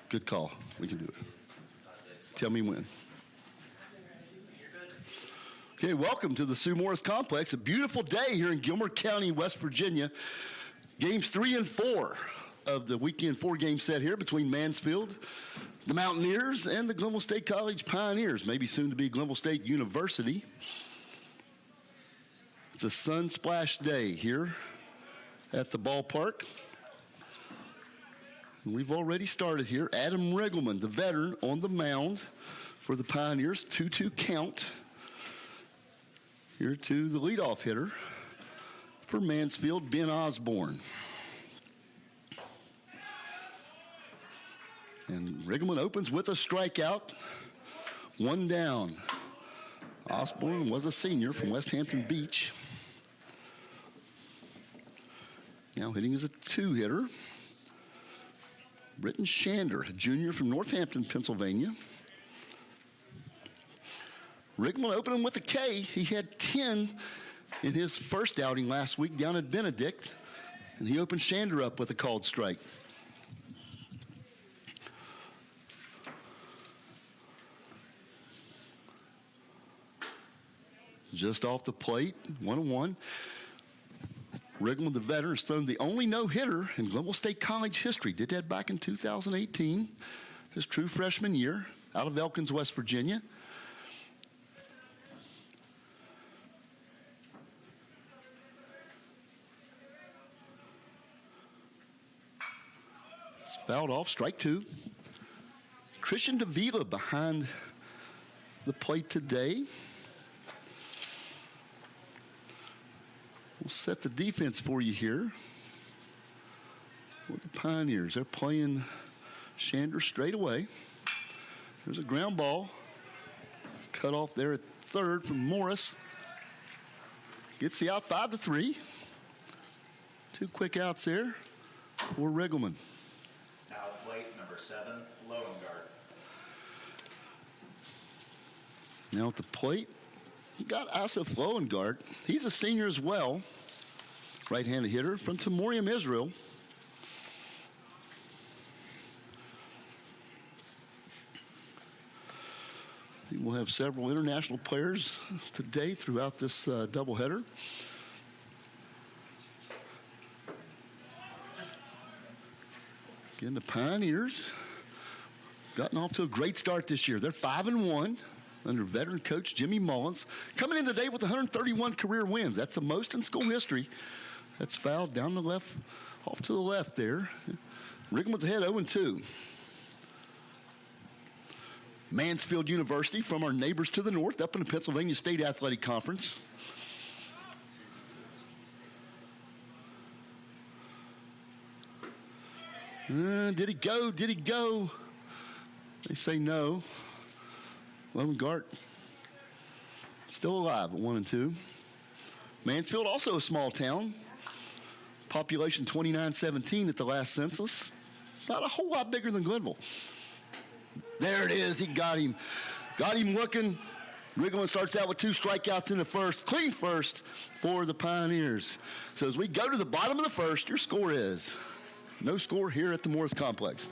Good call. We can do it. Tell me when. Okay, welcome to the Sue Morris Complex. A beautiful day here in Gilmer County, West Virginia. Games 3 and 4 of the weekend 4-game set here between Mansfield, the Mountaineers, and the Glenville State College Pioneers, maybe soon to be Glenville State University. It's a sun-splashed day here at the ballpark. And we've already started here. Adam Riggleman, the veteran, on the mound for the Pioneers. 2-2 count. Here to the leadoff hitter for Mansfield, Ben Osborne. And Riggleman opens with a strikeout. 1 down. Osborne was a senior from West Hampton Beach. Now hitting as a 2-hitter. Britton Shander, a junior from Northampton, Pennsylvania. Riggleman opening with a K. He had 10 in his first outing last week down at Benedict, and he opened Shander up with a called strike. Just off the plate, 1-1. Riggleman, the veteran, has thrown the only no-hitter in Glenville State College history. Did that back in 2018, his true freshman year, out of Elkins, West Virginia. It's fouled off, strike 2. Christian Davila behind the plate today. We'll set the defense for you here with the Pioneers. They're playing Shander straight away. There's a ground ball. It's cut off there at third from Morris. Gets the out 5-3. 2 quick outs there for Riggleman. Out plate number 7, Lowengart. Now at the plate, you got Asif Lowengart. He's a senior as well. Right-handed hitter from Timorium, Israel. We'll have several international players today throughout this doubleheader. Again, the Pioneers gotten off to a great start this year. They're 5-1 under veteran coach Jimmy Mullins. Coming in today with 131 career wins. That's the most in school history. That's fouled down the left, off to the left there. Riggleman's ahead 0-2. Mansfield University from our neighbors to the north up in the Pennsylvania State Athletic Conference. Did he go? Did he go? They say no. Lowengart still alive at 1-2. Mansfield, also a small town. Population 2917 at the last census. Not a whole lot bigger than Glenville. There it is. He got him. Got him looking. Riggleman starts out with 2 strikeouts in the first. Clean first for the Pioneers. So as we go to the bottom of the first, your score is no score here at the Morris Complex.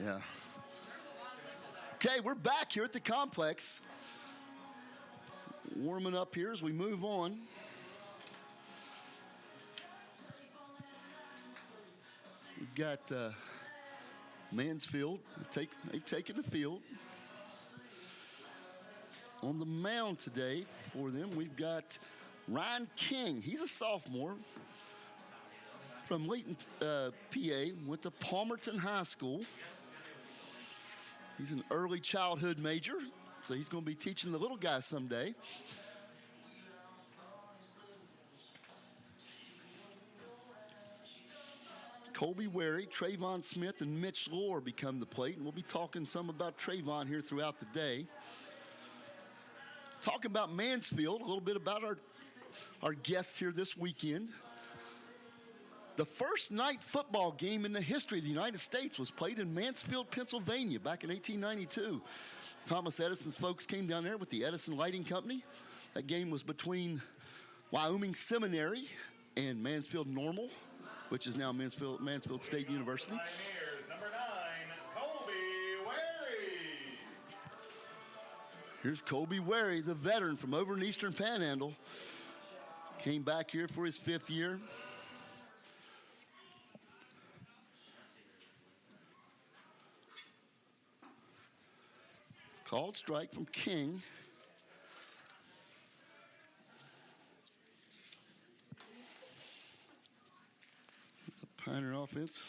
Yeah. Okay, we're back here at the complex. Warming up here as we move on. We've got Mansfield. They've taken the field. On the mound today for them, we've got Ryan King. He's a sophomore from Layton, PA. Went to Palmerton High School. He's an early childhood major, so he's going to be teaching the little guys someday. Colby Wary, Trayvon Smith, and Mitch Lohr become the plate, and we'll be talking some about Trayvon here throughout the day. Talking about Mansfield, a little bit about our guests here this weekend. The first night football game in the history of the United States was played in Mansfield, Pennsylvania back in 1892. Thomas Edison's folks came down there with the Edison Lighting Company. That game was between Wyoming Seminary and Mansfield Normal, which is now Mansfield State University. Pioneers, number 9, Colby Wary. Here's Colby Wary, the veteran from over in Eastern Panhandle. Came back here for his 5th year. Called strike from King. The Pioneer offense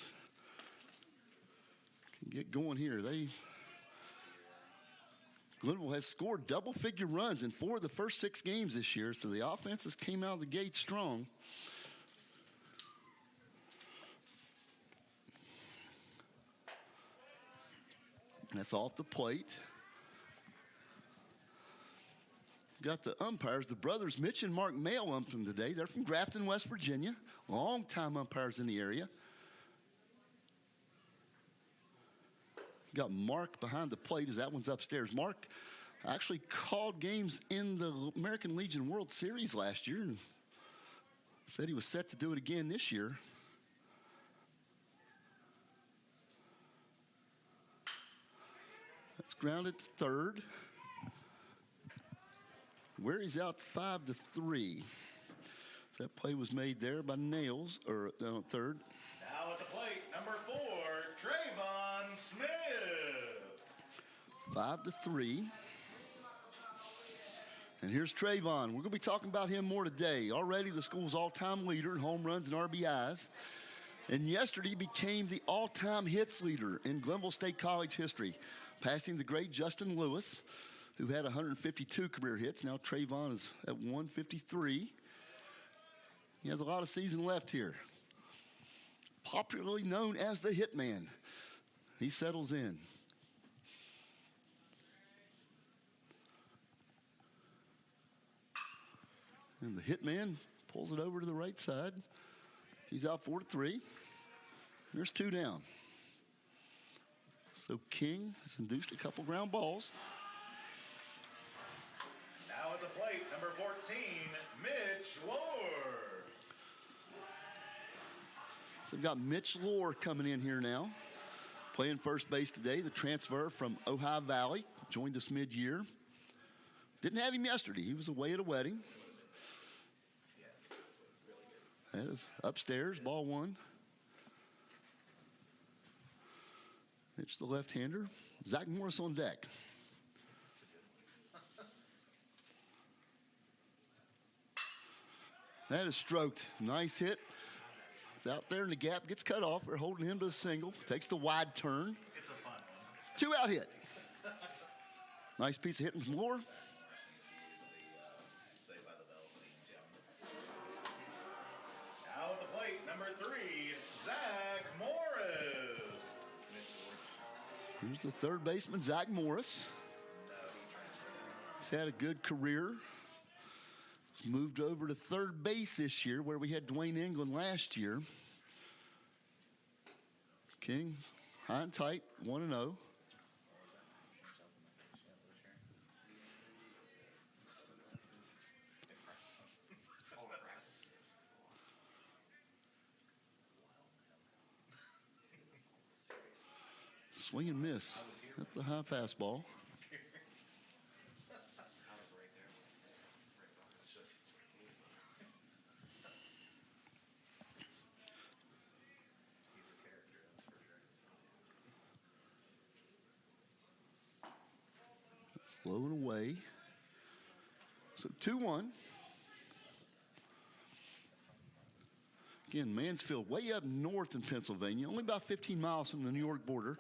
can get going here. Glenville has scored double-figure runs in 4 of the first 6 games this year, so the offenses came out of the gate strong. That's off the plate. Got the umpires, the brothers Mitch and Mark Mail umping today. They're from Grafton, West Virginia. Long-time umpires in the area. Got Mark behind the plate as that one's upstairs. Mark actually called games in the American Legion World Series last year and said he was set to do it again this year. That's grounded to third. Wary's out 5-3. That play was made there by Nails, or third. Now at the plate, number 4, Trayvon Smith. 5-3. And here's Trayvon. We're going to be talking about him more today. Already the school's all-time leader in home runs and RBIs. And yesterday he became the all-time hits leader in Glenville State College history, passing the great Justin Lewis, who had 152 career hits. Now Trayvon is at 153. He has a lot of season left here. Popularly known as the Hitman. He settles in. And the Hitman pulls it over to the right side. He's out 4-3. There's 2 down. So King has induced a couple ground balls. Now at the plate, number 14, Mitch Lohr. So we've got Mitch Lohr coming in here now, playing first base today. The transfer from Ohio Valley, joined us mid-year. Didn't have him yesterday. He was away at a wedding. That is upstairs, ball 1. Mitch, the left-hander. Zach Morris on deck. That is stroked. Nice hit. It's out there in the gap. Gets cut off. They're holding him to a single. Takes the wide turn. It's a fun one. 2-out hit. Nice piece of hitting from Lohr. Saved by the Bell team, Now at the plate, number 3, Zach Morris. Here's the third baseman, Zach Morris. He's had a good career. He's moved over to third base this year, where we had Dwayne England last year. King, high and tight, 1-0. Swing and miss at the high fastball. Slow and away. So 2-1. Again, Mansfield, way up north in Pennsylvania, only about 15 miles from the New York border.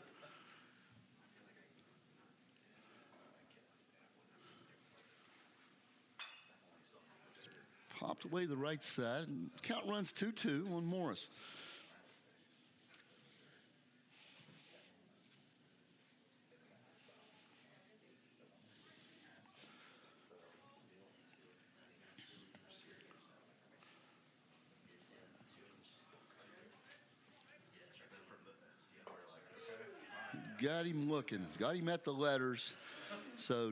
popped away to the right side. And count runs 2-2 on Morris. Got him looking. Got him at the letters. So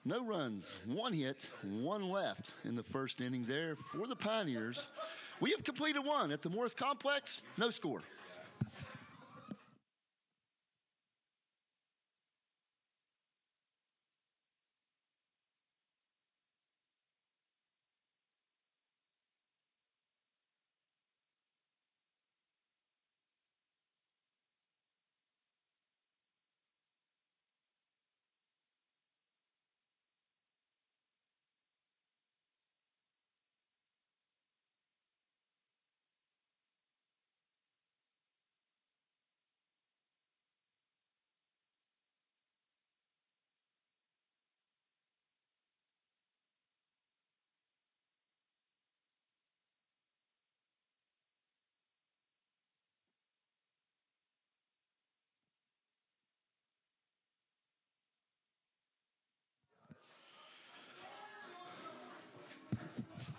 no runs, 1 hit, 1 left in the first inning there for the Pioneers. We have completed 1 at the Morris Complex. No score.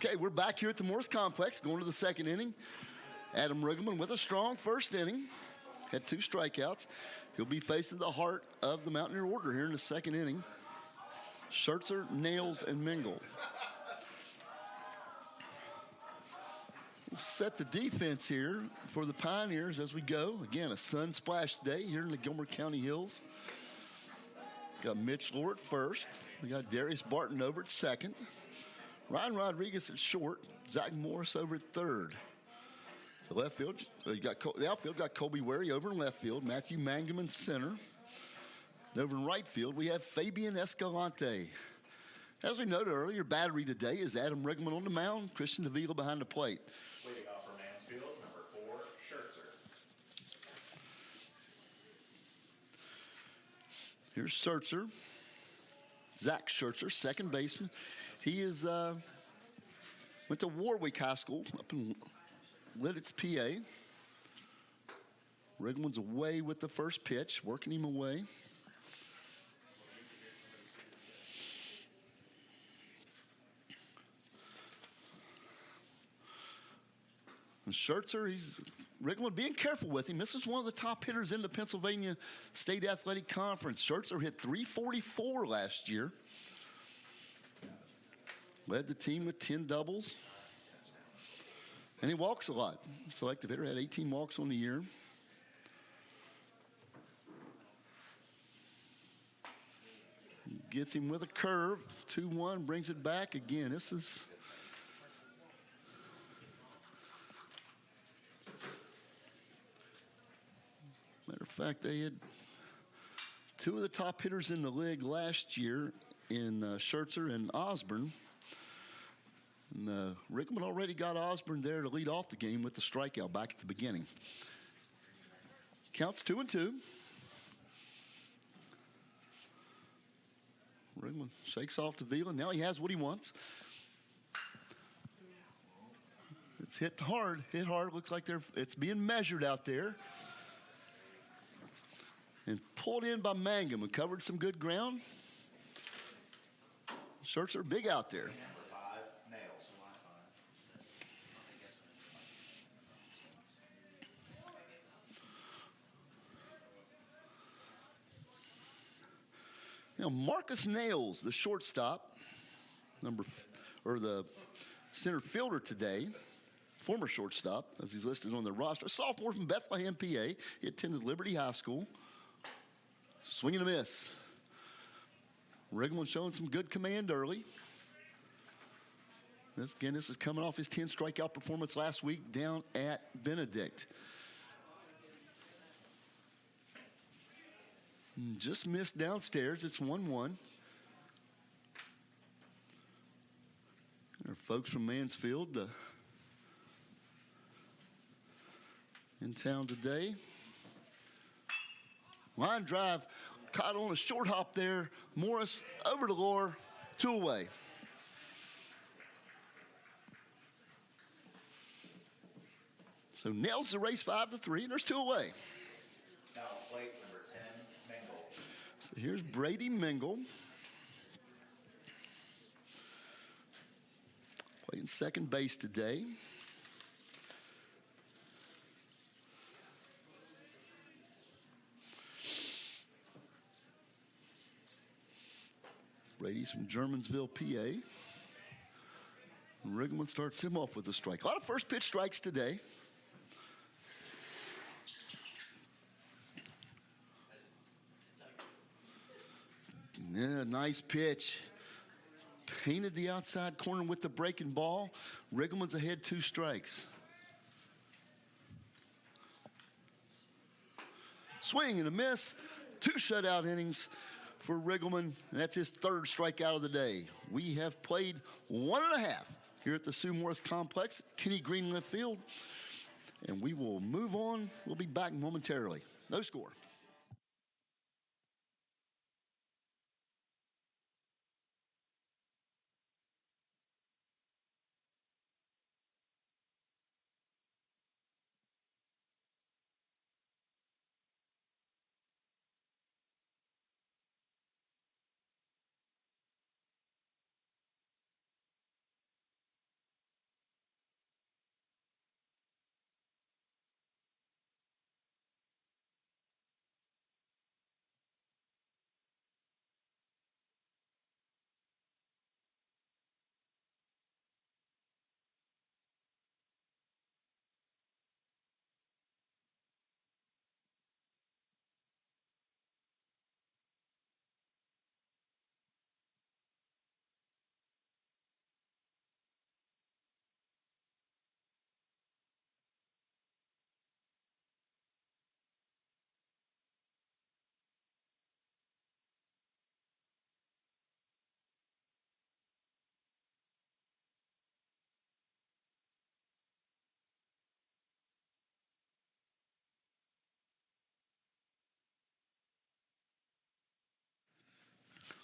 Okay, we're back here at the Morris Complex, going to the second inning. Adam Riggleman with a strong first inning. Had 2 strikeouts. He'll be facing the heart of the Mountaineer order here in the second inning. Schertzer, Nails, and Mingle. We'll set the defense here for the Pioneers as we go. Again, a sun-splashed day here in the Gilmer County Hills. Got Mitch Lohr at first. We got Darius Barton over at second. Ryan Rodriguez at short. Zach Morris over at third. The left field, the outfield got Colby Wary over in left field. Matthew Mangum in center. And over in right field, we have Fabian Escalante. As we noted earlier, battery today is Adam Riggleman on the mound, Christian Davila behind the plate. Leading off for Mansfield, number 4, Schertzer. Here's Schertzer. Zach Schertzer, second baseman. He is went to Warwick High School up in Lidditz, PA. Riggleman's away with the first pitch, working him away. And Schertzer, Riggleman being careful with him. This is one of the top hitters in the Pennsylvania State Athletic Conference. Schertzer hit .344 last year. Led the team with 10 doubles. And he walks a lot. Selective hitter, had 18 walks on the year. Gets him with a curve. 2-1, brings it back. Again, this is... Matter of fact, they had 2 of the top hitters in the league last year in Schertzer and Osborne. And Riggleman already got Osborne there to lead off the game with the strikeout back at the beginning. Counts 2-2. Riggleman shakes off Davila. Now he has what he wants. It's hit hard. Looks like it's being measured out there. And pulled in by Mangum, who covered some good ground. Schertzer big out there. Now, Marcus Nails, the shortstop, the center fielder today, former shortstop, as he's listed on the roster, a sophomore from Bethlehem, PA. He attended Liberty High School. Swing and a miss. Riggleman showing some good command early. This is coming off his 10 strikeout performance last week down at Benedict. Just missed downstairs. It's 1-1. There are folks from Mansfield in town today. Line drive, caught on a short hop there. Morris over to Lohr, 2 away. So nails the race 5-3, and there's 2 away. Now plate number 10, Mingle. So here's Brady Mingle. Playing second base today. Brady's from Germansville, PA. And Riggleman starts him off with a strike. A lot of first pitch strikes today. Yeah, nice pitch. Painted the outside corner with the breaking ball. Riggleman's ahead 2 strikes. Swing and a miss. 2 shutout innings for Riggleman. And that's his 3rd strikeout of the day. We have played 1.5 here at the Sue Morris Complex, Kenny Green left field. And we will move on. We'll be back momentarily. No score.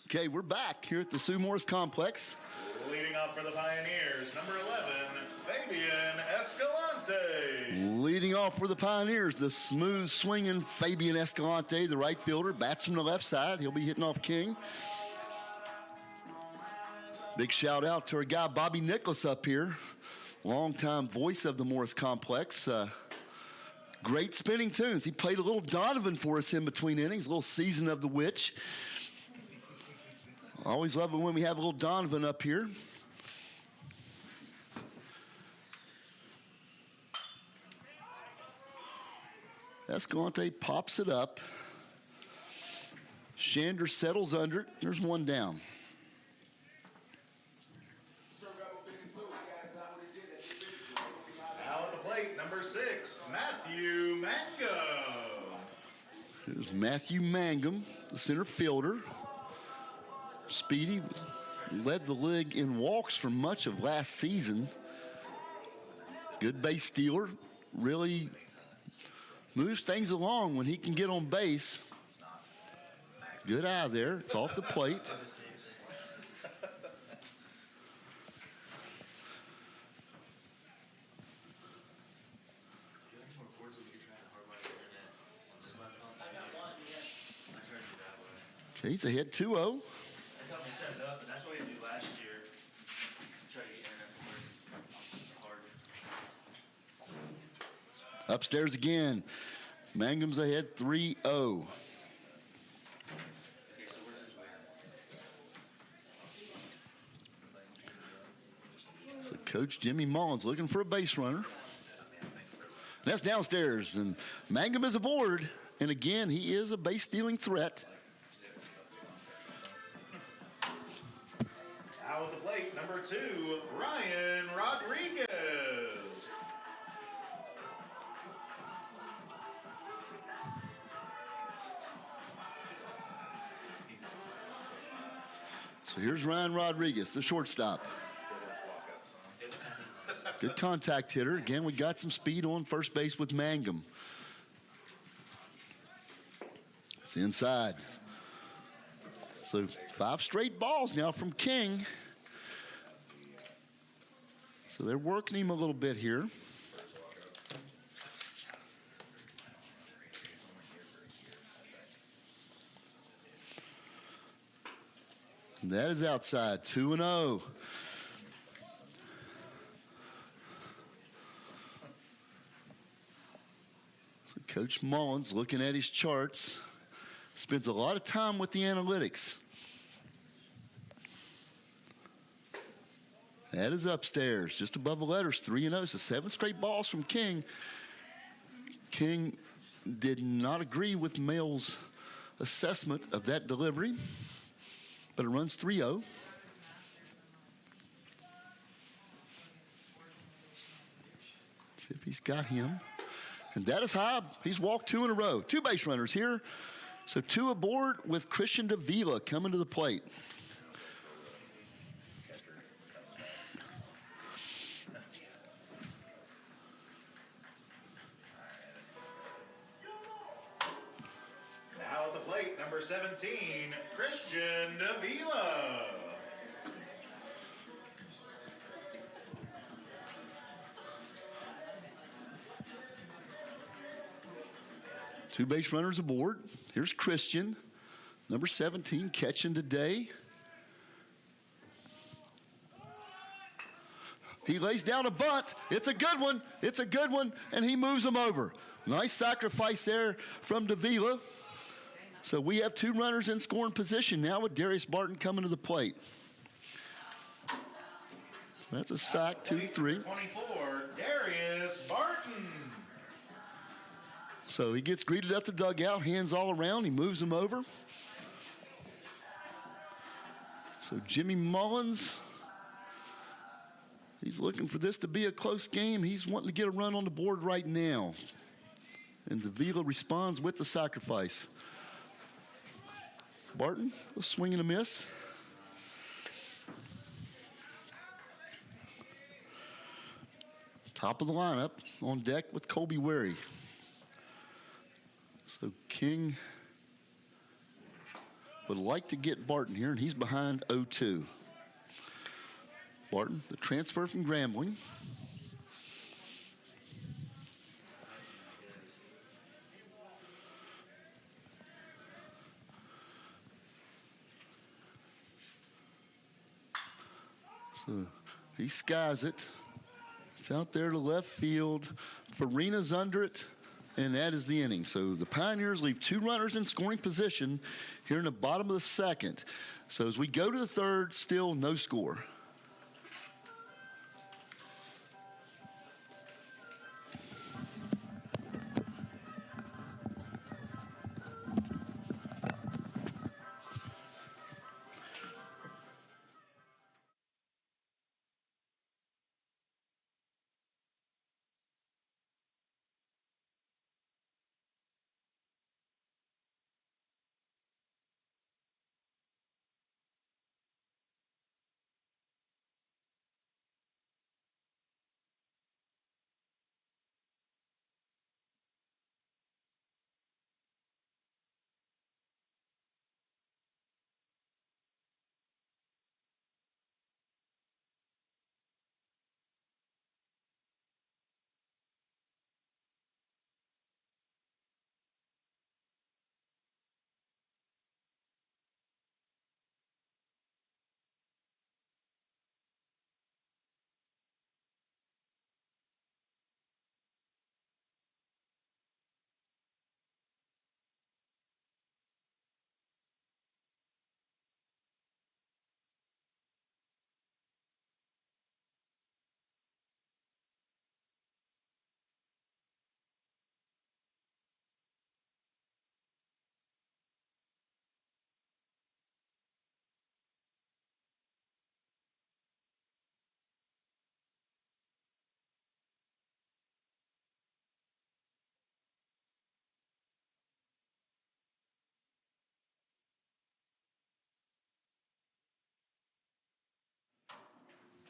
Okay, we're back here at the Sue Morris Complex. Leading off for the Pioneers, number 11, Fabian Escalante. Leading off for the Pioneers, the smooth swinging Fabian Escalante, the right fielder, bats from the left side. He'll be hitting off King. Big shout out to our guy Bobby Nicholas up here, longtime voice of the Morris Complex. Great spinning tunes. He played a little Donovan for us in between innings, a little Season of the Witch. I always love it when we have a little Donovan up here. Escalante pops it up. Shander settles under it. There's 1 down. Now at the plate, number 6, Matthew Mangum. Here's Matthew Mangum, the center fielder. Speedy led the league in walks for much of last season. Good base stealer. Really moves things along when he can get on base. Good eye there. It's off the plate. Okay, he's ahead 2-0. Set it up, and that's what we did last year. Try to get internet to work hard. Upstairs again. Mangum's ahead 3-0. Okay, so So Coach Jimmy Mullins looking for a base runner. That's downstairs, and Mangum is aboard. And again, he is a base stealing threat. Now at the plate, number 2, Ryan Rodriguez. So here's Ryan Rodriguez, the shortstop. Good contact hitter. Again, we got some speed on first base with Mangum. It's inside. So 5 straight balls now from King. So they're working him a little bit here. That is outside, 2-0. Coach Mullins, looking at his charts, spends a lot of time with the analytics. That is upstairs, just above the letters, 3-0. So 7 straight balls from King. King did not agree with Mail's assessment of that delivery, but it runs 3-0. See if he's got him. And that is high. He's walked 2 in a row. 2 base runners here. So 2 aboard with Christian Davila coming to the plate. Now at the plate, number 17, Christian Davila. Two base runners aboard. Here's Christian, number 17, catching today. He lays down a bunt. It's a good one. It's a good one, and he moves him over. Nice sacrifice there from Davila. So we have 2 runners in scoring position now with Darius Barton coming to the plate. That's a sack, 2-3. 24, Darius Barton. So he gets greeted at the dugout, hands all around. He moves him over. So Jimmy Mullins, he's looking for this to be a close game. He's wanting to get a run on the board right now. And Davila responds with the sacrifice. Barton, a swing and a miss. Top of the lineup on deck with Colby Wary. So King would like to get Barton here, and he's behind 0-2. Barton, the transfer from Grambling. So he skies it. It's out there to left field. Farina's under it. And that is the inning. So the Pioneers leave 2 runners in scoring position here in the bottom of the second. So as we go to the third, still no score.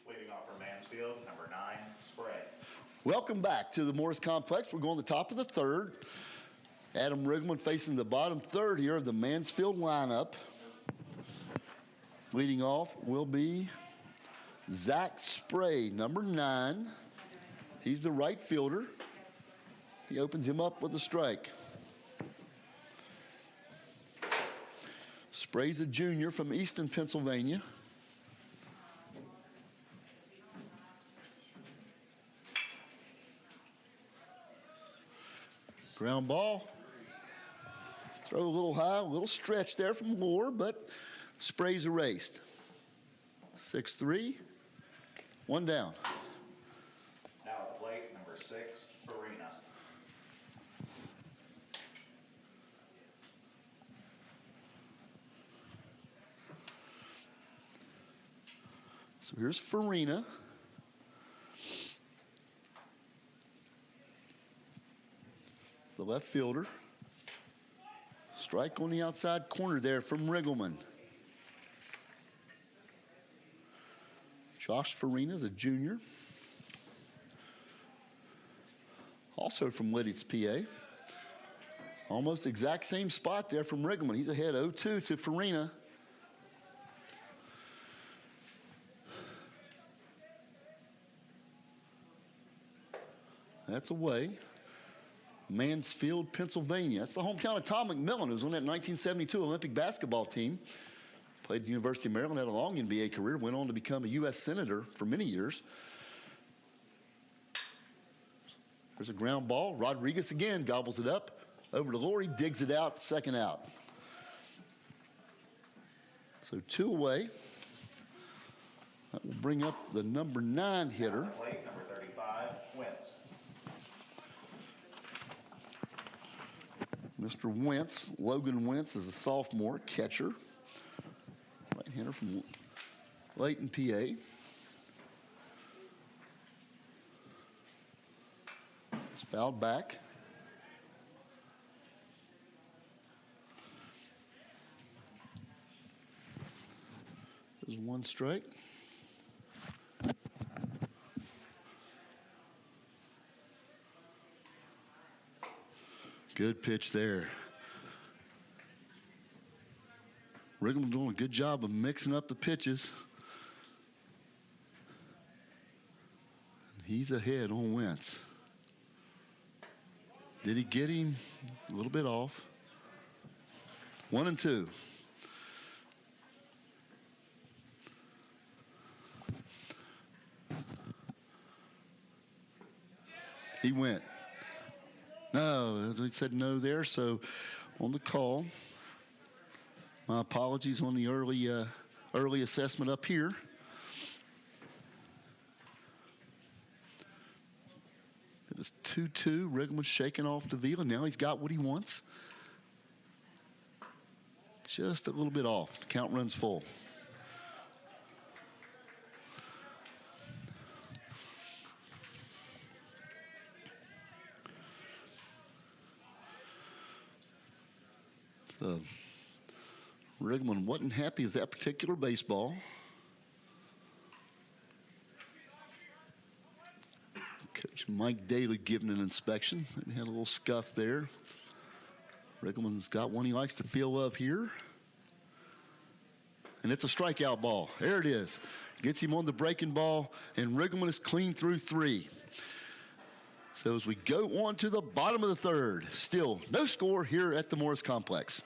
Leading off for Mansfield, number 9, Spray. Welcome back to the Morris Complex. We're going to the top of the third. Adam Rigman facing the bottom third here of the Mansfield lineup. Leading off will be Zach Spray, number 9. He's the right fielder. He opens him up with a strike. Spray's a junior from Easton, Pennsylvania. Ground ball. Throw a little high, a little stretch there from Lore, but Spray's erased. 6-3, one down. Now at the plate, number 6, Farina. So here's Farina. The left fielder. Strike on the outside corner there from Riggleman. Josh Farina is a junior. Also from Lidditz, PA. Almost exact same spot there from Riggleman. He's ahead 0-2 to Farina. That's away. Mansfield, Pennsylvania. That's the hometown of Tom McMillan, who was on that 1972 Olympic basketball team. Played at the University of Maryland, had a long NBA career, went on to become a U.S. Senator for many years. There's a ground ball. Rodriguez again gobbles it up. Over to Lori, digs it out, second out. So 2 away. That will bring up the number 9 hitter. Plate, number 35, Wentz. Mr. Wentz, Logan Wentz, is a sophomore catcher. Right-hander from Layton, PA. He's fouled back. There's 1 strike. Good pitch there. Riggleman doing a good job of mixing up the pitches. He's ahead on Wentz. Did he get him? A little bit off. 1-2. He went. No, we said no there, so on the call. My apologies on the early assessment up here. It is 2-2. Riggleman shaking off Davila. Now he's got what he wants. Just a little bit off. The count runs full. So Riggleman wasn't happy with that particular baseball. Coach Mike Daly giving an inspection. He had a little scuff there. Riggleman's got one he likes the feel of here. And it's a strikeout ball. There it is. Gets him on the breaking ball, and Riggleman is clean through 3. So as we go on to the bottom of the 3rd, still no score here at the Morris Complex.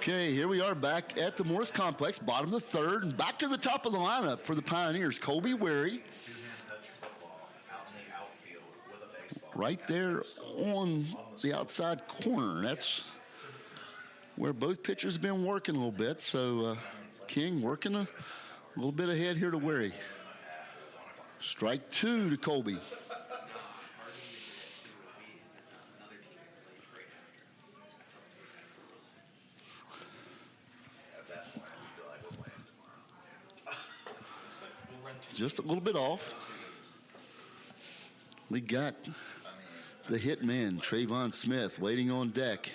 Okay, here we are back at the Morris Complex, bottom of the third, and back to the top of the lineup for the Pioneers. Colby Wary, right there on the outside corner. That's where both pitchers have been working a little bit. So King working a little bit ahead here to Wary. Strike two to Colby. Just a little bit off. We got the hitman, Trayvon Smith, waiting on deck.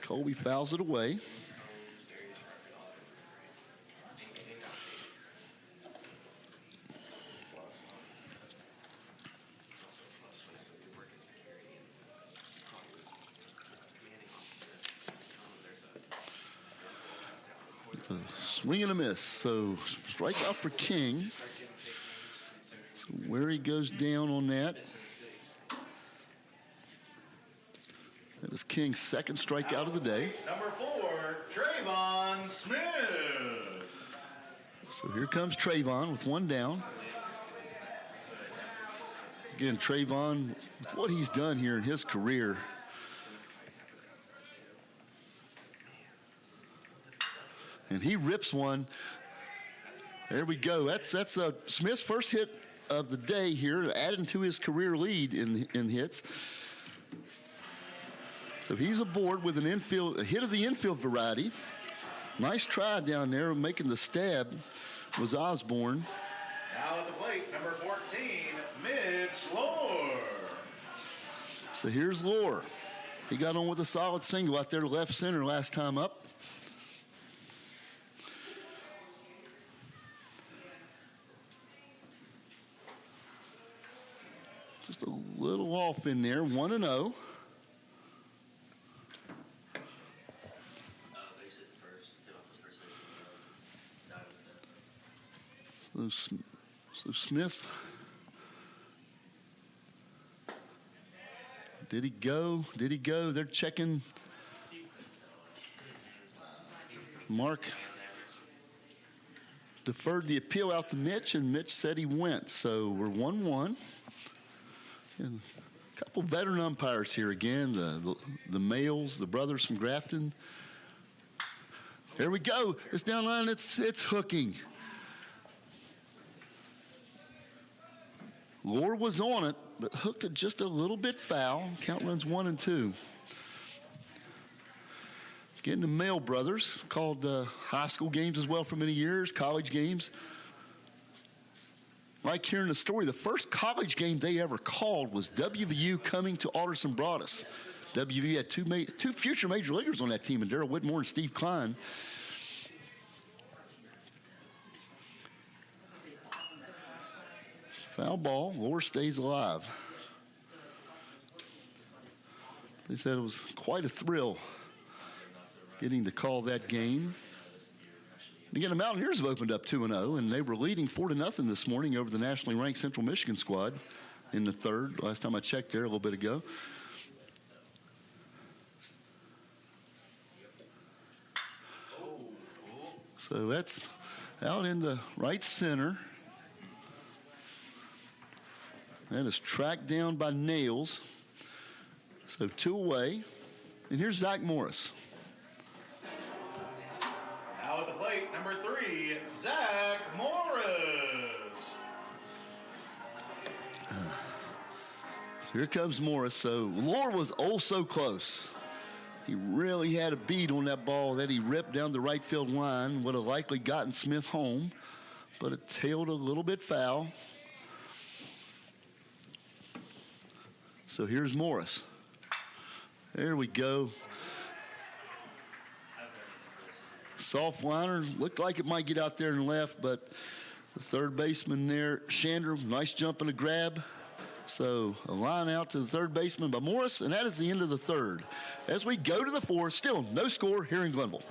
Colby fouls it away. It's a swing and a miss. So strike out for King. So where he goes down on that. That is King's second strikeout of the day. Number 4, Trayvon Smith. So here comes Trayvon with one down. Again, Trayvon, with what he's done here in his career, and he rips one. There we go. That's Smith's first hit of the day here, adding to his career lead in hits. So he's aboard with a hit of the infield variety. Nice try down there, making the stab was Osborne. Now at the plate, number 14, Mitch Lore. So here's Lore. He got on with a solid single out there to left center last time up. Just a little off in there, 1-0. So Smith, did he go? Did he go? They're checking. Mark deferred the appeal out to Mitch, and Mitch said he went. So we're 1-1. And a couple veteran umpires here again, the males, the brothers from Grafton. There we go. It's down line. It's hooking. Lore was on it, but hooked it just a little bit foul. Count runs 1 and 2. Again, the Mail brothers called high school games as well for many years, college games. Like hearing the story, the first college game they ever called was WVU coming to Alderson Broadus. WVU had two future major leaguers on that team, and Darrell Whitmore and Steve Klein. Foul ball. Lore stays alive. They said it was quite a thrill getting to call that game. Again, the Mountaineers have opened up 2-0, and they were leading 4-0 this morning over the nationally ranked Central Michigan squad in the third. Last time I checked there a little bit ago. So that's out in the right center. That is tracked down by Nails. So 2 away. And here's Zach Morris. Now at the plate, number 3, Zach Morris. So here comes Morris. So Lore was oh so close. He really had a beat on that ball that he ripped down the right field line. Would have likely gotten Smith home, but it tailed a little bit foul. So here's Morris. There we go. Soft liner. Looked like it might get out there and left, but the third baseman there, Shander, nice jump and a grab. So a line out to the third baseman by Morris, and that is the end of the third. As we go to the fourth, still no score here in Glenville.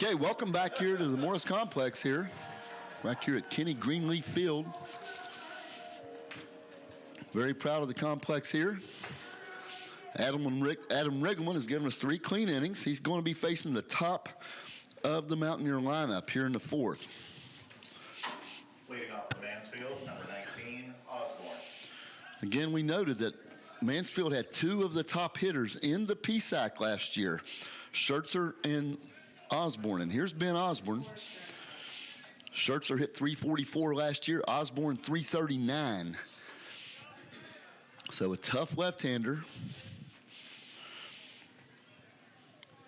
Okay, welcome back here to the Morris Complex here. Back here at Kenny Greenleaf Field. Very proud of the complex here. Adam Riggleman has given us 3 clean innings. He's going to be facing the top of the Mountaineer lineup here in the 4th. Leading off for Mansfield, number 19, Osborne. Again, we noted that Mansfield had 2 of the top hitters in the PSAC last year, Schertzer and Osborne. And here's Ben Osborne. Schertzer hit 344 last year, Osborne 339. So a tough left-hander.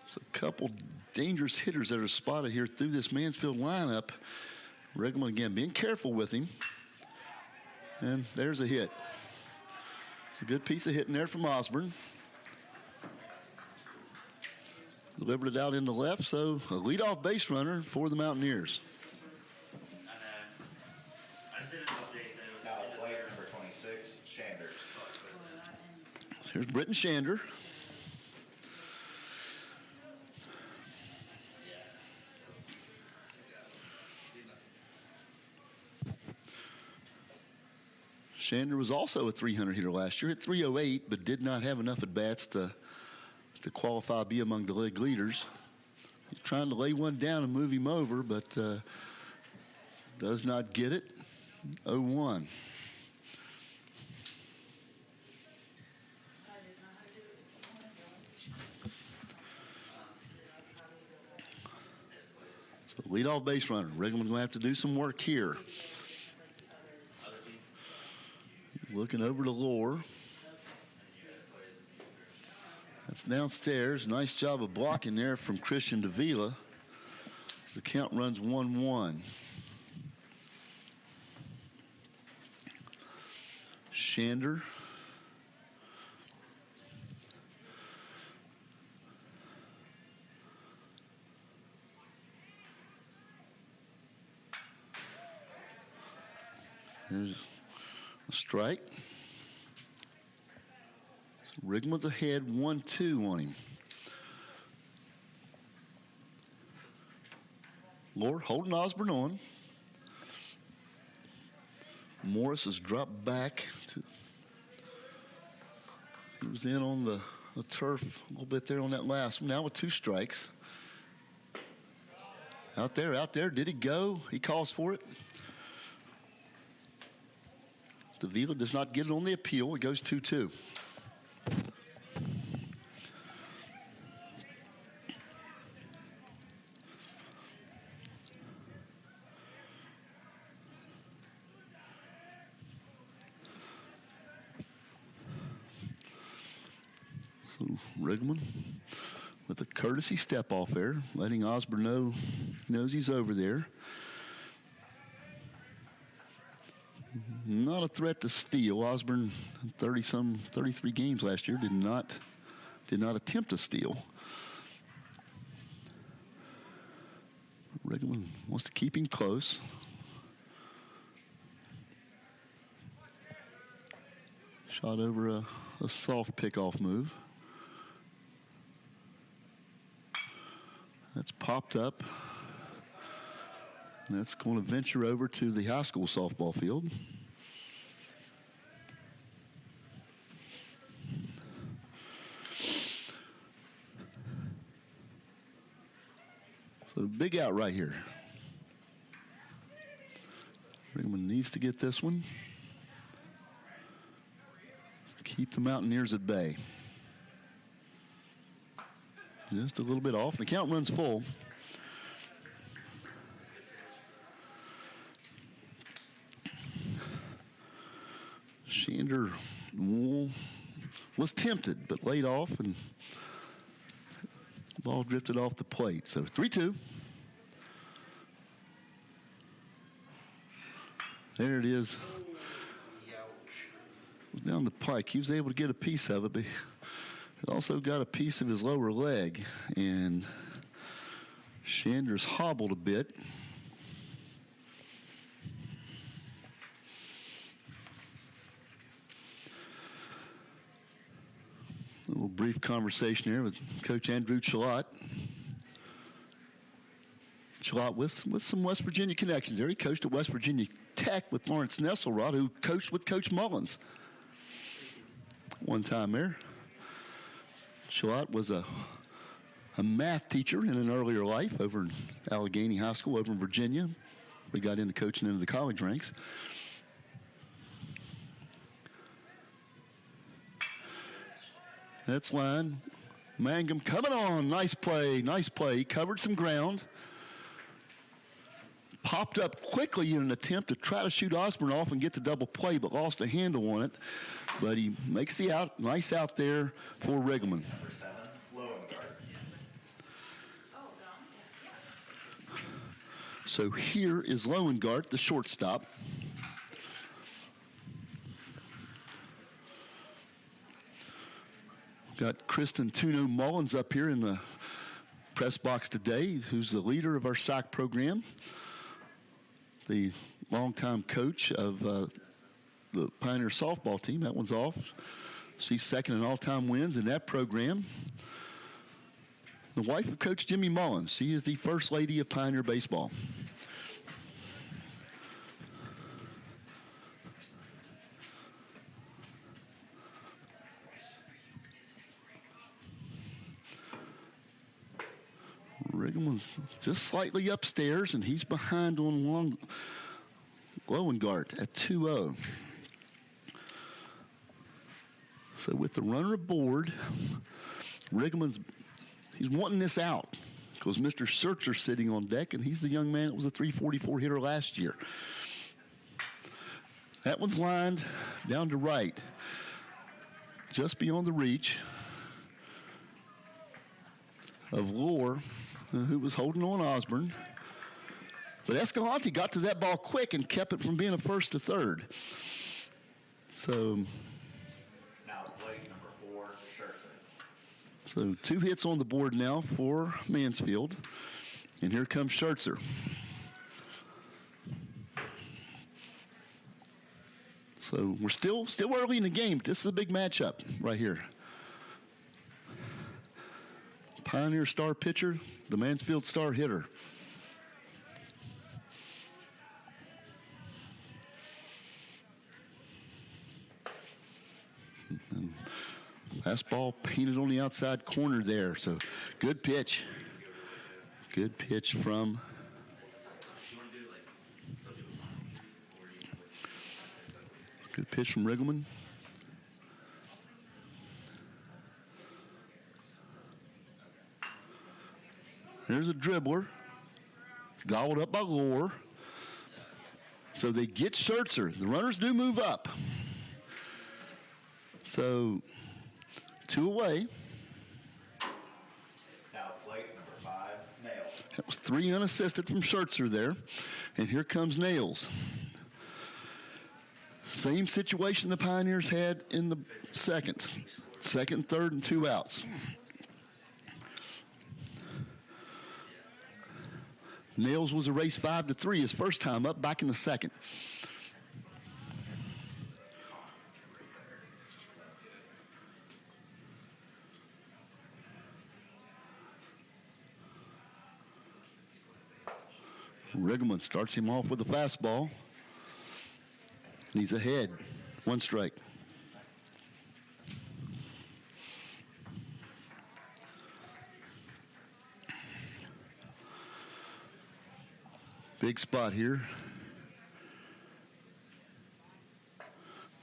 It's a couple dangerous hitters that are spotted here through this Mansfield lineup. Riggleman again being careful with him. And there's a hit. It's a good piece of hitting there from Osborne. Delivered it out in the left, so a leadoff base runner for the Mountaineers. I just didn't update that it was. Now player number 26, Shander. So here's Britton Shander. Shander was also a 300 hitter last year, hit 308, but did not have enough at bats to qualify, be among the league leaders. He's trying to lay one down and move him over, but does not get it. 0-1. So leadoff base runner. Riggleman going to have to do some work here. Looking over to Lohr. That's downstairs. Nice job of blocking there from Christian Davila. As the count runs 1-1. Shander. Here's a strike. Riggleman's ahead 1-2 on him. Lohr holding Osborne on. Morris has dropped back. He was in on the turf a little bit there on that last one. Now with 2 strikes. Out there. Did he go? He calls for it. Davila does not get it on the appeal. It goes 2-2. So Riggleman with a courtesy step off there, letting Osborne know he knows he's over there. Not a threat to steal. Osborne, 33 games last year, did not attempt to steal. Riggleman wants to keep him close. Shot over a soft pickoff move. That's popped up. And that's going to venture over to the high school softball field. So big out right here. Riggleman needs to get this one. Keep the Mountaineers at bay. Just a little bit off. The count runs full. Shander was tempted, but laid off, and the ball drifted off the plate. So 3-2. There it is. Down the pike. He was able to get a piece of it, but he also got a piece of his lower leg, and Shander's hobbled a bit. A little brief conversation here with Coach Andrew Chalot. Shalott with some West Virginia connections there. He coached at West Virginia Tech with Lawrence Nesselrod, who coached with Coach Mullins one time there. Shalott was a math teacher in an earlier life over in Allegheny High School over in Virginia. We got into coaching into the college ranks. That's line. Mangum coming on. Nice play. Nice play. He covered some ground. Popped up quickly in an attempt to try to shoot Osborne off and get the double play, but lost a handle on it. But he makes the out. Nice out there for Riggleman. Number 7, Lowengarten. So here is Lowengarten, the shortstop. Got Kristen Tuno Mullins up here in the press box today, who's the leader of our SOC program, the longtime coach of the Pioneer softball team. That one's off. She's second in all-time wins in that program. The wife of Coach Jimmy Mullins. She is the first lady of Pioneer baseball. Riggleman's just slightly upstairs, and he's behind on Lowengarten at 2-0. So with the runner aboard, he's wanting this out because Mr. Searcher's sitting on deck, and he's the young man that was a .344 hitter last year. That one's lined down to right, just beyond the reach of Lohr, who was holding on Osborne. But Escalante got to that ball quick and kept it from being a first to third. So Now plate number 4, Scherzer. So 2 hits on the board now for Mansfield. And here comes Scherzer. So we're still early in the game. This is a big matchup right here. Pioneer star pitcher, the Mansfield star hitter. And fastball painted on the outside corner there. So good pitch. Good pitch from Riggleman. There's a dribbler. Gobbled up by Lohr. So they get Scherzer. The runners do move up. So 2 away. Now plate number 5, Nails. That was 3 unassisted from Scherzer there. And here comes Nails. Same situation the Pioneers had in the second. Second, third, and 2 outs. Nails was erased 5-3 his first time up back in the second. Riggleman starts him off with a fastball. He's ahead. 1 strike. Big spot here.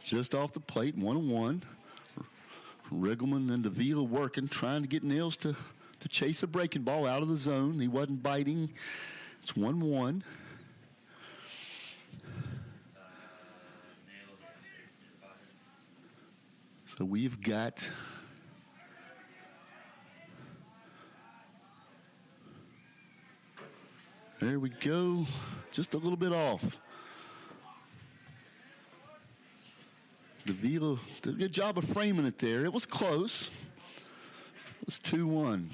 Just off the plate, 1-1. Riggleman and Davila working, trying to get Nails to chase a breaking ball out of the zone. He wasn't biting. It's 1-1. So we've got there we go, just a little bit off. Davila did a good job of framing it there. It was close. It was 2-1.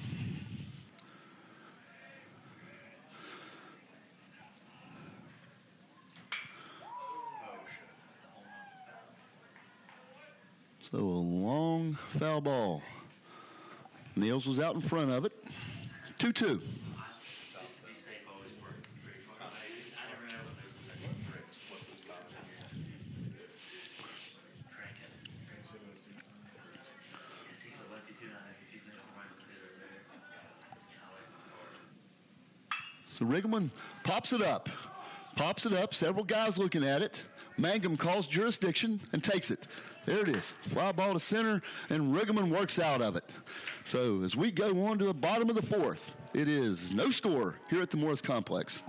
So a long foul ball. Nails was out in front of it. 2-2. Just to be safe, always work So Riggleman pops it up. Several guys looking at it. Mangum calls jurisdiction and takes it. There it is. Fly ball to center, and Riggleman works out of it. So as we go on to the bottom of the fourth, it is no score here at the Morris Complex.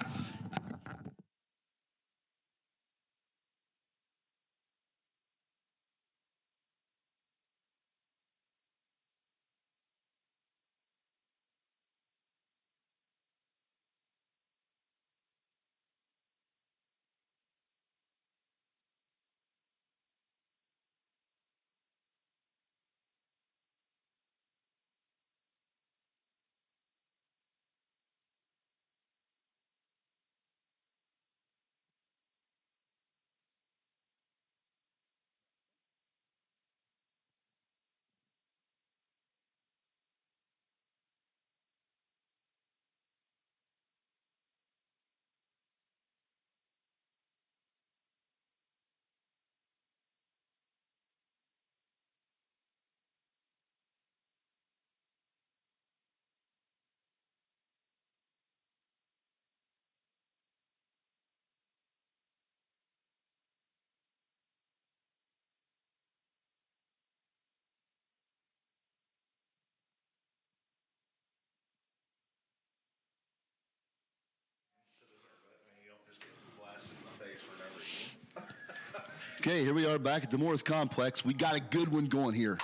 Okay, here we are back at the Morris Complex. We got a good one going here.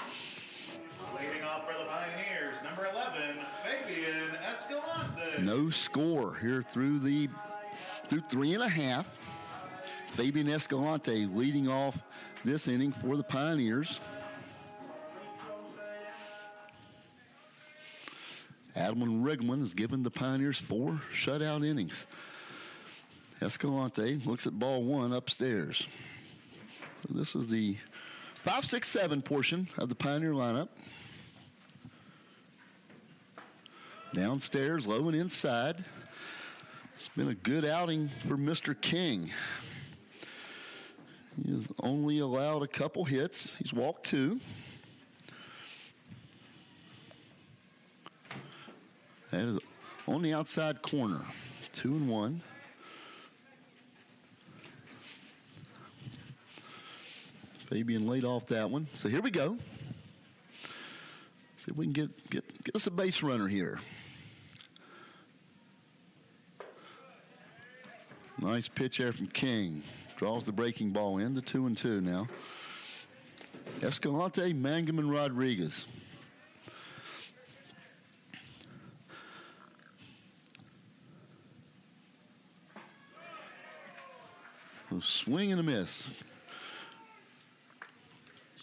Leading off for the Pioneers, number 11, Fabian Escalante. No score here through 3.5. Fabian Escalante leading off this inning for the Pioneers. Adelman Riggleman has given the Pioneers 4 shutout innings. Escalante looks at ball 1 upstairs. So this is the 5, 6, 7 portion of the Pioneer lineup. Downstairs, low and inside. It's been a good outing for Mr. King. He has only allowed a couple hits. He's walked 2. That is on the outside corner. 2-1. Fabian laid off that one. So here we go. See if we can get us a base runner here. Nice pitch there from King. Draws the breaking ball in to 2-2 now. Escalante, Mangum, and Rodriguez. A swing and a miss.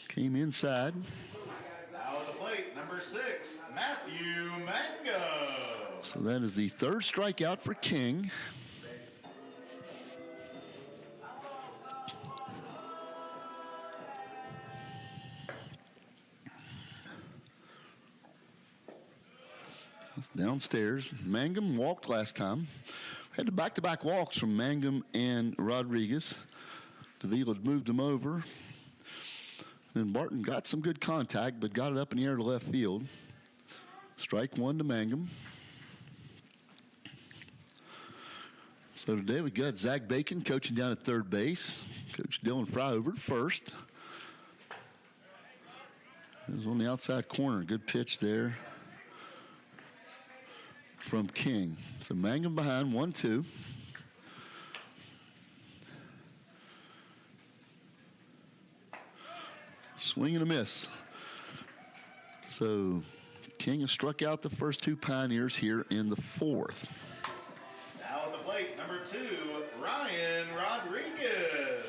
Came inside. Now at the plate, number 6, Matthew Mango. So that is the 3rd strikeout for King. That's downstairs. Mangum walked last time. Had the back-to-back walks from Mangum and Rodriguez. DeVille had moved him over. Then Barton got some good contact, but got it up in the air to left field. Strike 1 to Mangum. So today we got Zach Bacon coaching down at third base. Coach Dylan Fry over at first. It was on the outside corner. Good pitch there from King. So Mangum behind, 1-2. Swing and a miss. So King has struck out the first 2 Pioneers here in the 4th. Now at the plate, number 2, Ryan Rodriguez.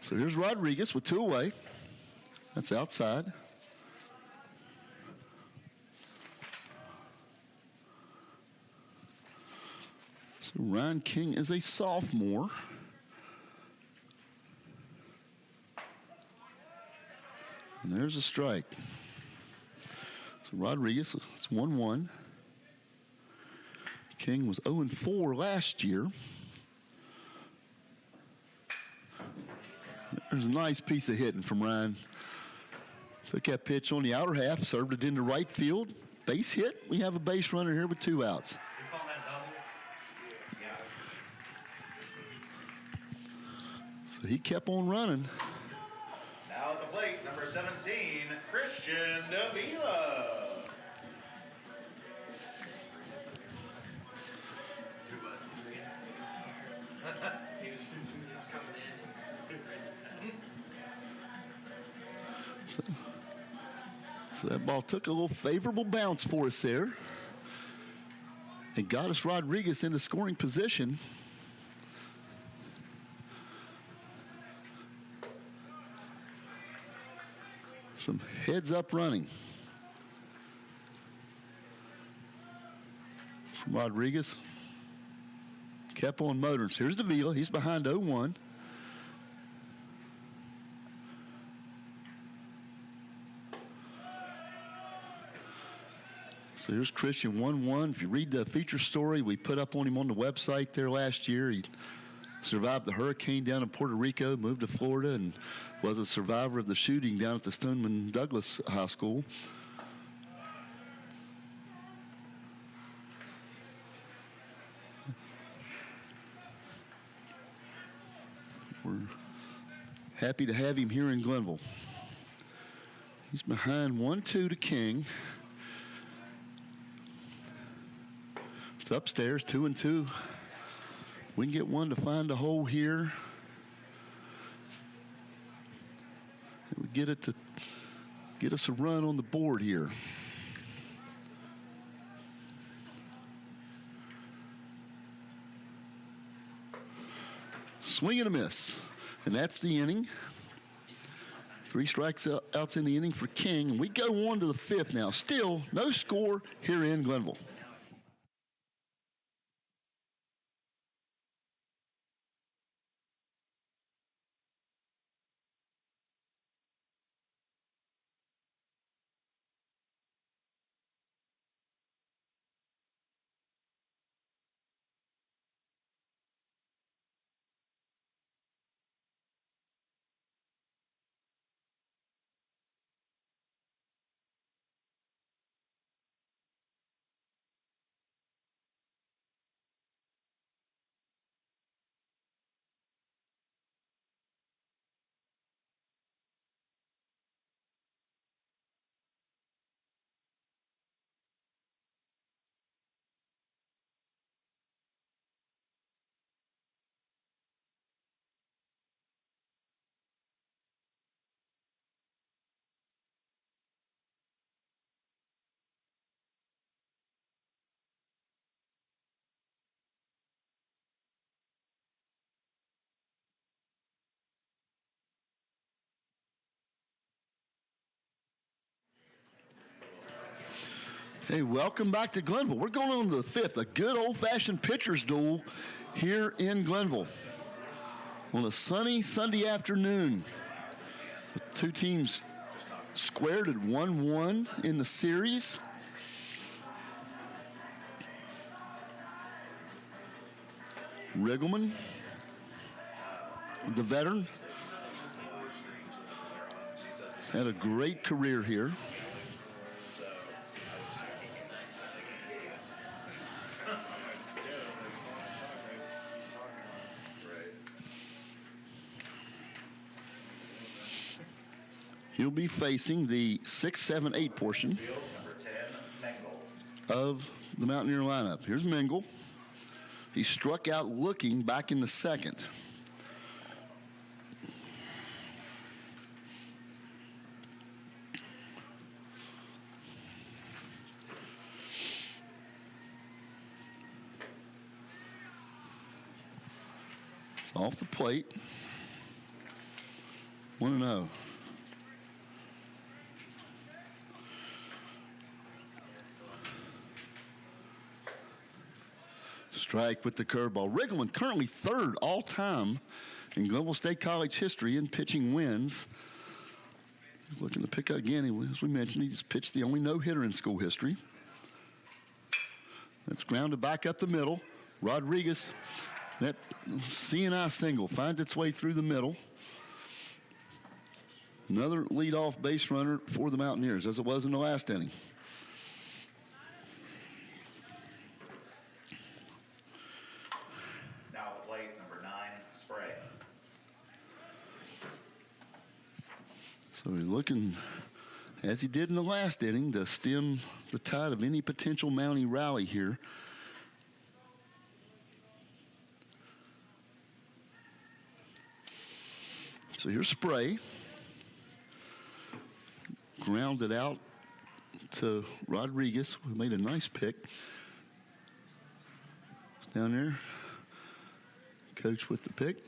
So here's Rodriguez with 2 away. That's outside. So Ryan King is a sophomore. And there's a strike. So Rodriguez, it's 1-1. King was 0-4 last year. There's a nice piece of hitting from Ryan. Took that pitch on the outer half, served it into right field. Base hit. We have a base runner here with 2 outs. You calling that double? Yeah. So he kept on running. Now at the plate, number 17, Christian Davila. He's coming in. So that ball took a little favorable bounce for us there and got us Rodriguez into scoring position. Some heads up running from Rodriguez. Kept on motoring. So here's Davila. He's behind 0-1. So here's Christian 1-1. If you read the feature story we put up on him on the website there last year, he survived the hurricane down in Puerto Rico, moved to Florida, and was a survivor of the shooting down at the Stoneman Douglas High School. We're happy to have him here in Glenville. He's behind 1-2 to King. It's upstairs, 2-2. We can get one to find a hole here. And we get it to get us a run on the board here. Swing and a miss. And that's the inning. 3 strikes outs in the inning for King. And we go on to the 5th now. Still no score here in Glenville. Hey, welcome back to Glenville. We're going on to the 5th, a good old-fashioned pitcher's duel here in Glenville on a sunny Sunday afternoon. The 2 teams squared at 1-1 in the series. Riggleman, the veteran, had a great career here. He'll be facing the 6, 7, 8 portion of the Mountaineer lineup. Here's Mingle. He struck out looking back in the 2nd. It's off the plate. 1-0. Strike with the curveball. Riggleman currently 3rd all-time in Glenville State College history in pitching wins. He's looking to pick up again. As we mentioned, he's pitched the only no-hitter in school history. That's grounded back up the middle. Rodriguez, that C&I single finds its way through the middle. Another leadoff base runner for the Mountaineers, as it was in the last inning. Now at plate, number 9, Spray. So he's looking, as he did in the last inning, to stem the tide of any potential Mountie rally here. So here's Spray. Grounded out to Rodriguez, who made a nice pick. Down there. Coach with the pick.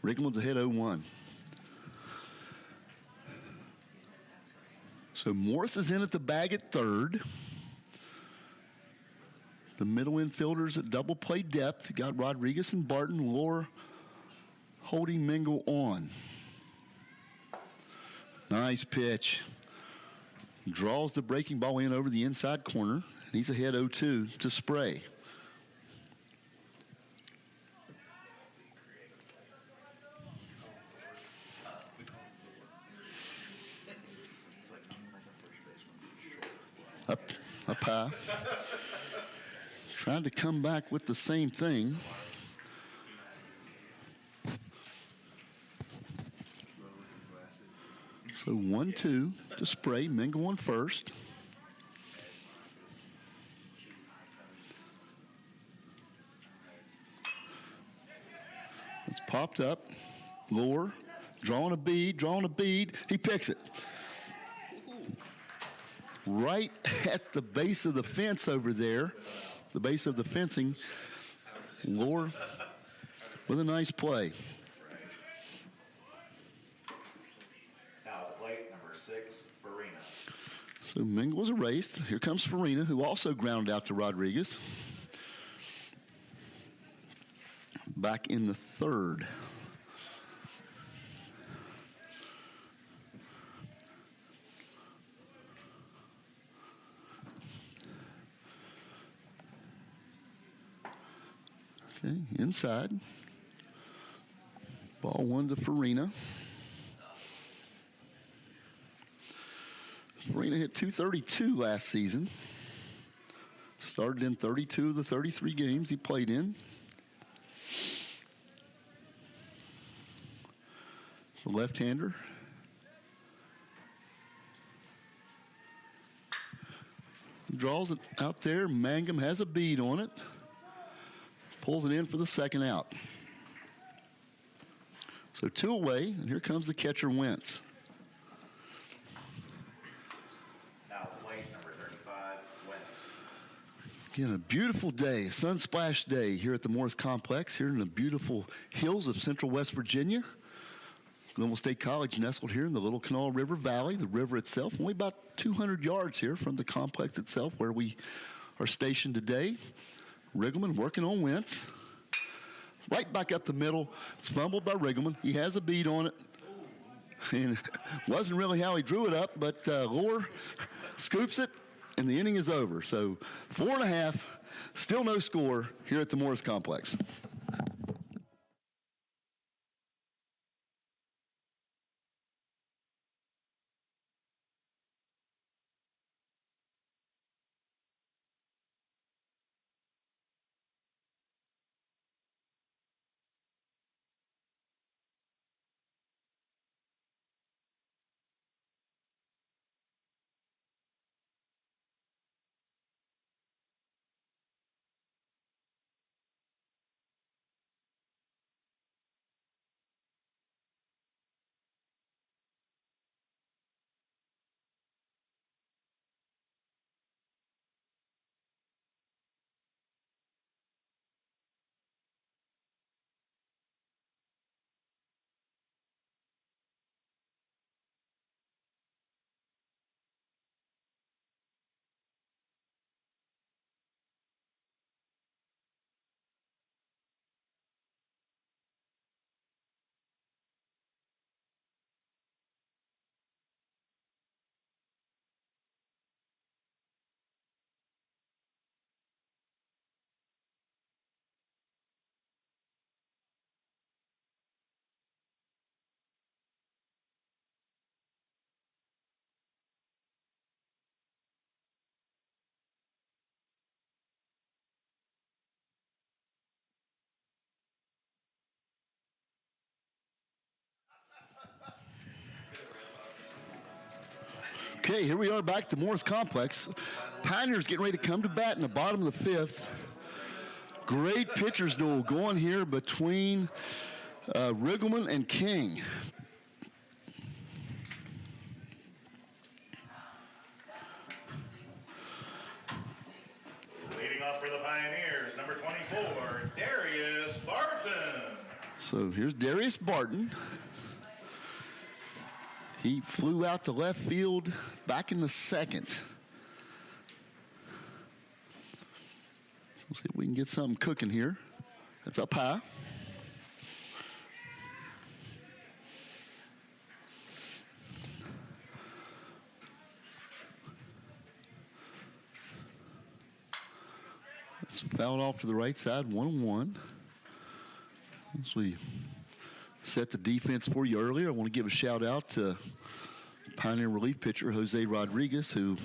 Rickman's ahead 0-1. So Morris is in at the bag at third. The middle infielders at double play depth. You got Rodriguez and Barton. Lohr holding Mingle on. Nice pitch. Draws the breaking ball in over the inside corner. He's ahead 0-2 to Spray. Up high. Trying to come back with the same thing. So 1-2 to Spray. Mingle on first. It's popped up. Lohr drawing a bead. He picks it. Right at the base of the fence over there, the base of the fencing. Lohr with a nice play. Now at plate, number 6, Farina. So Mingle was erased. Here comes Farina, who also grounded out to Rodriguez. Back in the third. Okay, inside. Ball 1 to Farina. Farina hit .232 last season. Started in 32 of the 33 games he played in. The left-hander. Draws it out there. Mangum has a bead on it. Pulls it in for the second out. So 2 away, and here comes the catcher, Wentz. Now plate number 35, Wentz. Again, a beautiful day, a sun-splashed day here at the Morris Complex, here in the beautiful hills of central West Virginia. Glenville State College nestled here in the Little Kanawha River Valley, the river itself, only about 200 yards here from the complex itself where we are stationed today. Riggleman working on Wentz. Right back up the middle. It's fumbled by Riggleman. He has a bead on it. And wasn't really how he drew it up, but Lohr scoops it, and the inning is over. So 4.5, still no score here at the Morris Complex. Okay, here we are back to Morris Complex. Pioneers getting ready to come to bat in the bottom of the fifth. Great pitchers duel going here between Riggleman and King. Leading off for the Pioneers, number 24, Darius Barton. So here's Darius Barton. He flew out to left field back in the second. We'll see if we can get something cooking here. That's up high. It's fouled off to the right side, 1-1. As we set the defense for you earlier, I want to give a shout out to Pioneer relief pitcher Jose Rodriguez, who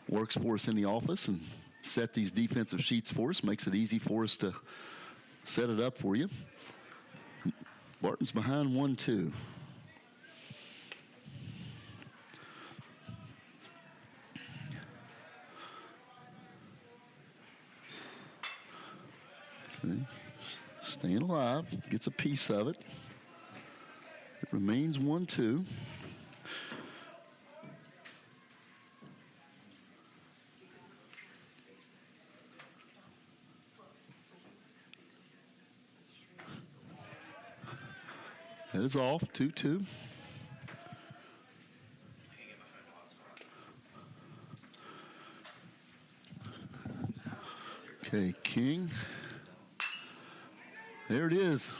works for us in the office and set these defensive sheets for us, makes it easy for us to set it up for you. Barton's behind 1-2. Okay. Staying alive, gets a piece of it. It remains 1-2. That is off, 2-2. Okay, King. There it is.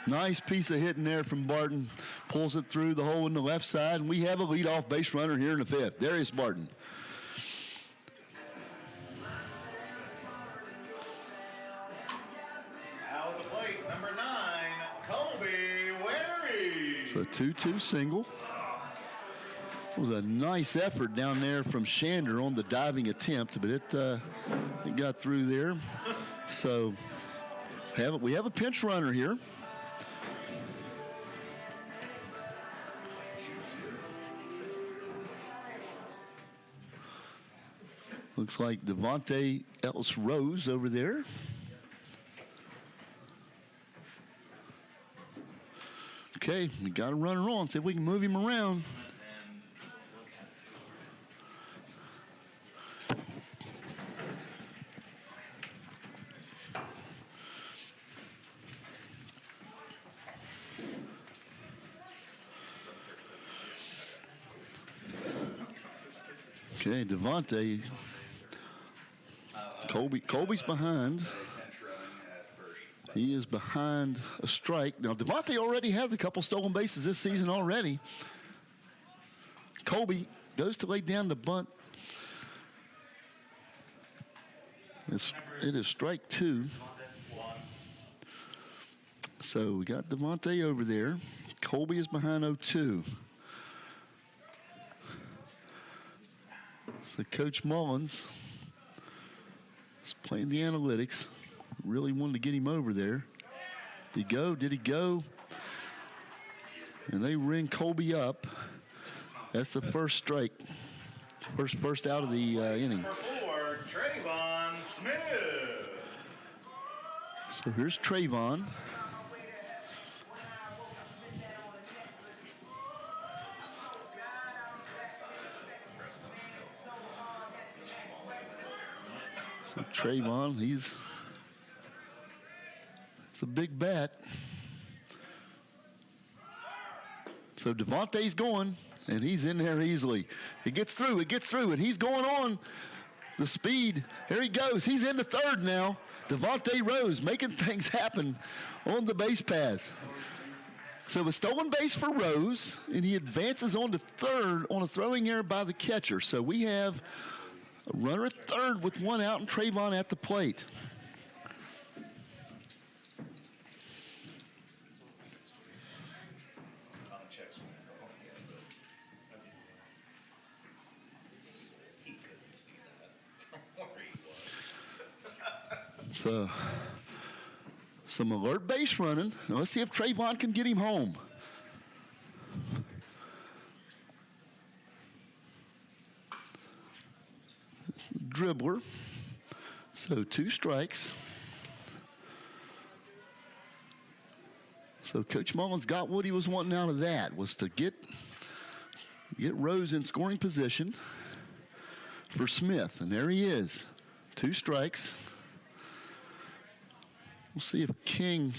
Nice piece of hitting there from Barton. Pulls it through the hole in the left side, and we have a leadoff base runner here in the fifth. Darius Barton. Out of the plate, number 9, Colby Wary. So 2-2 single. It was a nice effort down there from Shander on the diving attempt, but it got through there. So we have a pinch runner here. Looks like Devontae Ellis Rose over there. Okay, we got a runner on. See if we can move him around. Okay, Devontae. Colby's behind. He is behind a strike. Now, Devontae already has a couple stolen bases this season already. Colby goes to lay down the bunt. It is strike 2. So we got Devontae over there. Colby is behind 0-2. So Coach Mullins is playing the analytics. Really wanted to get him over there. Did he go? Did he go? And they ring Colby up. That's the first strike. First out of the inning. Number 4, Trayvon Smith. So here's Trayvon. So Trayvon, it's a big bat. So Devontae's going, and he's in there easily. It gets through, and he's going on the speed. Here he goes. He's into third now. Devontae Rose making things happen on the base pass. So a stolen base for Rose, and he advances on to third on a throwing error by the catcher. So we have a runner at third with 1 out and Trayvon at the plate. So some alert base running. Now let's see if Trayvon can get him home. dribbler. So 2 strikes. So Coach Mullins got what he was wanting out of that, was to get Rose in scoring position for Smith. And there he is. 2 strikes. We'll see if King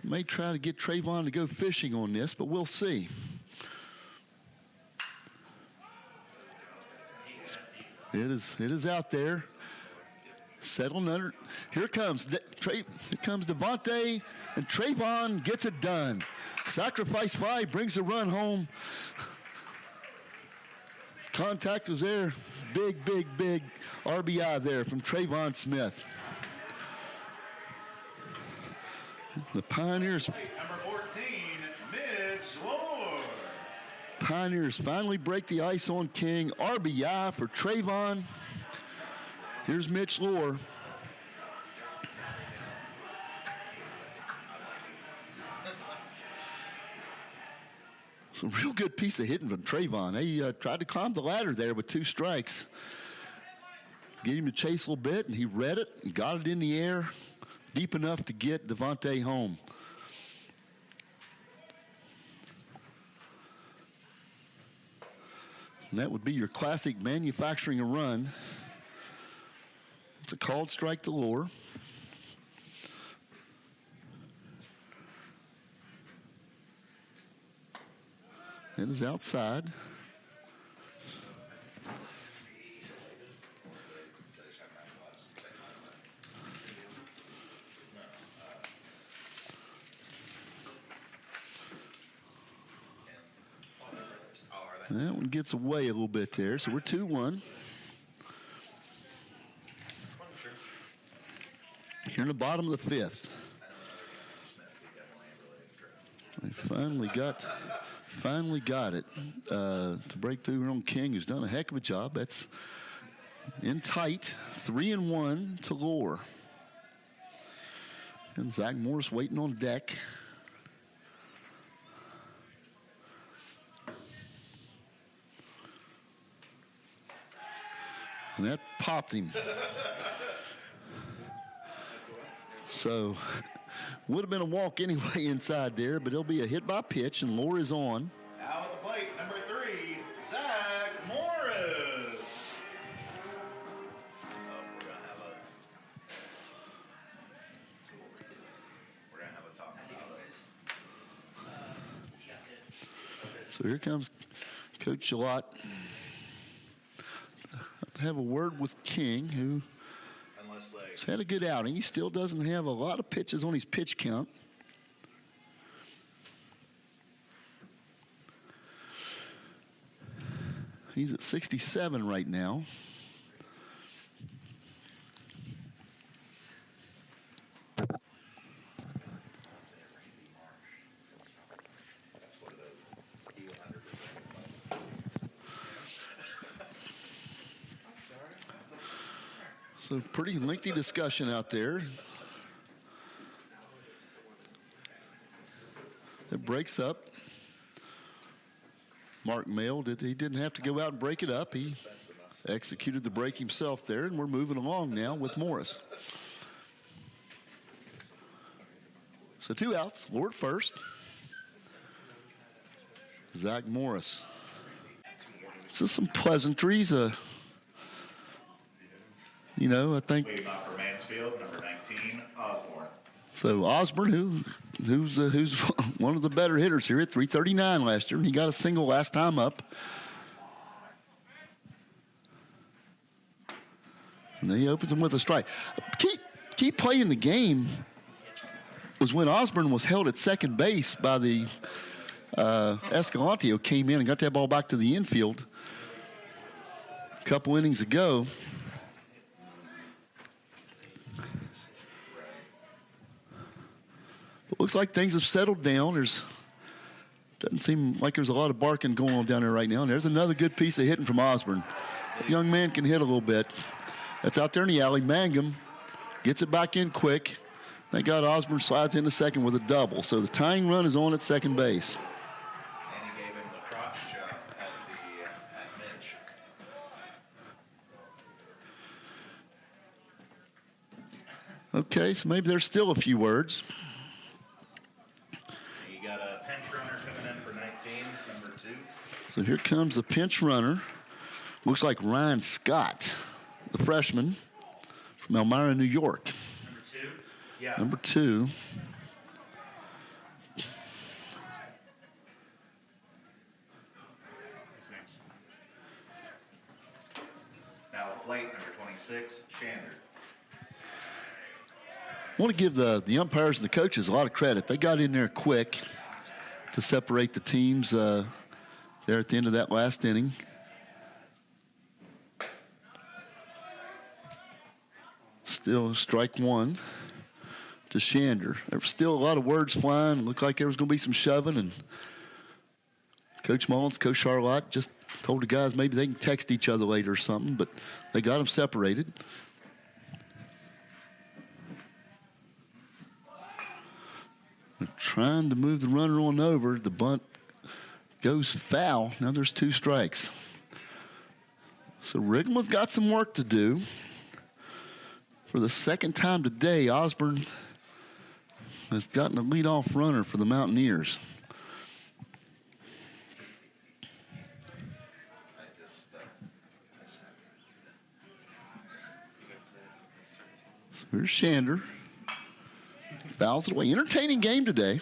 may try to get Trayvon to go fishing on this, but we'll see. It is out there. Settled under. Here comes Devontae, and Trayvon gets it done. Sacrifice fly brings a run home. Contact was there. Big RBI there from Trayvon Smith. The Pioneers. Number 14, Mitch Lord. Pioneers finally break the ice on King. RBI for Trayvon. Here's Mitch Lore. Some real good piece of hitting from Trayvon. He tried to climb the ladder there with 2 strikes. Get him to chase a little bit, and he read it and got it in the air deep enough to get Devontae home. And that would be your classic manufacturing a run. It's a called strike to Lore. It is outside. That one gets away a little bit there, so we're 2-1. Here in the bottom of the 5th. They finally got it to break through here on King, who's done a heck of a job. That's in tight, 3-1 to Lore. And Zach Morris waiting on deck. And that popped him. So, would have been a walk anyway inside there, but it'll be a hit by pitch, and Lore is on. Now at the plate, number 3, Zach Morris. We're gonna have a talk about it. So here comes Coach Gillott. To have a word with King, who has had a good outing. He still doesn't have a lot of pitches on his pitch count. He's at 67 right now. So pretty lengthy discussion out there. It breaks up. Mark Mail, he didn't have to go out and break it up. He executed the break himself there, and we're moving along now with Morris. So 2 outs, Lord first. Zach Morris. Just some pleasantries. I think. Leading off for Mansfield, number 19, Osborne. So Osborne, who's one of the better hitters here at 339 last year, and he got a single last time up. And then he opens him with a strike. Key play in the game was when Osborne was held at second base by the Escalante, who came in and got that ball back to the infield a couple innings ago. But looks like things have settled down. Doesn't seem like there's a lot of barking going on down there right now. And there's another good piece of hitting from Osborne. Young man can hit a little bit. That's out there in the alley. Mangum gets it back in quick. Thank God Osborne slides into second with a double. So the tying run is on at second base. And he gave him the crotch chop at Mitch. Okay, so maybe there's still a few words. You got a pinch runner coming in for 19, number 2. So here comes a pinch runner. Looks like Ryan Scott, the freshman from Elmira, New York. Number 2. Yeah. Number 2. Now plate number 26, Shander. I want to give the umpires and the coaches a lot of credit. They got in there quick to separate the teams there at the end of that last inning. Still strike 1 to Shander. There was still a lot of words flying. It looked like there was going to be some shoving, and Coach Mullins, Coach Charlotte just told the guys maybe they can text each other later or something, but they got them separated. They're trying to move the runner on over. The bunt goes foul. Now there's 2 strikes. So Rigman's got some work to do. For the second time today, Osborne has gotten a leadoff runner for the Mountaineers. So here's Shander. Fouls it away. Entertaining game today.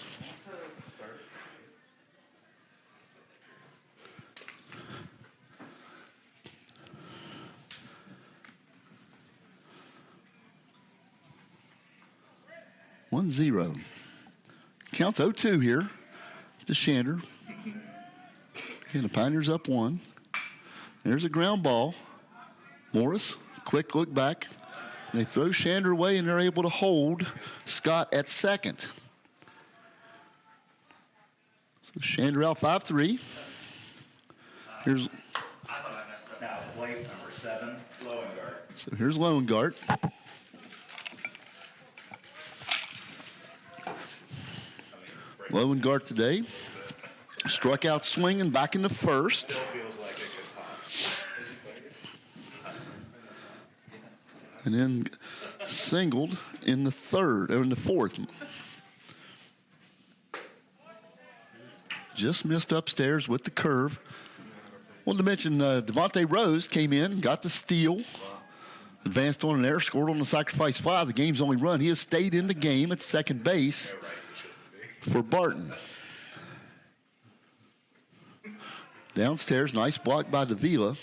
One zero. Counts 0-2 here to Shander. And the Pioneers up 1. There's a ground ball. Morris, quick look back. And they throw Shander away, and they're able to hold Scott at second. So Shander out 5-3. Here's I thought I messed up. Now plate number 7, Loengart. So here's Loengart. Loengart today struck out swinging back in the first. Still feels like it could pop. And then singled in the third, or in the fourth. Just missed upstairs with the curve. Wanted to mention Devontae Rose came in, got the steal, advanced on an error, scored on the sacrifice fly. The game's only run. He has stayed in the game at second base for Barton. Downstairs, nice block by Davila.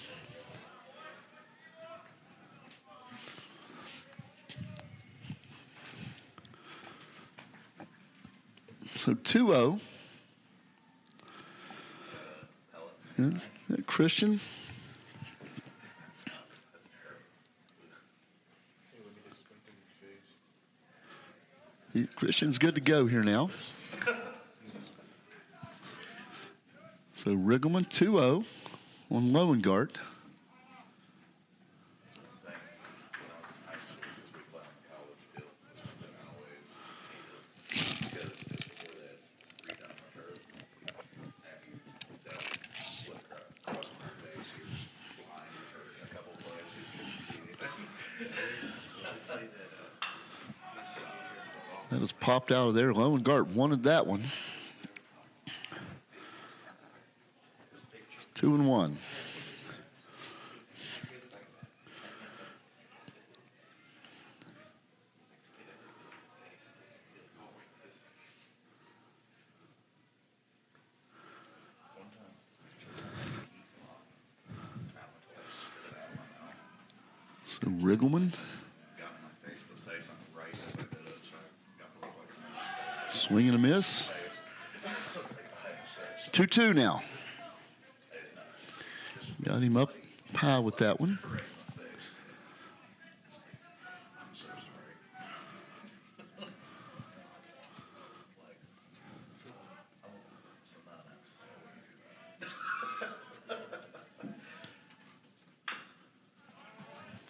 So 2-0. And Christian. Christian's good to go here now. So Riggleman 2-0 on Loengart. That has popped out of there. Loengart wanted that one. 2-1. So Riggleman. Swing and a miss. 2-2 now. Got him up high with that one.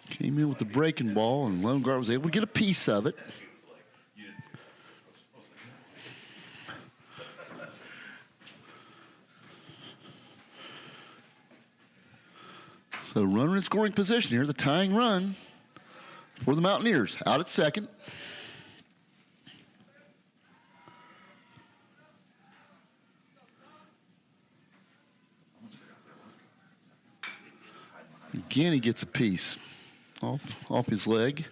Came in with the breaking ball, and Loengart was able to get a piece of it. So runner in scoring position here, the tying run for the Mountaineers. Out at second. Again, he gets a piece off his leg.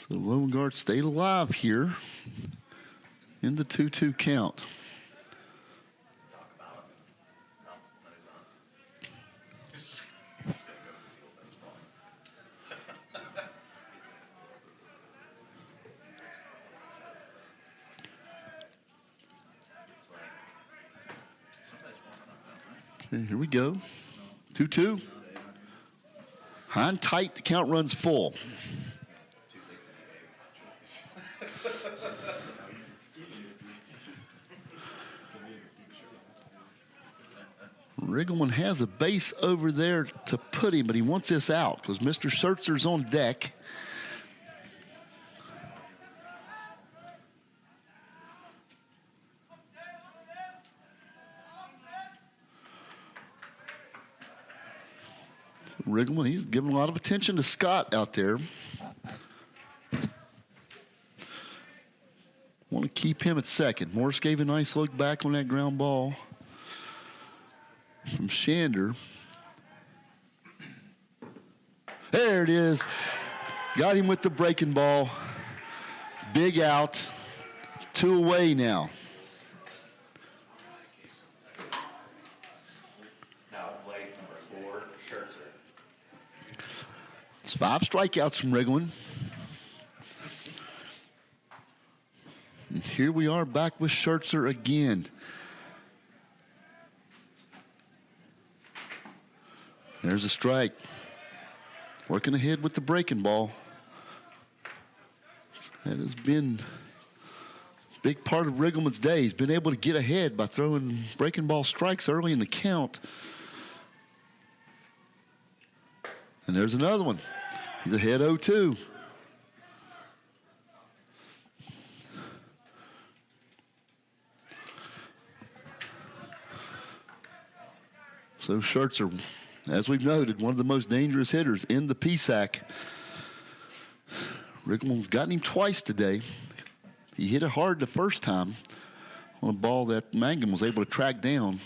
So Lowengart stayed alive here in the 2-2 count. Okay, here we go. 2-2. Hind tight, the count runs full. Riggleman has a base over there to put him, but he wants this out because Mr. Schertzer's on deck. Riggleman, he's giving a lot of attention to Scott out there. Want to keep him at second. Morris gave a nice look back on that ground ball from Shander. There it is. Got him with the breaking ball. Big out. 2 away now. Now plate number 4, Schertzer. It's 5 strikeouts from Riggleman. And here we are back with Schertzer again. There's a strike. Working ahead with the breaking ball. That has been a big part of Riggleman's day. He's been able to get ahead by throwing breaking ball strikes early in the count. And there's another one. He's ahead 0-2. So Schertzer, as we've noted, one of the most dangerous hitters in the PSAC. Riggleman's gotten him twice today. He hit it hard the first time on a ball that Mangum was able to track down.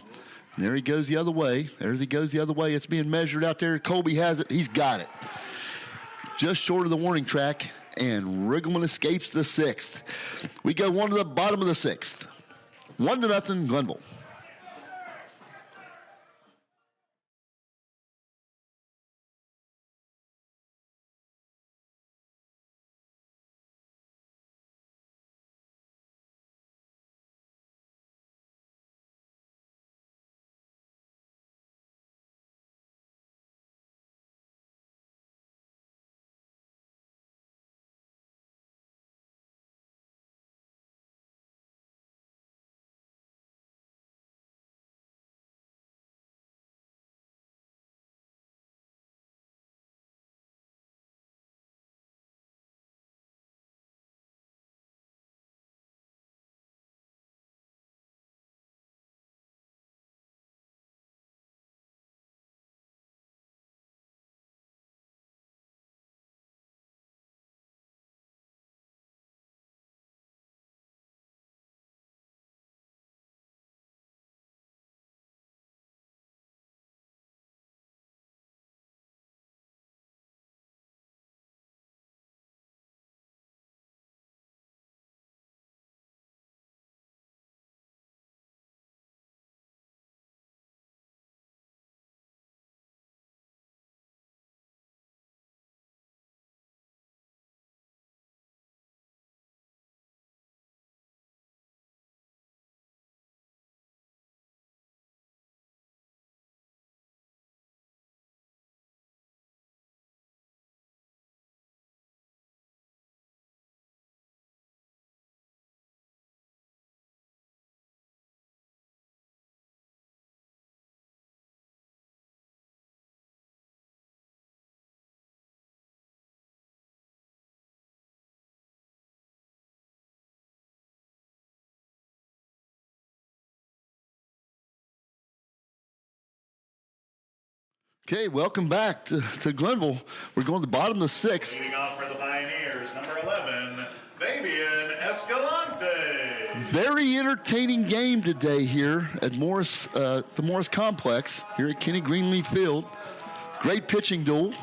And there he goes the other way. There he goes the other way. It's being measured out there. Colby has it. He's got it. Just short of the warning track, and Riggleman escapes the 6th. We go 1 to the bottom of the 6th. 1-0 Glenville. Okay, welcome back to Glenville. We're going to the bottom of the 6th. Leading off for the Pioneers, number 11, Fabian Escalante. Very entertaining game today here at the Morris Complex here at Kenny Greenleaf Field. Great pitching duel.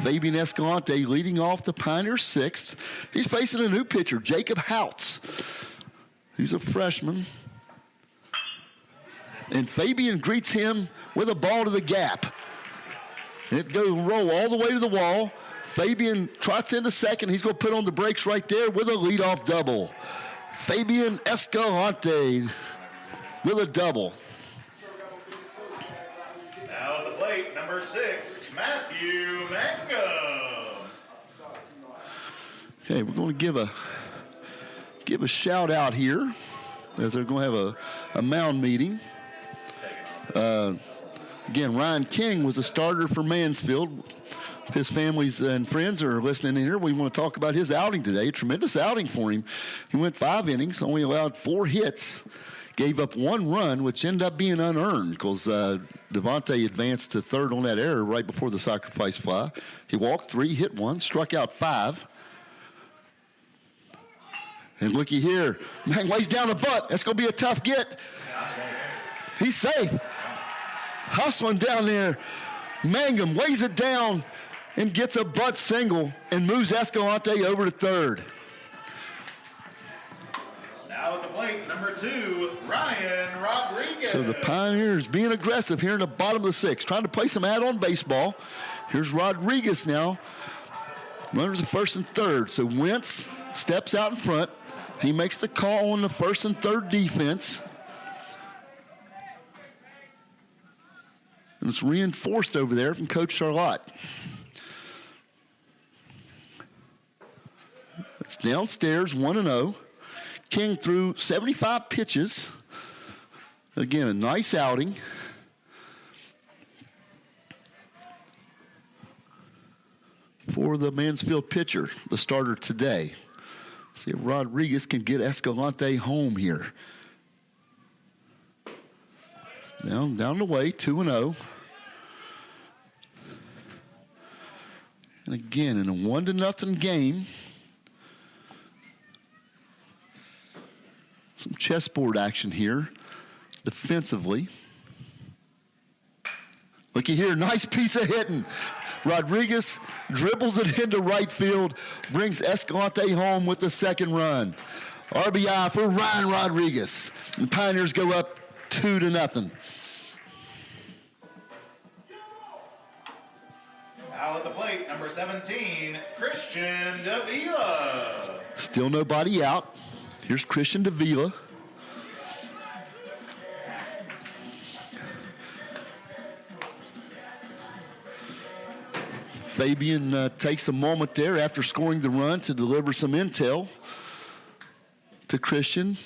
Fabian Escalante leading off the Pioneers 6th. He's facing a new pitcher, Jacob Houts. He's a freshman. And Fabian greets him with a ball to the gap. And it's going to roll all the way to the wall. Fabian trots into second. He's going to put on the brakes right there with a leadoff double. Fabian Escalante with a double. Now at the plate, number 6, Matthew Mangum. Okay, we're going to give a shout out here as they're going to have a mound meeting. Again, Ryan King was a starter for Mansfield. If his families and friends are listening in here, we want to talk about his outing today. A tremendous outing for him. He went 5 innings, only allowed 4 hits, gave up 1 run, which ended up being unearned because Devontae advanced to third on that error right before the sacrifice fly. He walked 3, hit 1, struck out 5. And looky here, man lays down the butt. That's going to be a tough get. He's safe. Hustling down there. Mangum lays it down and gets a butt single and moves Escalante over to third. Now at the plate, number 2, Ryan Rodriguez. So the Pioneers being aggressive here in the bottom of the 6th, trying to play some add-on baseball. Here's Rodriguez now. Runners at first and third. So Wentz steps out in front. He makes the call on the first and third defense. And it's reinforced over there from Coach Charlotte. It's downstairs, 1-0. King threw 75 pitches. Again, a nice outing. For the Mansfield pitcher, the starter today. See if Rodriguez can get Escalante home here. Down the way, 2-0. And again, in a 1-0 game, some chessboard action here defensively. Looky here, nice piece of hitting. Rodriguez dribbles it into right field, brings Escalante home with the second run. RBI for Ryan Rodriguez. And the Pioneers go up 2-0. Now at the plate, number 17, Christian Davila. Still nobody out. Here's Christian Davila. Fabian takes a moment there after scoring the run to deliver some intel to Christian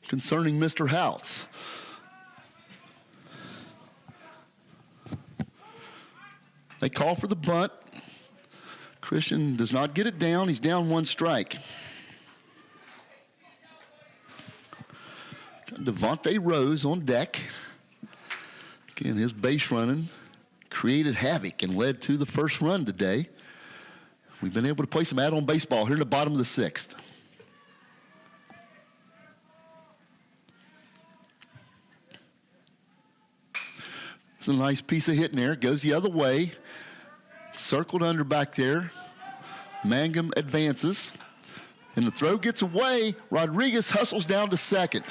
concerning Mr. Houts. They call for the bunt. Christian does not get it down. He's down 1 strike. Devontae Rose on deck. Again, his base running created havoc and led to the first run today. We've been able to play some add-on baseball here in the bottom of the 6th. It's a nice piece of hitting there. Goes the other way. Circled under back there. Mangum advances. And the throw gets away. Rodriguez hustles down to second.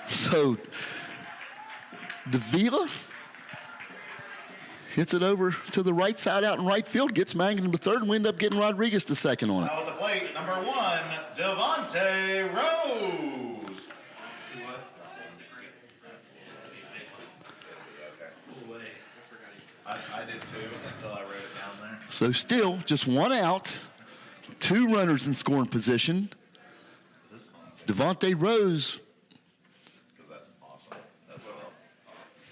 So Davila hits it over to the right side out in right field, gets Mangum to third, and we end up getting Rodriguez to second on it. Now at the plate, number 1, Devontae Rose. I did too until I wrote it down there. So still just 1 out, 2 runners in scoring position. Devontae Rose, That's awesome.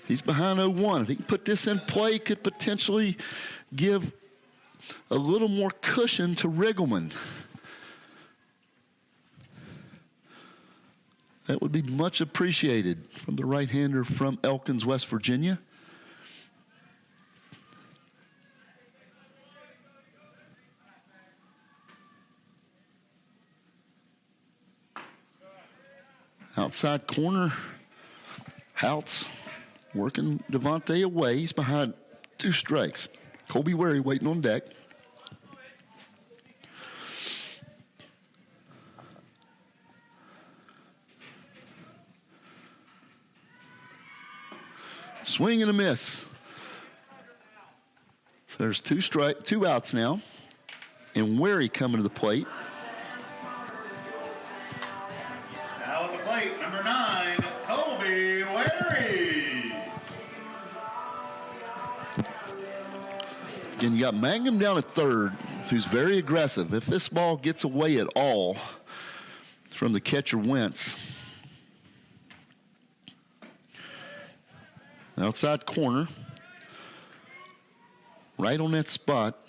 he's behind 0-1. If he can put this in play, could potentially give a little more cushion to Riggleman. That would be much appreciated from the right-hander from Elkins, West Virginia. Outside corner, Houts working Devontae away. He's behind 2 strikes. Colby Wary waiting on deck. Swing and a miss. So there's 2 outs now. And Wary coming to the plate. Now at the plate, number 9, Colby Wary. Again, you got Mangum down at third, who's very aggressive. If this ball gets away at all from the catcher Wentz. Outside corner. Right on that spot.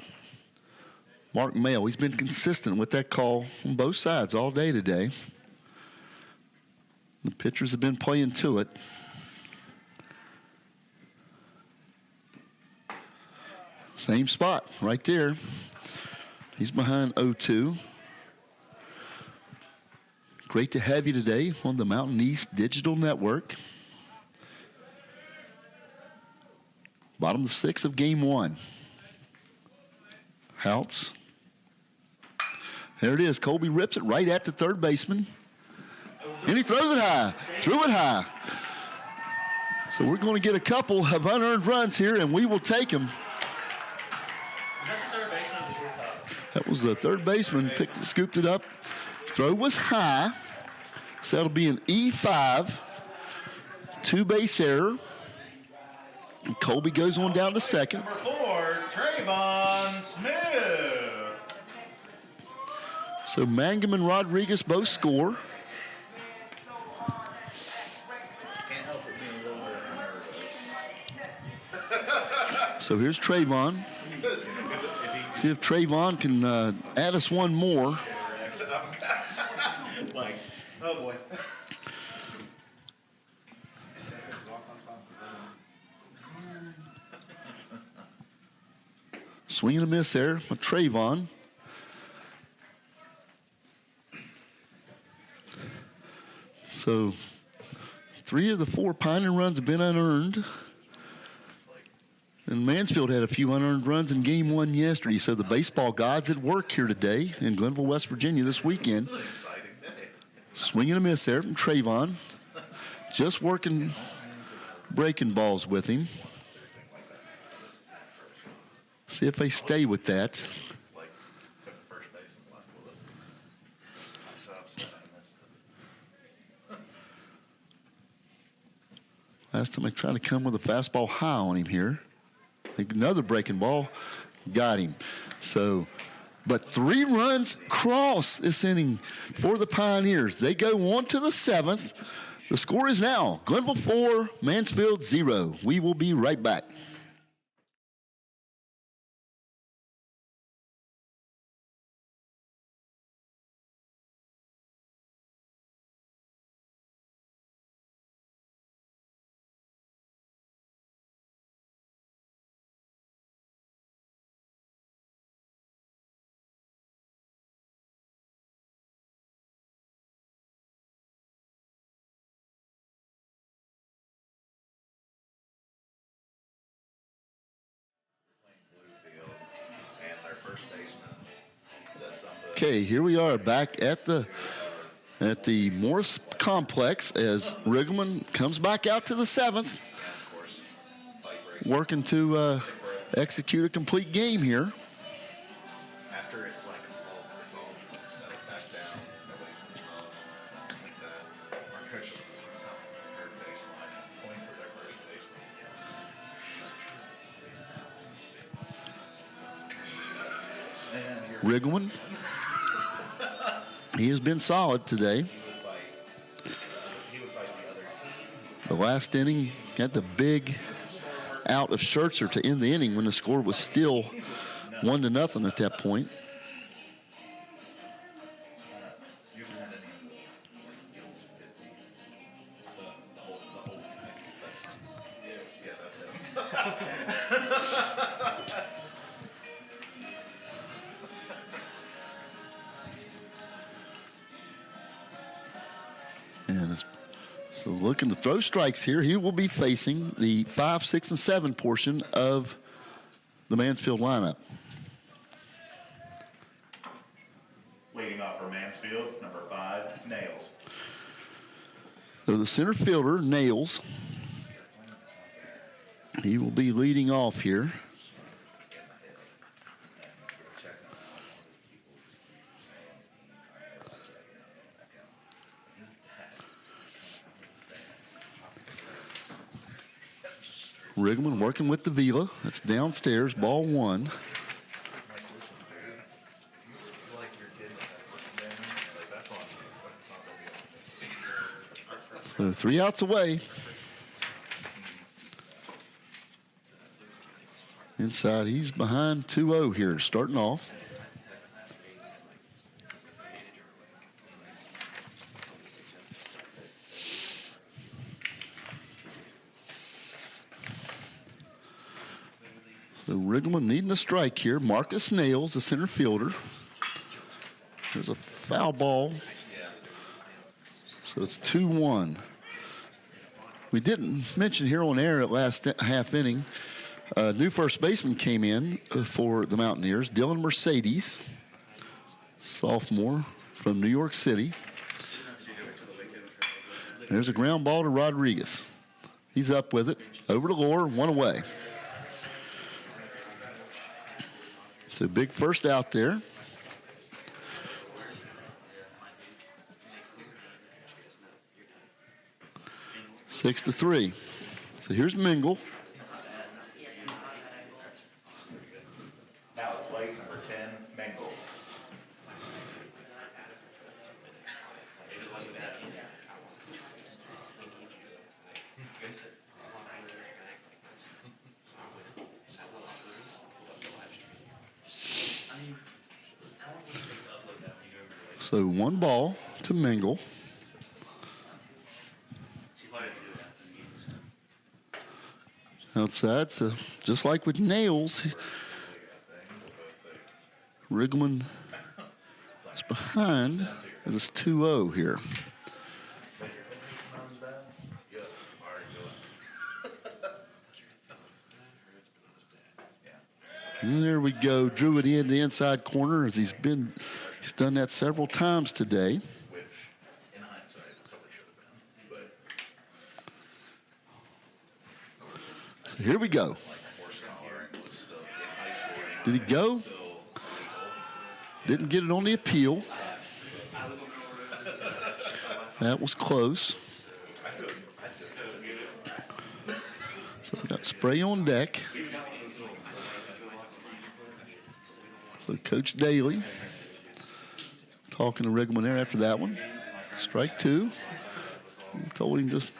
Mark Mayo, he's been consistent with that call on both sides all day today. The pitchers have been playing to it. Same spot right there. He's behind 0-2. Great to have you today on the Mountain East Digital Network. Bottom of the 6th of game 1. Houts. There it is. Colby rips it right at the third baseman. And he throws it high. Threw it high. So we're going to get a couple of unearned runs here, and we will take them. Is that the third baseman or the shortstop? That was the third baseman. Scooped it up. Throw was high. So that'll be an E5. 2-base error. And Colby goes on down to second. Number 4, Trayvon Smith. So Mangum and Rodriguez both score. Can't help it being a little bit nervous. So here's Trayvon. See if Trayvon can add us one more. Like, oh boy. Swing and a miss there with Trayvon. So 3 of the 4 Pioneer runs have been unearned. And Mansfield had a few unearned runs in game 1 yesterday. So the baseball gods at work here today in Glenville, West Virginia this weekend. This is an exciting day. Swing and a miss there from Trayvon. Just working breaking balls with him. See if they stay with that. Like, took the first base and left with it. I'm so upset I missed it. Last time I tried to come with a fastball high on him here. I think another breaking ball got him. So, but 3 runs cross this inning for the Pioneers. They go on to the 7th. The score is now Glenville 4, Mansfield 0. We will be right back. Okay, here we are back at the Morris Complex as Riggleman comes back out to the 7th, working to execute a complete game here. After it's like, it's all settled back down. Nobody's involved. Nothing like that. Our coach just walks out to the third baseline and points at their first baseman. Riggleman, he has been solid today. He would fight the other. The last inning had the big out of Schertzer to end the inning when the score was still 1-0 at that point. You haven't had any Gil's 50. So the whole thing. That's it. And as So looking to throw strikes here. He will be facing the 5, 6, and 7 portion of the Mansfield lineup. Leading off for Mansfield, number 5, Nails. So the center fielder, Nails, he will be leading off here. Riggleman working with the Vila. That's downstairs, ball 1. So 3 outs away. Inside, he's behind 2-0 here, starting off. So Riggleman needing a strike here. Marcus Nails, the center fielder. There's a foul ball. So it's 2-1. We didn't mention here on air at last half inning, new first baseman came in for the Mountaineers, Dylan Mercedes, sophomore from New York City. There's a ground ball to Rodriguez. He's up with it. Over to Lohr, 1 away. So big first out there. Six to 3. So here's Mingle. Now at plate, number 10, Mengel. So 1 ball to Mingle. Outside, so just like with Nails, Riggleman is behind as it's 2-0 here. And there we go. Drew it in the inside corner as he's done that several times today. So here we go. Did he go? Didn't get it on the appeal. That was close. So we got spray on deck. So Coach Daly talking to Riggleman there after that one. Strike 2. Told him just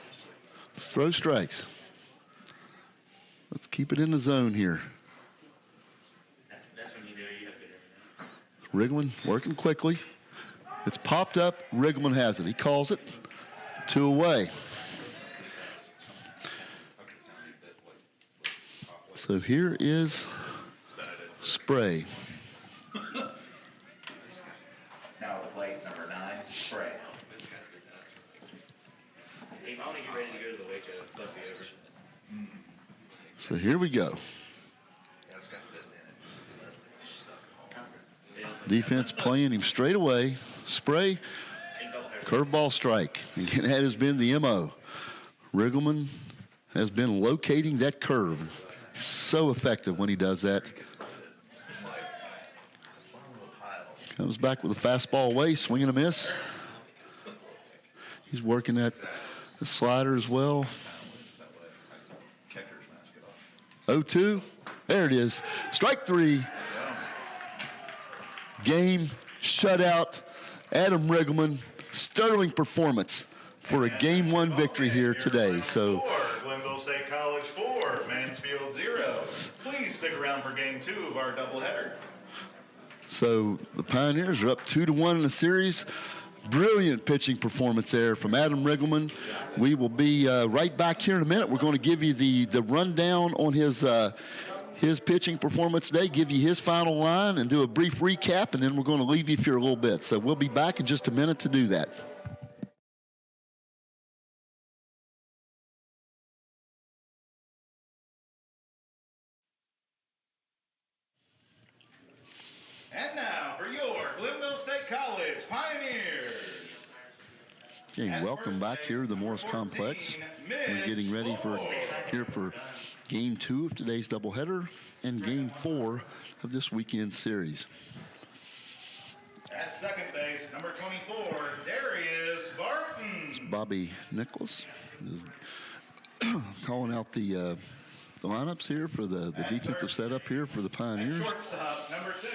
throw strikes. Let's keep it in the zone here. Riggleman working quickly. It's popped up. Riggleman has it. He calls it. 2 away. So here is Spray. Now at plate, number 9, Spray. Hey, I want to get ready to go to the Waco. It's about to be over. So here we go. Defense playing him straight away. Spray, curveball strike. Again, that has been the MO. Riggleman has been locating that curve. So effective when he does that. Comes back with a fastball away, swing and a miss. He's working that slider as well. 0-2. There it is. Strike 3. Game shutout. Adam Riggleman, sterling performance for a Game 1 victory here today. So Glenville State College 4, Mansfield 0. Please stick around for Game 2 of our doubleheader. So the Pioneers are up 2-1 in the series. Brilliant pitching performance there from Adam Riggleman. We will be right back here in a minute. We're going to give you the rundown on his pitching performance today, give you his final line, and do a brief recap, and then we're going to leave you for a little bit. So we'll be back in just a minute to do that. Glenville State College Pioneers. Okay, welcome back here to the Morris Complex. We're getting ready for game 2 of today's doubleheader and game 4 of this weekend series. At second base, number 24, Darius Barton. Bobby Nicholas is calling out the lineups here for the defensive setup here for the Pioneers. Shortstop, number 2,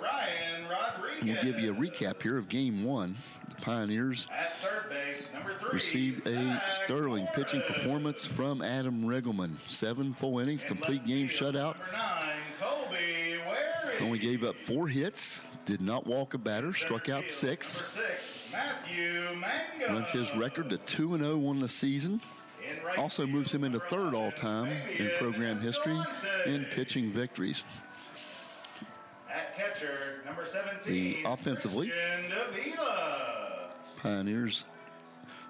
Ryan Rodriguez. We'll give you a recap here of game 1. The Pioneers At third base, number 3, received a sterling pitching performance from Adam Regelman. 7 full innings, complete game shutout. Number 9, Colby Waring. Only gave up 4 hits, did not walk a batter, struck out 6. Number 6, Matthew Mango. Runs his record to 2-0 on the season. In right Also moves him into third all-time in program history in pitching victories. At catcher, number 17, Offensively, Christian Davila. Pioneers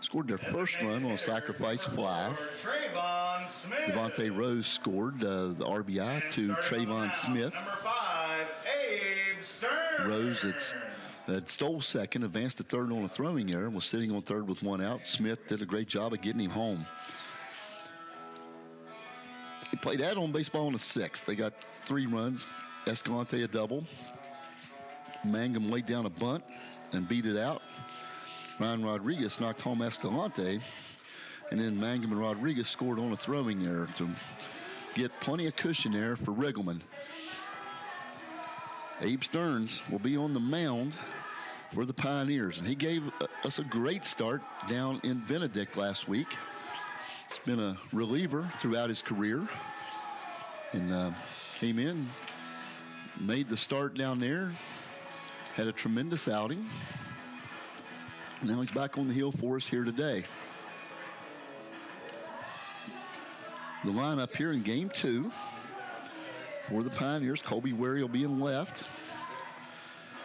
scored their first run on a sacrifice fly. Trayvon Smith. Devontae Rose scored the RBI to Trayvon Smith. Number 5, Abe Stern. Rose had stole second, advanced to third on a throwing error, was sitting on third with 1 out. Smith did a great job of getting him home. He played add-on baseball in the 6th. They got 3 runs. Escalante a double. Mangum laid down a bunt and beat it out. Ryan Rodriguez knocked home Escalante, and then Mangum and Rodriguez scored on a throwing error to get plenty of cushion there for Regelman. Abe Stearns will be on the mound for the Pioneers, and he gave us a great start down in Benedict last week. He's been a reliever throughout his career, and came in, made the start down there, had a tremendous outing. Now he's back on the hill for us here today. The lineup here in game 2 for the Pioneers. Colby Wary will be in left.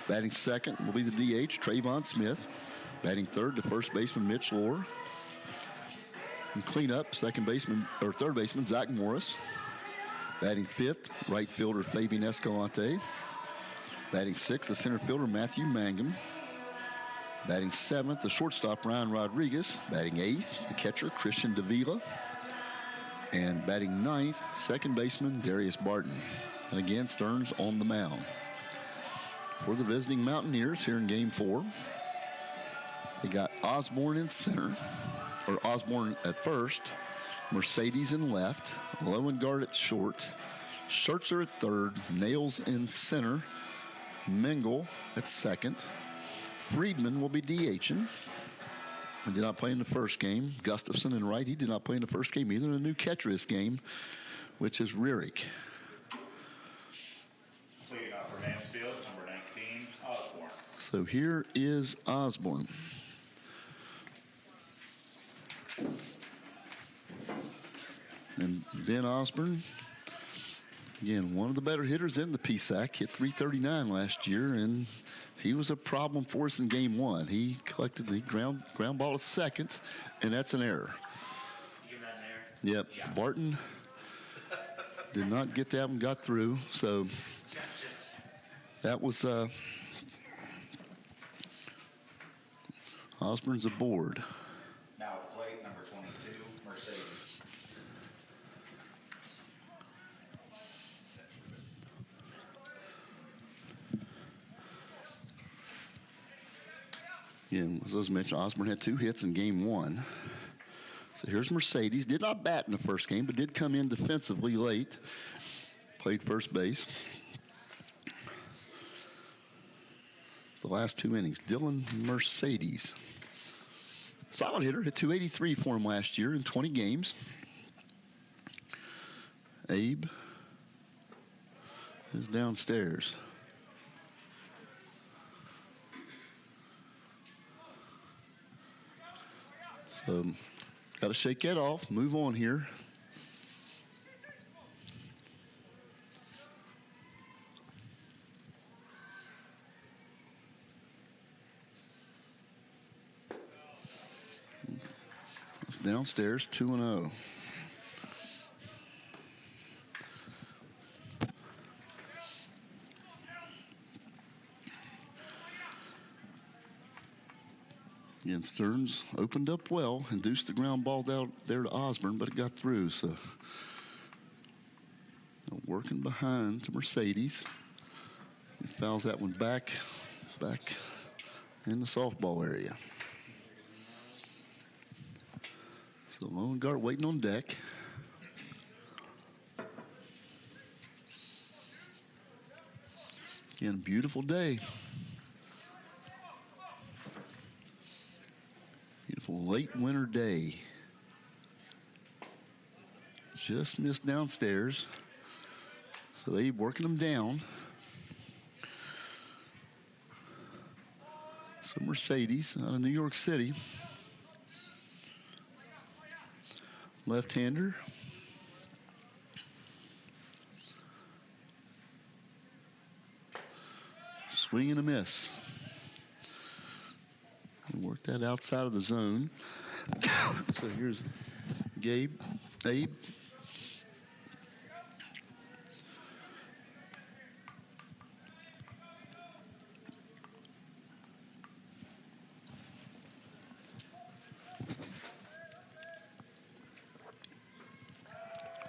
Batting second will be the DH, Trayvon Smith. Batting third, the first baseman, Mitch Lohr. And cleanup, third baseman, Zach Morris. Batting fifth, right fielder, Fabian Escalante. Batting sixth, the center fielder, Matthew Mangum. Batting seventh, the shortstop, Ryan Rodriguez. Batting eighth, the catcher, Christian Davila. And batting ninth, second baseman, Darius Barton. And again, Stearns on the mound. For the visiting Mountaineers here in game 4, they got Osborne in center, or Osborne at first, Mercedes in left, Lowengard at short, Schertzer at third, Nails in center, Mengel at second. Friedman will be DHing. He did not play in the first game. Gustafson in right. He did not play in the first game either. And a new catcher this game, which is Rierick. Leading off for Mansfield, number 19, Osborne. So here is Osborne. And Ben Osborne, again, one of the better hitters in the PSAC, hit .339 last year, and he was a problem for us in game 1. He collected the ground ball to second, and that's an error. You give that an error? Yep, yeah. Barton did not get that one, got through, so Gotcha. that was Osborne's aboard. Now at plate, number 22, Mercedes. Again, as I was mentioned, Osborne had 2 hits in game 1. So here's Mercedes. Did not bat in the first game, but did come in defensively late. Played first base. The last 2 innings. Dylan Mercedes. Solid hitter. Hit .283 for him last year in 20 games. Abe is downstairs. So, got to shake that off, move on here. It's downstairs, 2-0. Again, Stearns opened up well, induced the ground ball out there to Osborne, but it got through. So working behind to Mercedes. He fouls that one back in the softball area. So Lowengardt waiting on deck. Again, beautiful day. Beautiful late winter day. Just missed downstairs. So they working them down. So Mercedes out of New York City. Left-hander. Swing and a miss. Work that outside of the zone. So here's Abe.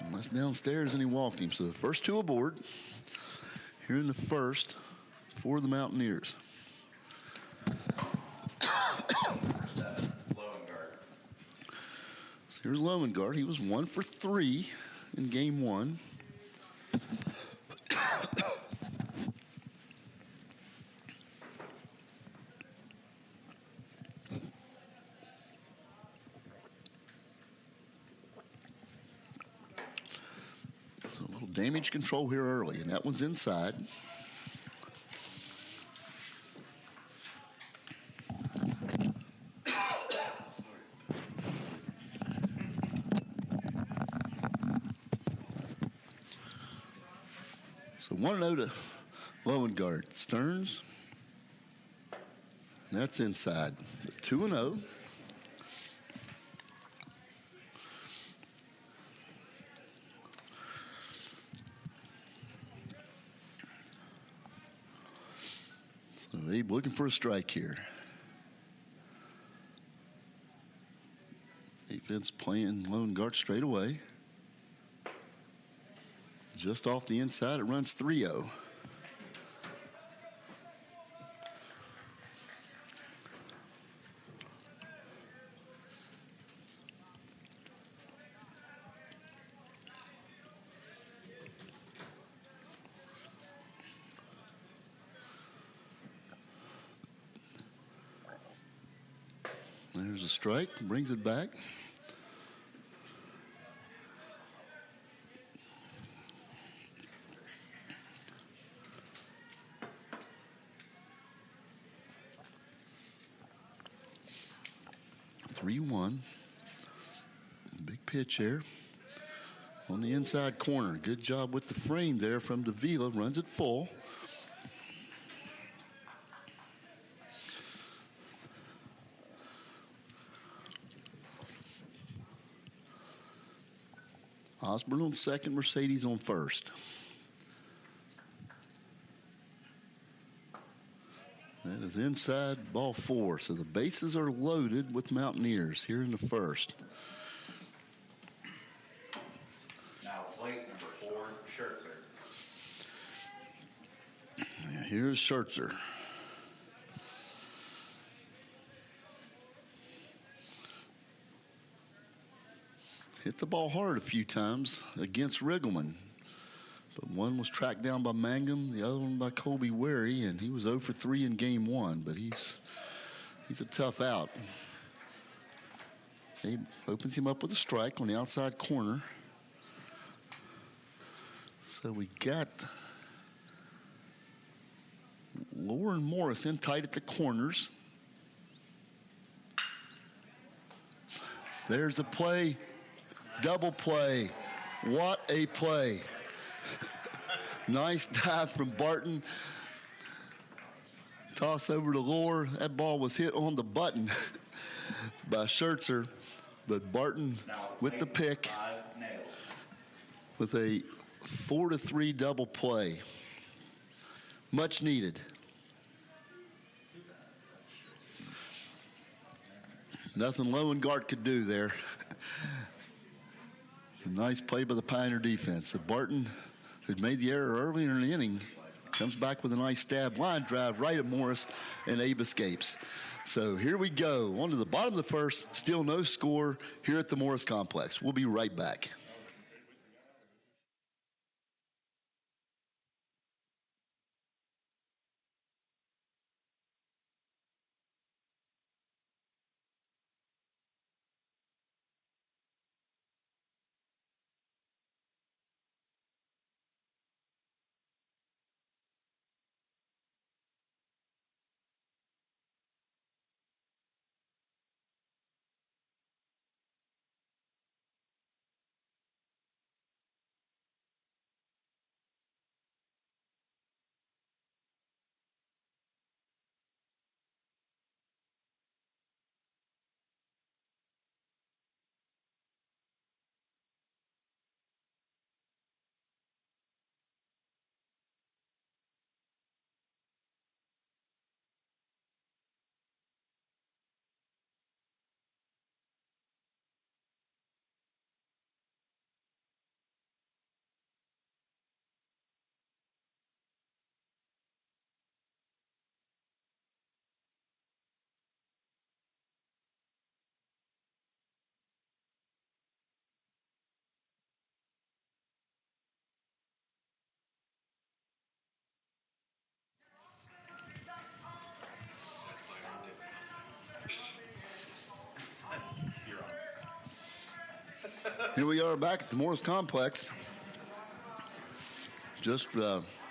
And that's downstairs and he walked him. So the first two aboard here in the first for the Mountaineers. So here's Lowengardt. He was 1 for 3 in game 1. So a little damage control here early, and that one's inside. So 1-0 to Lowengardt. Stearns. And that's inside. So 2-0. So Abe looking for a strike here. Defense playing Lowengardt straight away. Just off the inside, it runs 3-0. There's a strike, brings it back. Big pitch here on the inside corner. Good job with the frame there from Davila. Runs it full. Osborne on second, Mercedes on first. That is inside, ball 4. So the bases are loaded with Mountaineers here in the first. Now plate number 4, Schertzer. Yeah, here's Schertzer. Hit the ball hard a few times against Riggleman. But one was tracked down by Mangum, the other one by Colby Wary, and he was 0 for 3 in game 1, but he's a tough out. He opens him up with a strike on the outside corner. So we got Lauren Morris in tight at the corners. There's a play, double play. What a play. Nice dive from Barton. Toss over to Lohr. That ball was hit on the button by Schertzer, but Barton with the pick with a 4-3 double play. Much needed. Nothing Loewengardt could do there. A nice play by the Pioneer defense. So Barton, who'd made the error earlier in the inning, comes back with a nice stab line drive right at Morris, and Abe escapes. So here we go. On to the bottom of the first. Still no score here at the Morris Complex. We'll be right back. Here we are back at the Morris Complex. Just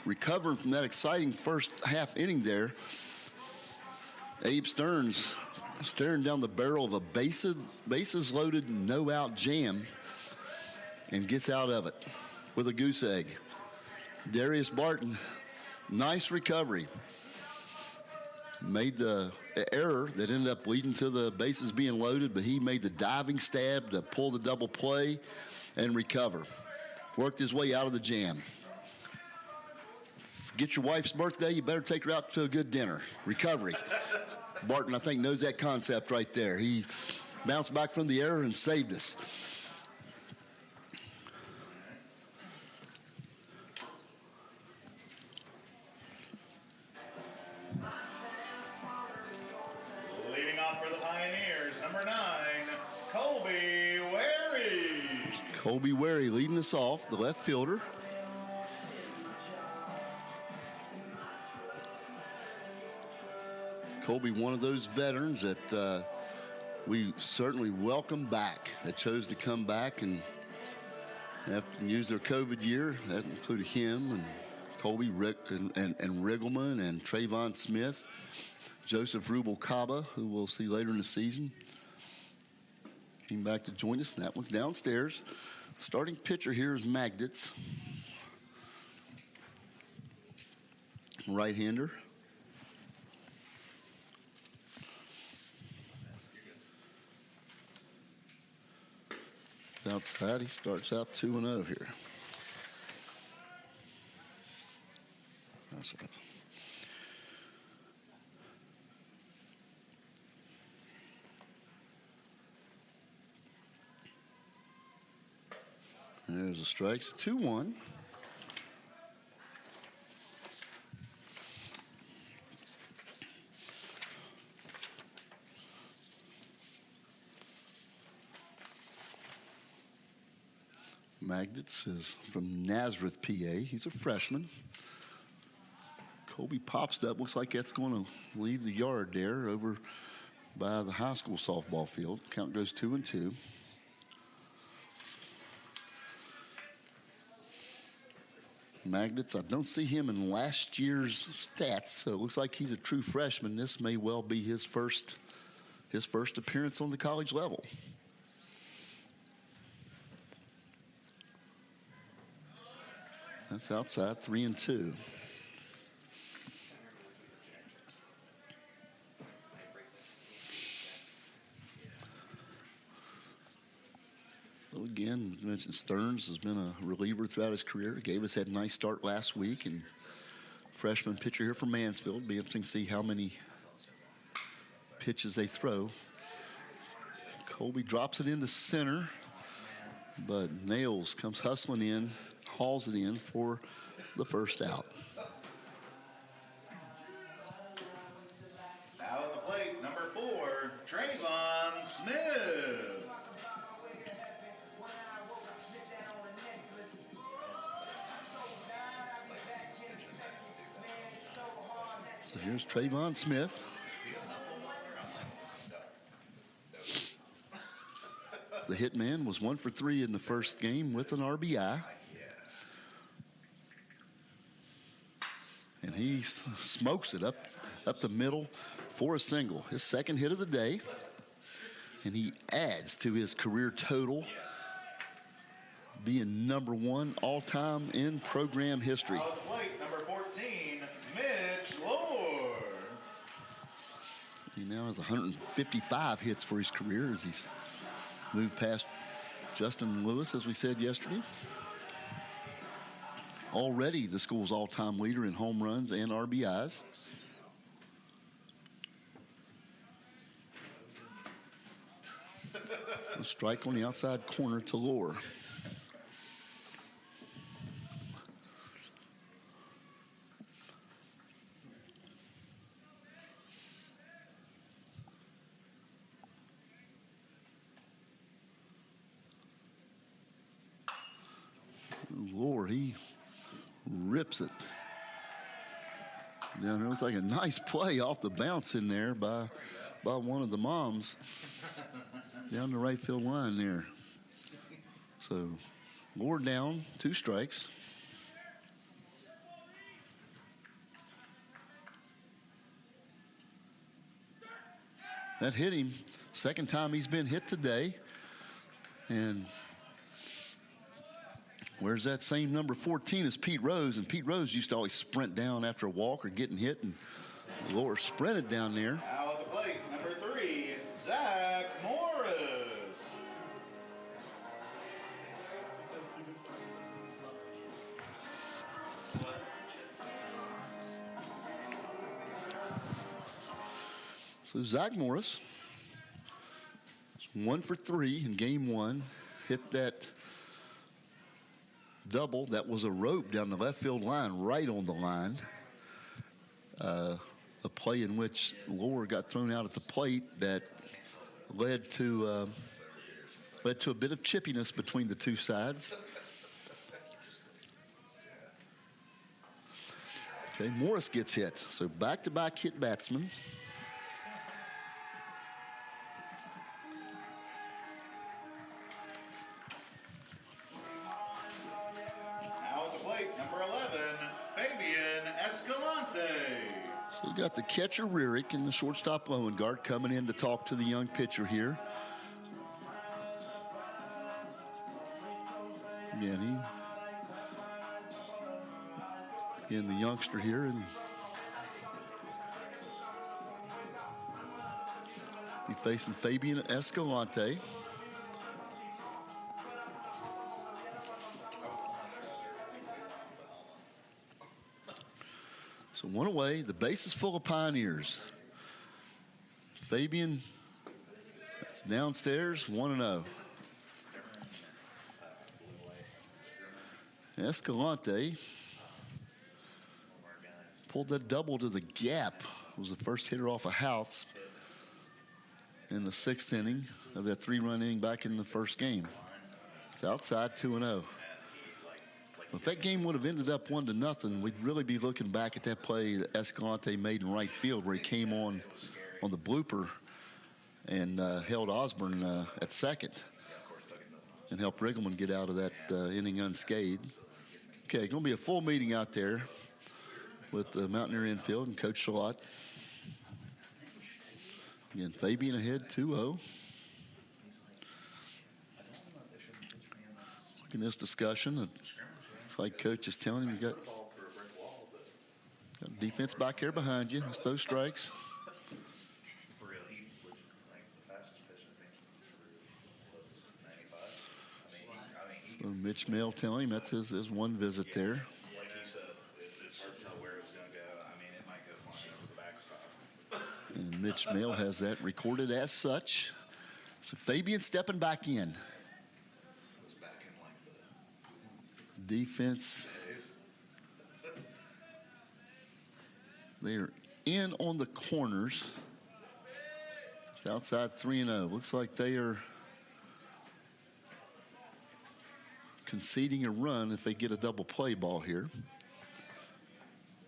recovering from that exciting first half inning there. Abe Stearns staring down the barrel of a bases loaded, no out jam and gets out of it with a goose egg. Darius Barton, nice recovery. Made the error that ended up leading to the bases being loaded, but he made the diving stab to pull the double play and recover. Worked his way out of the jam. Get your wife's birthday, you better take her out to a good dinner. Recovery. Barton, I think, knows that concept right there. He bounced back from the error and saved us. Leading off for the Pioneers, number 9, Colby Wary. Colby Wary leading us off, the left fielder. Colby, one of those veterans that we certainly welcome back, that chose to come back and use their COVID year. That included him and Colby and Riggleman and Trayvon Smith, Joseph Rubalcaba, who we'll see later in the season. Came back to join us, and that one's downstairs. Starting pitcher here is Magditz. Right-hander. Outside, he starts out 2-0 here. That's right. There's the strikes, 2-1. Magditz is from Nazareth, PA. He's a freshman. Colby pops up. Looks like that's going to leave the yard there over by the high school softball field. Count goes 2-2. Magditz, I don't see him in last year's stats, so it looks like he's a true freshman. This may well be his first appearance on the college level. That's outside, 3-2. So again, I mentioned Stearns has been a reliever throughout his career. Gave us that nice start last week, and freshman pitcher here from Mansfield. Be interesting to see how many pitches they throw. Colby drops it into center, but Nails comes hustling in, hauls it in for the first out. Now at the plate, number 4, Trayvon Smith. So here's Trayvon Smith. The hitman was 1 for 3 in the first game with an RBI. And he smokes it up the middle for a single. His second hit of the day. And he adds to his career total, being number 1 all-time in program history. Out of the plate, number 14, Mitch Lord. He now has 155 hits for his career as he's moved past Justin Lewis, as we said yesterday. Already the school's all-time leader in home runs and RBIs. A strike on the outside corner to Lohr. Lohr, he rips it down there. Looks like a nice play off the bounce in there by one of the moms down the right field line there. So Lohr down, 2 strikes. That hit him. Second time he's been hit today. And where's that same number 14 is Pete Rose, and Pete Rose used to always sprint down after a walk or getting hit, and Lohr sprinted down there. Now at the plate, number 3, Zach Morris. So Zach Morris is 1 for 3 in game 1. Hit that double that was a rope down the left field line, right on the line. A play in which Lohr got thrown out at the plate that led to a bit of chippiness between the two sides. Okay, Morris gets hit. So back-to-back hit batsman. So we've got the catcher Rierick and the shortstop Lowengardt coming in to talk to the young pitcher here. Again, the youngster here, and be facing Fabian Escalante. So 1 away, the base is full of Pioneers. Fabian, that's downstairs, 1-0. Escalante pulled that double to the gap. Was the first hitter off a house in the 6th inning of that 3-run inning back in the first game. It's outside, 2-0. If that game would have ended up 1-0, we'd really be looking back at that play that Escalante made in right field, where he came on the blooper and held Osborne at second and helped Riggleman get out of that inning unscathed. Okay, going to be a full meeting out there with the Mountaineer infield and Coach Shalott. Again, Fabian ahead, 2-0. Look in this discussion. It's like Coach is telling him, you got defense back here behind you. It's those strikes. So Mitch Mail telling him that's his 1 visit there. Like he said, it's hard to tell where it's going to go. I mean, it might go flying over the backstop. And Mitch Mail has that recorded as such. So Fabian stepping back in. Goes back in like the Defense. days. They are in on the corners. It's outside 3-0. Looks like they are conceding a run if they get a double play ball here.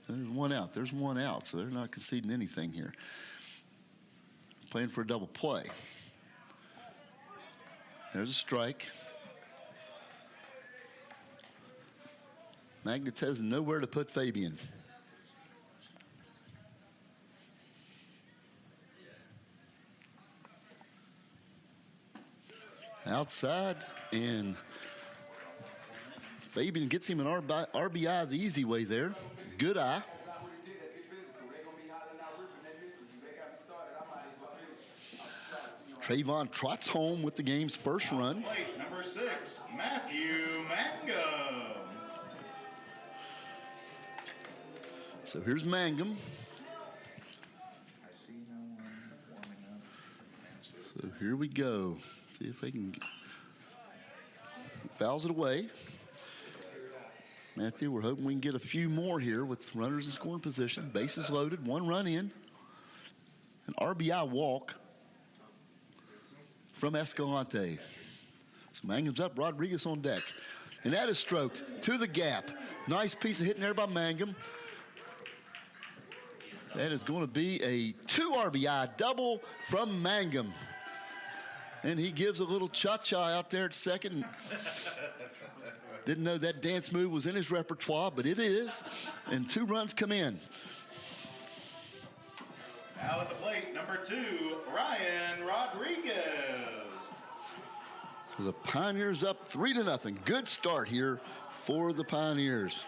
There's one out. There's one out, so they're not conceding anything here. Playing for a double play. There's a strike. Magnets has nowhere to put Fabian. Outside, and Fabian gets him an RBI the easy way there. Good eye. Trayvon trots home with the game's first run. Plate number 6, Matthew Mangum. So here's Mangum. I see no one warming up. Mansfield. So here we go. See if they can fouls it away. Matthew, we're hoping we can get a few more here with runners in scoring position. Bases loaded, one run in. An RBI walk from Escalante. So Mangum's up, Rodriguez on deck. And that is stroked to the gap. Nice piece of hitting there by Mangum. That is going to be a 2 RBI double from Mangum. And he gives a little cha-cha out there at second. Didn't know that dance move was in his repertoire, but it is. And 2 runs come in. Now at the plate, number 2, Ryan Rodriguez. So the Pioneers up 3-0. Good start here for the Pioneers.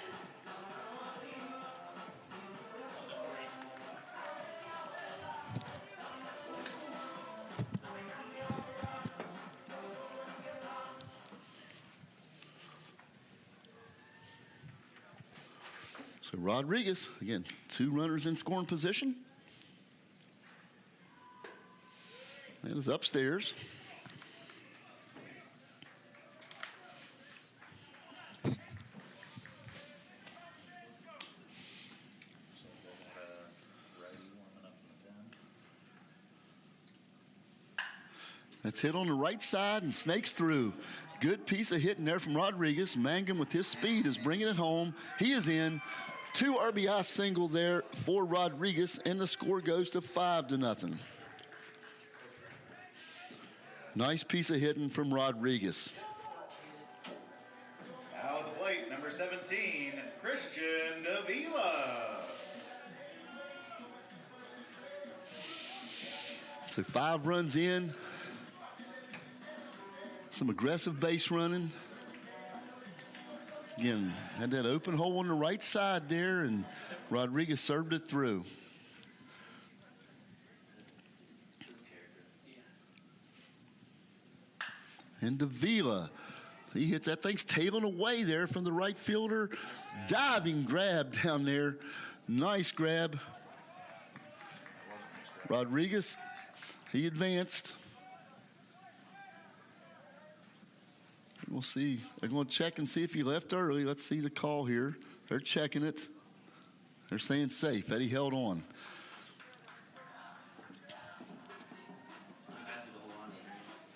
So Rodriguez, again, 2 runners in scoring position. That is upstairs. That's hit on the right side and snakes through. Good piece of hitting there from Rodriguez. Mangum with his speed is bringing it home. He is in. 2 RBI single there for Rodriguez, and the score goes to 5-0. Nice piece of hitting from Rodriguez. Now at the plate, number 17, Christian Davila. So 5 runs in. Some aggressive base running. Again, had that open hole on the right side there, and Rodriguez served it through. And Davila, he hits that thing's tailing away there from the right fielder. Diving grab down there. Nice grab. Rodriguez, he advanced. We'll see. They're going to check and see if he left early. Let's see the call here. They're checking it. They're saying safe. That he held on.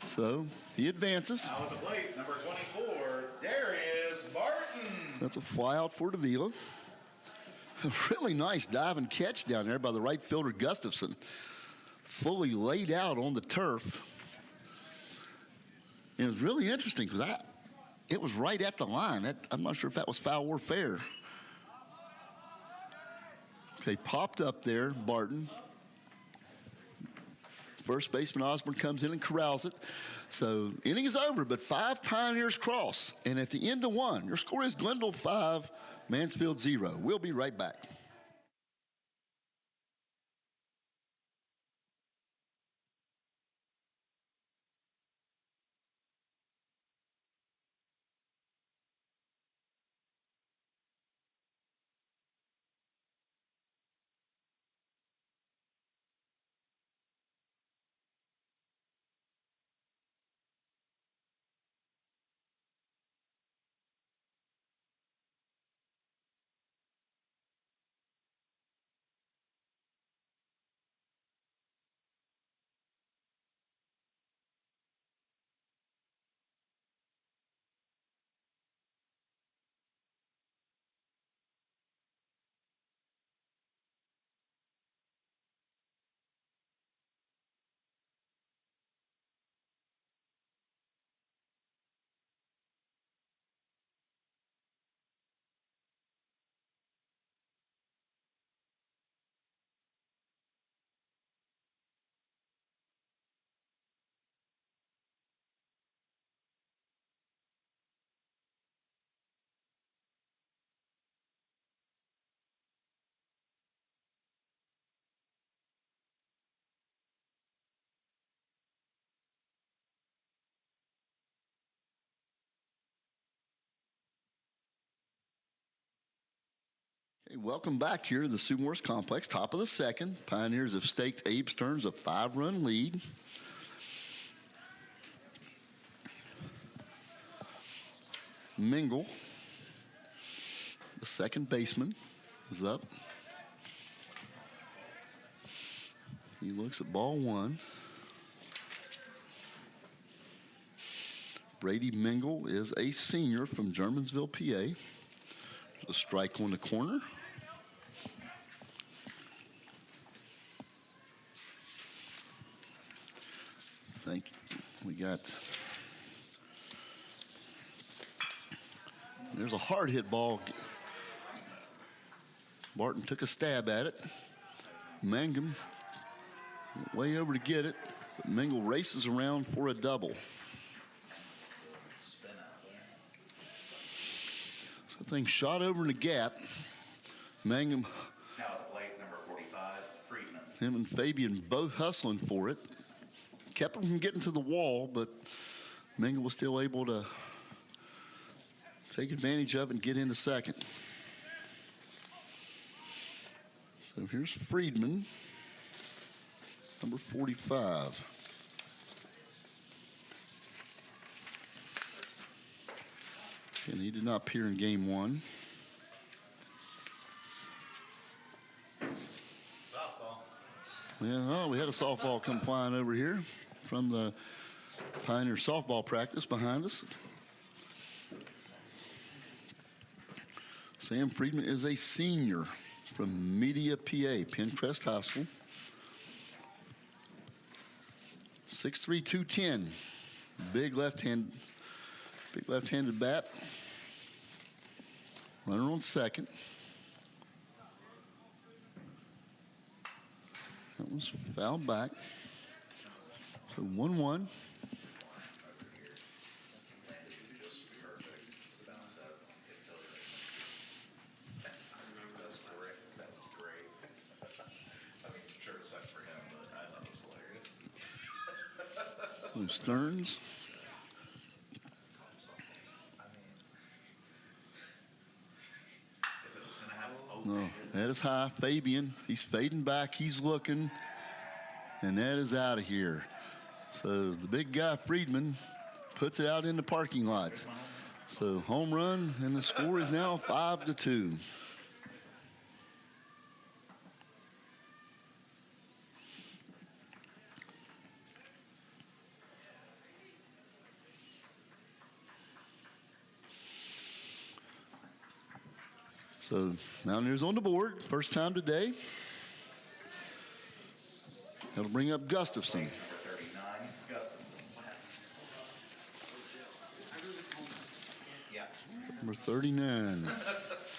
So he advances. Now at the plate, number 24, Darius Barton. That's a fly out for Davila. A really nice dive and catch down there by the right fielder Gustafson. Fully laid out on the turf. It was really interesting because it was right at the line. I'm not sure if that was foul or fair. Okay, popped up there, Barton. First baseman Osborne comes in and corrals it. So inning is over, but 5 Pioneers cross. And at the end of 1, your score is Glendale 5, Mansfield 0. We'll be right back. Hey, welcome back here to the Sue Morris Complex. Top of the second. Pioneers have staked Abe Stearns a 5-run lead. Mingle, the second baseman, is up. He looks at ball one. Brady Mingle is a senior from Germansville, PA. There's a strike on the corner. Thank you. We got... There's a hard hit ball. Barton took a stab at it. Mangum went way over to get it, but Mingle races around for a double. So the thing shot over in the gap. Mangum, Now at the plate, number 45, Friedman. him and Fabian both hustling for it. Kept him from getting to the wall, but Mingle was still able to take advantage of it and get into second. So here's Friedman, number 45. And he did not appear in game one. Softball. Yeah, oh, we had a softball come flying over here from the Pioneer softball practice behind us. Sam Friedman is a senior from Media, PA, Pencrest High School. 6'3", 210. Big left-handed bat. Runner on second. That was fouled back. So 1-1. Stearns. No, that is high. Fabian, he's fading back. He's looking. And that is out of here. So the big guy, Friedman, puts it out in the parking lot. So home run, and the score is now 5-2. So Mountaineers on the board, first time today. That'll bring up Gustafson. Number 39, Gustafson. Yeah. Number 39.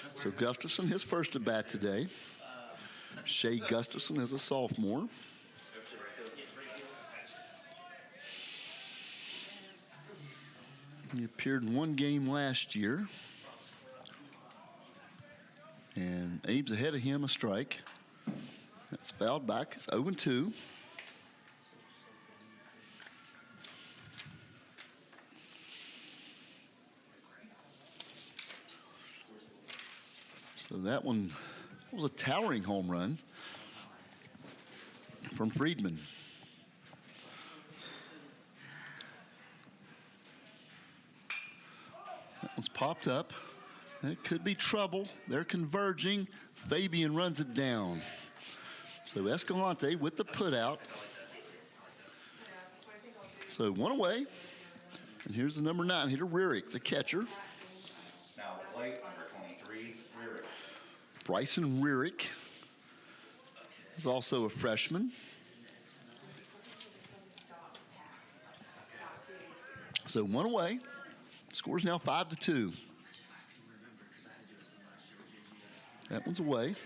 So Gustafson, his first at bat today. Shea Gustafson is a sophomore. He appeared in one game last year. And Abe's ahead of him, a strike. That's fouled back. It's 0-2. So that one was a towering home run from Friedman. That one's popped up. It could be trouble. They're converging. Fabian runs it down. So Escalante with the putout. So one away. And here's the number 9 hitter, Rierick, the catcher. Now the plate, number 23, Rierick. Bryson Rierick is also a freshman. So one away. Score's now 5-2. That one's away.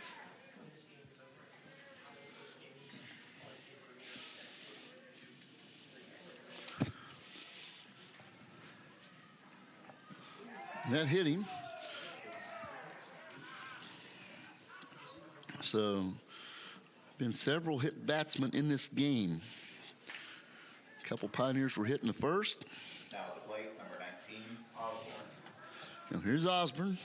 And that hit him. So, been several hit batsmen in this game. A couple Pioneers were hitting the first. Now at the plate, number 19, Osborne. Now here's Osborne.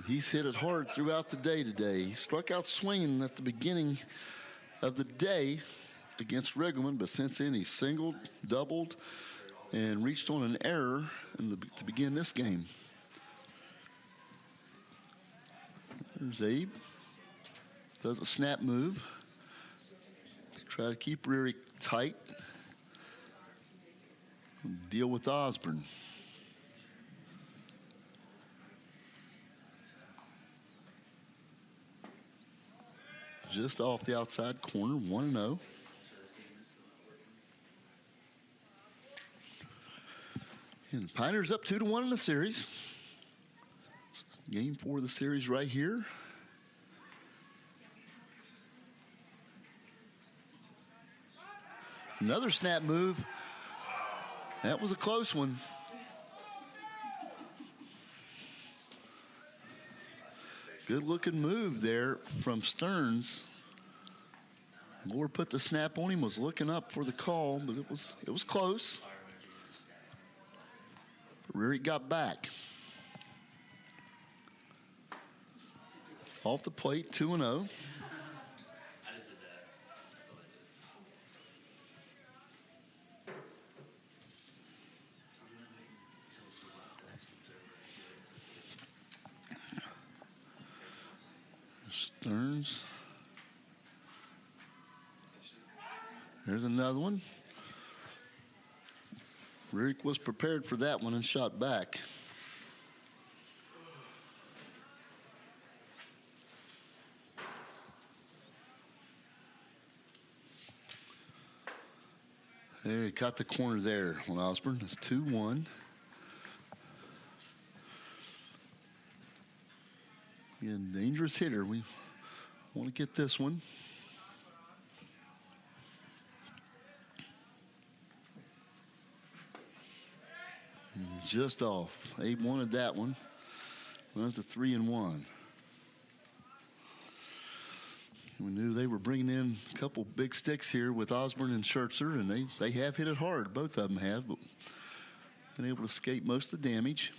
He's hit it hard throughout the day today. He struck out swinging at the beginning of the day against Riggleman, but since then he's singled, doubled, and reached on an error to begin this game. There's Abe. Does a snap move. Try to keep Reary tight. Deal with Osborne. Just off the outside corner, 1-0. And Pioneers up 2-1 in the series. Game 4 of the series right here. Another snap move. That was a close one. Good looking move there from Stearns. Moore put the snap on him, was looking up for the call, but it was close. Reary got back. It's off the plate, 2-0. Stearns. There's another one. Rick was prepared for that one and shot back. There, he caught the corner there on Osborne. That's 2-1. Again, dangerous hitter. We want to get this one. Just off. Abe wanted that one. That's a 3-1. We knew they were bringing in a couple big sticks here with Osborne and Schertzer, and they have hit it hard. Both of them have, but been able to escape most of the damage.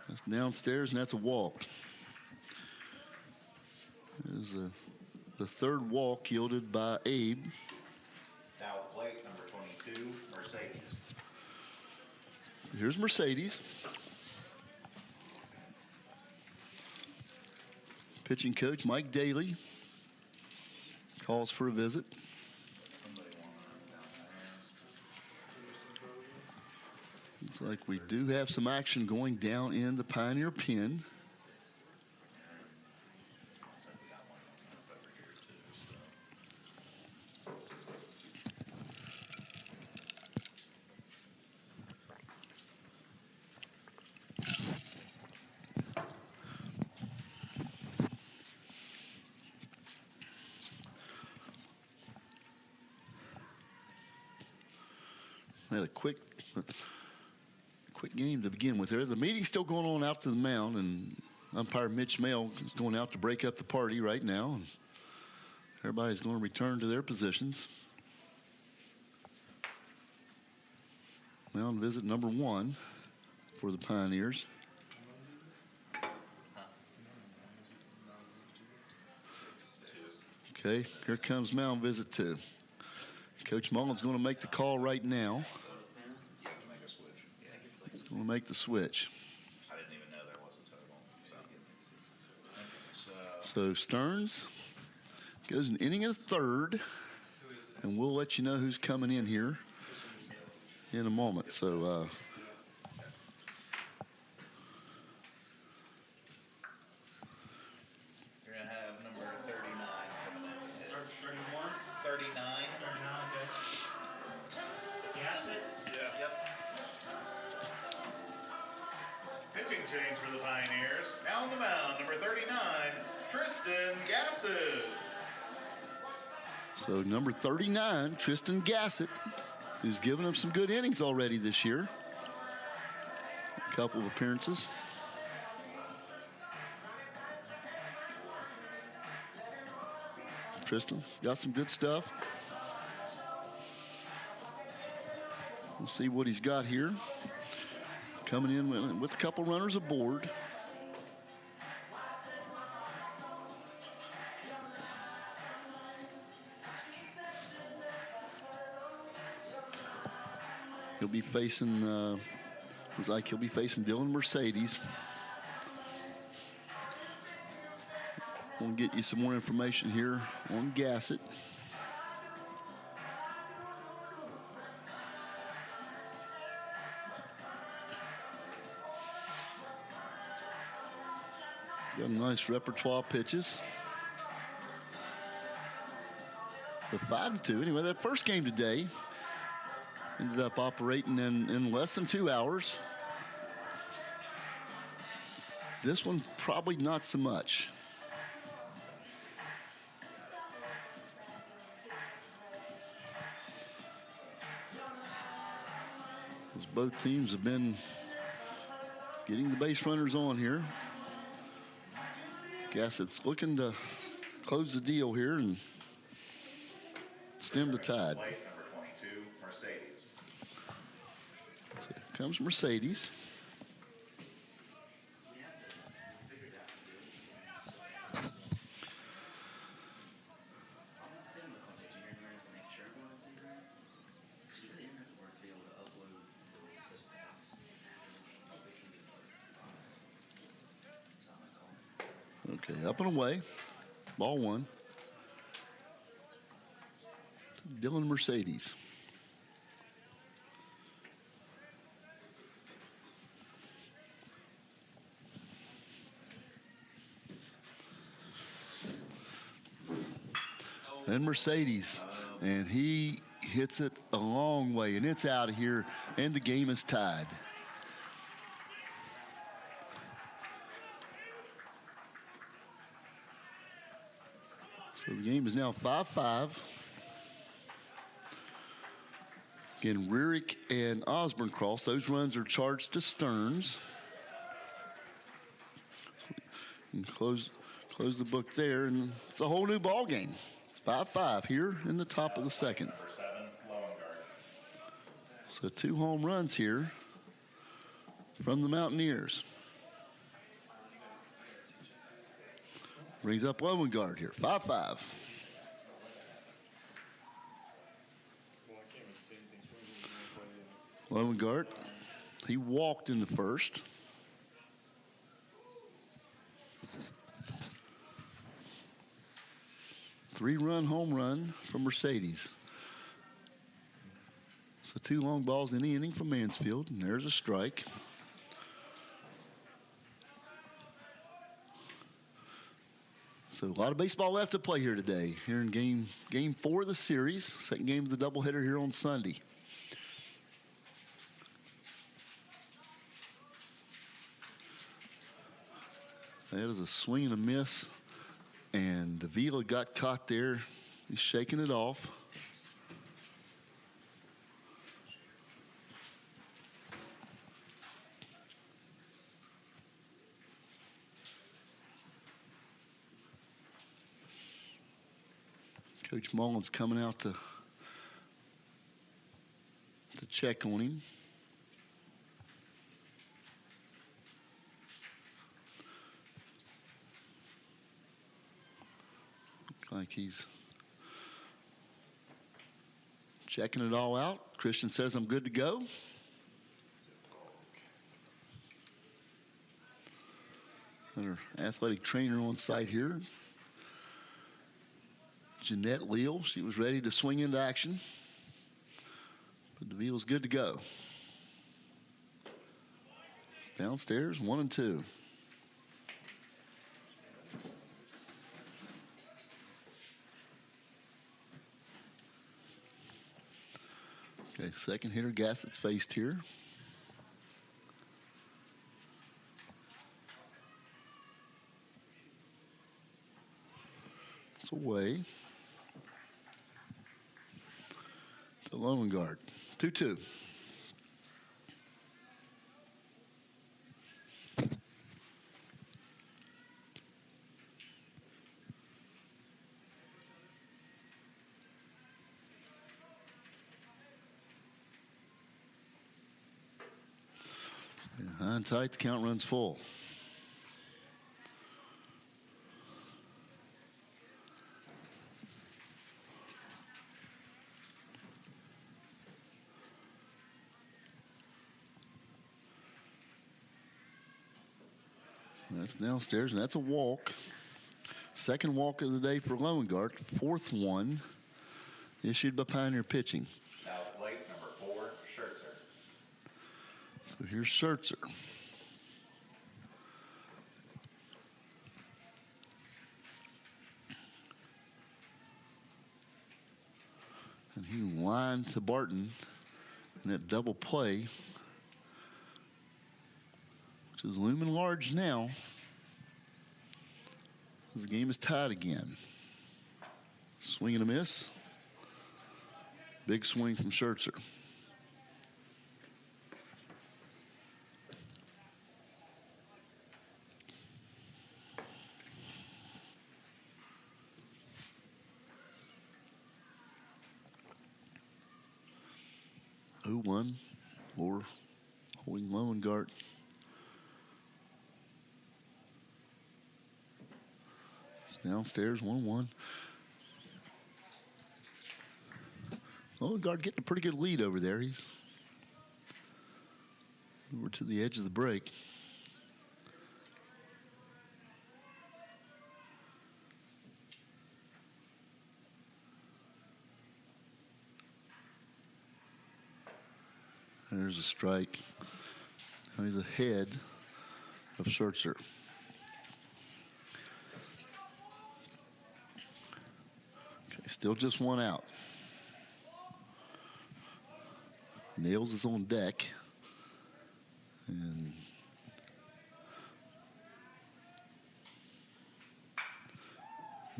That's downstairs, and that's a walk. There's the third walk yielded by Abe. Now plate number 22, Mercedes. Here's Mercedes. Pitching coach Mike Daly calls for a visit. Looks like we do have some action going down in the Pioneer pen. Had a quick game to begin with there. The meeting's still going on out to the mound, and umpire Mitch Mail is going out to break up the party right now. And everybody's going to return to their positions. Mound visit number 1 for the Pioneers. Okay, here comes mound visit 2. Coach Mullen's going to make the call right now. He's going to make the switch. I didn't even know there was a total. So Stearns goes an inning and a third, and we'll let you know who's coming in here in a moment. So You're going to have number 39 coming in. 31? 39. 39, okay. Gas it? Yep. Pitching change for the Pioneers. Now on the mound, number 39, Tristan Gassett. So number 39, Tristan Gassett, who's given them some good innings already this year. A couple of appearances. Tristan's got some good stuff. We'll see what he's got here. Coming in with a couple runners aboard. He'll be facing, looks like he'll be facing Dylan Mercedes. We'll get you some more information here on Gassett. Got a nice repertoire of pitches. So 5-2. Anyway, that first game today ended up operating in less than 2 hours. This one probably not so much. As both teams have been getting the base runners on here. Guess it's looking to close the deal here and stem the tide. Plate number 22, Mercedes. So here comes Mercedes. Okay, up and away. Ball one. Dylan Mercedes. And Mercedes. And he hits it a long way, and it's out of here, and the game is tied. So the game is now 5-5. Again, Rearick and Osborne cross. Those runs are charged to Stearns. And close the book there, and it's a whole new ball game. It's 5-5 here in the top of the second. Number 7, Lowengarten. So 2 home runs here from the Mountaineers. Brings up Lowengarten here, 5-5. Lowengarten, he walked in the first. Three-run home run from Mercedes. So 2 long balls in the inning from Mansfield, and there's a strike. So a lot of baseball left to play here today, here in game 4 of the series, second game of the doubleheader here on Sunday. That is a swing and a miss, and Davila got caught there. He's shaking it off. Coach Mullins coming out to check on him. Looks like he's checking it all out. Christian says, I'm good to go. Another athletic trainer on site here. Jeanette Leal, she was ready to swing into action. But DeVille's good to go. Downstairs, 1-2. Okay, second hitter Gassett's faced here. It's away. To Lowengarten. 2-2. High and tight, the count runs full. That's downstairs, and that's a walk. Second walk of the day for Loewengardt. Fourth one issued by Pioneer Pitching. Out late, number 4, Schertzer. So here's Schertzer. And he lined to Barton in that double play, which is looming large now. The game is tied again. Swing and a miss. Big swing from Schertzer. Oh, 1 or holding Loewengardt. Downstairs, 1-1. Loewengardt getting a pretty good lead over there. He's over to the edge of the break. There's a strike. Now he's ahead of Schertzer. Still just one out. Nails is on deck. And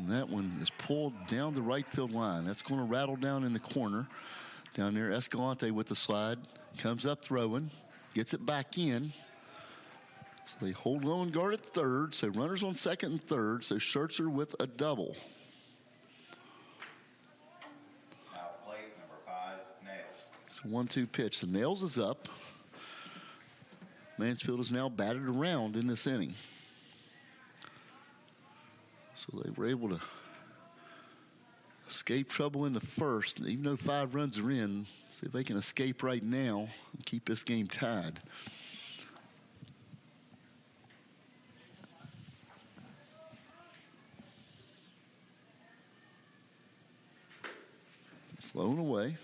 that one is pulled down the right field line. That's going to rattle down in the corner. Down there, Escalante with the slide. Comes up throwing. Gets it back in. So they hold Loewengardt at third. So runners on second and third. So Schertzer with a double. It's a 1-2 pitch. The Nails is up. Mansfield is now batted around in this inning. So they were able to escape trouble in the first. Even though 5 runs are in, see if they can escape right now and keep this game tied. It's low and away.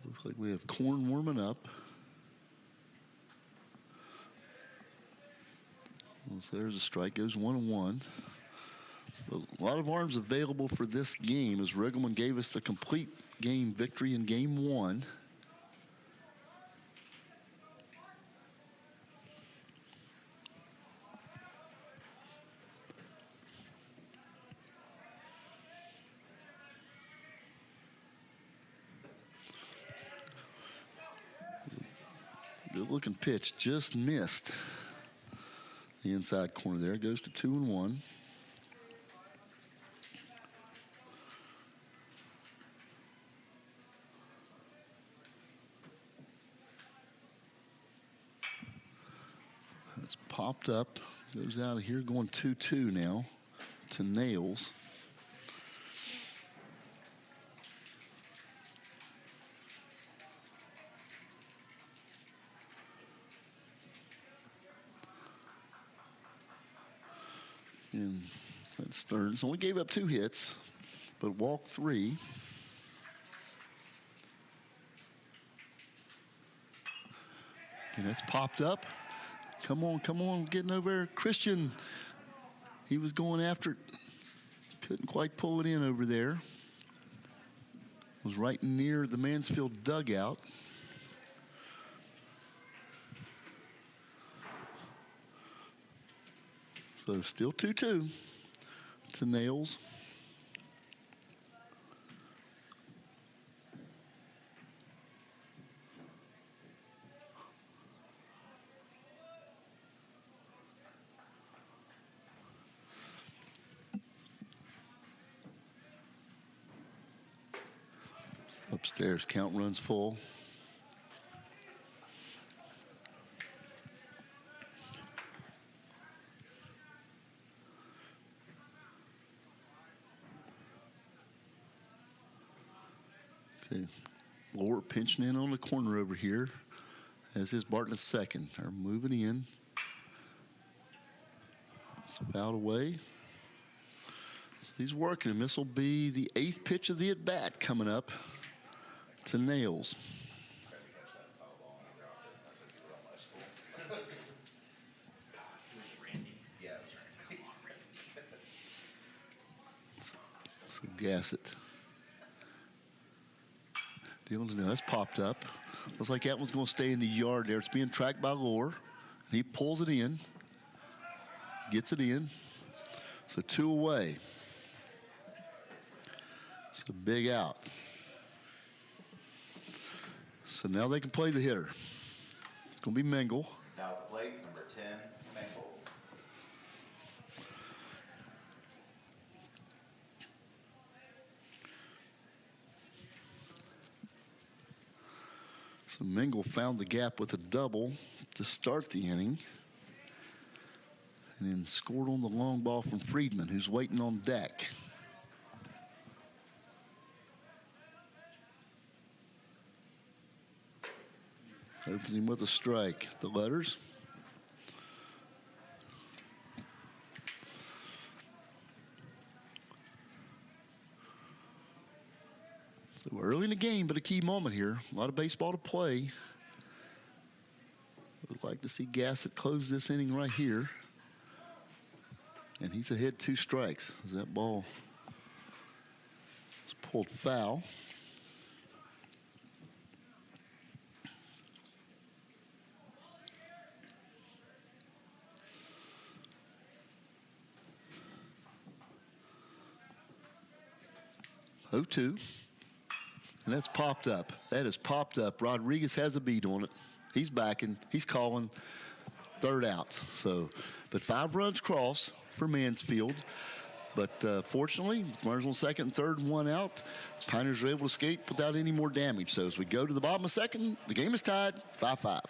Looks like we have corn warming up. So there's a strike, goes 1-1. A lot of arms available for this game as Riggleman gave us the complete game victory in game 1. Good looking pitch, just missed the inside corner there. It goes to 2-1. It's popped up, goes out of here, going 2-2 now to Nails. And that's Stearns. Only gave up 2 hits, but walked 3. And that's popped up. Come on, getting over there. Christian, he was going after it. Couldn't quite pull it in over there. Was right near the Mansfield dugout. So still 2-2 to Nails. Upstairs, count runs full. Okay. Lower pinching in on the corner over here. As is Barton second. They're moving in. It's fouled away. So he's working him. This will be the 8th pitch of the at-bat coming up to Nails. So gas it. Dylan, that's popped up. Looks like that one's going to stay in the yard there. It's being tracked by Lohr. He pulls it in. Gets it in. So 2 away. It's a big out. So now they can play the hitter. It's going to be Mengel. Now at the plate, number 10, Mengel. So Mengel found the gap with a double to start the inning. And then scored on the long ball from Friedman, who's waiting on deck. Opens him with a strike. The letters. So we're early in the game, but a key moment here. A lot of baseball to play. Would like to see Gassett close this inning right here. And he's ahead 2 strikes as that ball is pulled foul. Oh, 2. And that's popped up. That is popped up. Rodriguez has a beat on it. He's backing. He's calling. 3rd out. So, but 5 runs cross for Mansfield. But fortunately, with runners on 2nd and 3rd and 1 out, Pioneers are able to escape without any more damage. So as we go to the bottom of 2nd, the game is tied 5-5.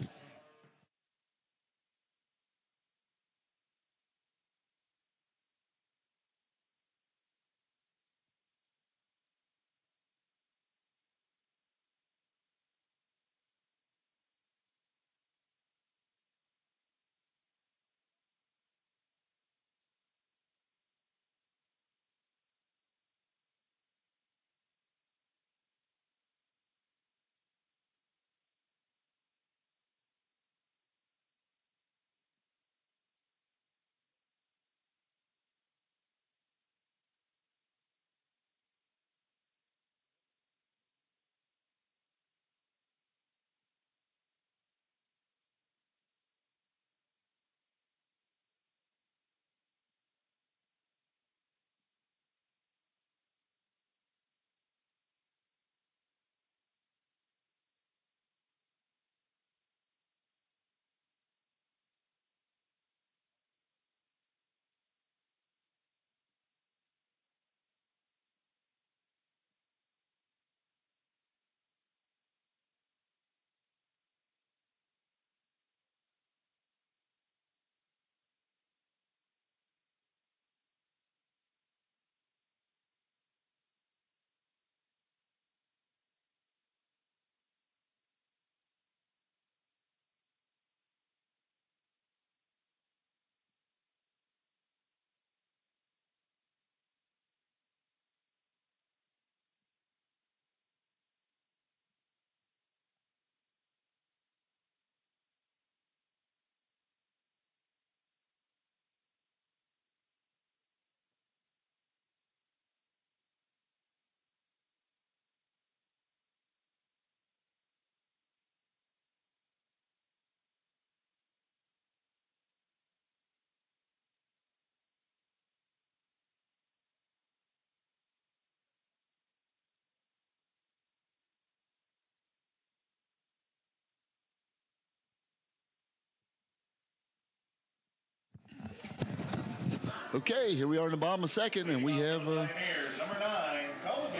Okay, here we are in the bottom of 2nd, and we have a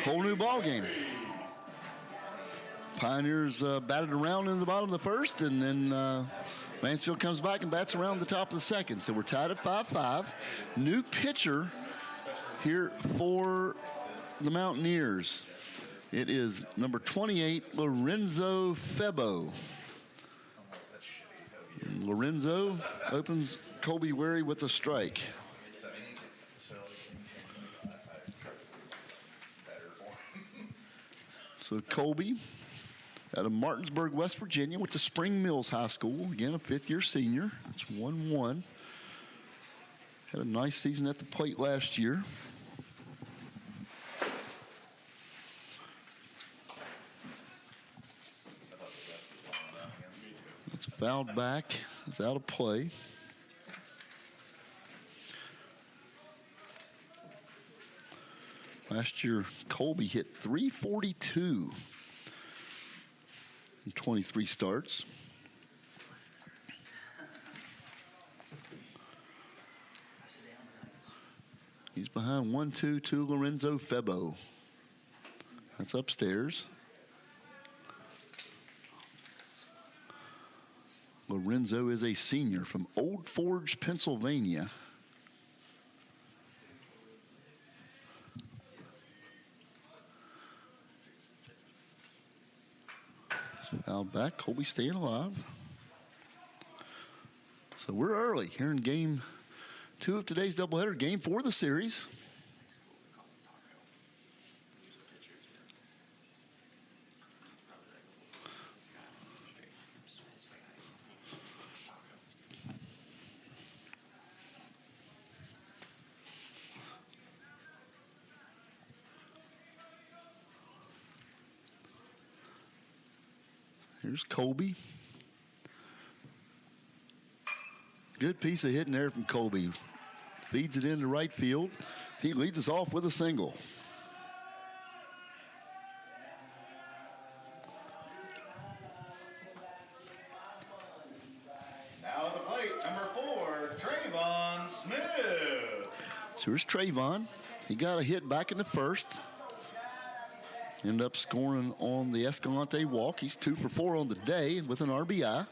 whole new ball game. Pioneers batted around in the bottom of the 1st, and then Mansfield comes back and bats around the top of the 2nd. So we're tied at 5-5. New pitcher here for the Mountaineers. It is number 28, Lorenzo Febo. That's shitty. Lorenzo opens Colby Wary with a strike. So any facility can try to do better for him. So Colby out of Martinsburg, West Virginia, with the Spring Mills High School. Again, a fifth-year senior. It's 1-1. Had a nice season at the plate last year. It's fouled back. It's out of play. Last year, Colby hit .342 in 23 starts. He's behind 1-2 to Lorenzo Febo. That's upstairs. Lorenzo is a senior from Old Forge, Pennsylvania. Fouled back, Colby staying alive. So we're early here in game 2 of today's doubleheader, game 4 of the series. Here's Colby. Good piece of hitting there from Colby. Feeds it into right field. He leads us off with a single. Now at the plate, number 4, Trayvon Smith. So here's Trayvon. He got a hit back in the first. Ended up scoring on the Escalante walk. He's 2 for 4 on the day with an RBI.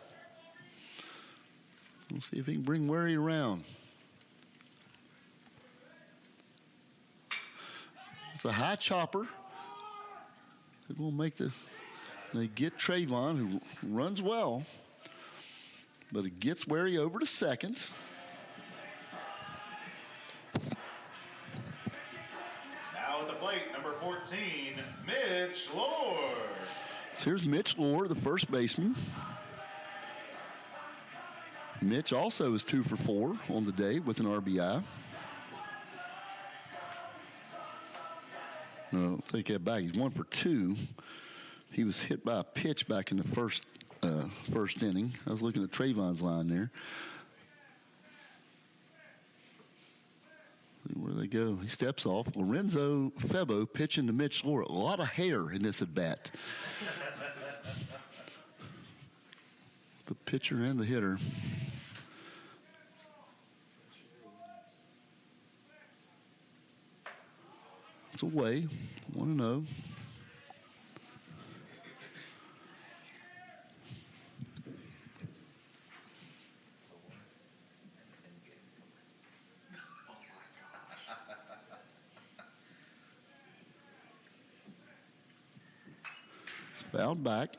We'll see if he can bring Wary around. It's a high chopper. They're going to make they get Trayvon, who runs well, but it gets Wary over to second. Now at the plate, number 14, Mitch Lore. So here's Mitch Lore, the first baseman. Mitch also is 2 for 4 on the day with an RBI. No, take that back. He's 1 for 2. He was hit by a pitch back in the first inning. I was looking at Trayvon's line there. See where they go. He steps off. Lorenzo Febo pitching to Mitch Lore. A lot of hair in this at bat. The pitcher and the hitter. It's away. 1-0. It's fouled back.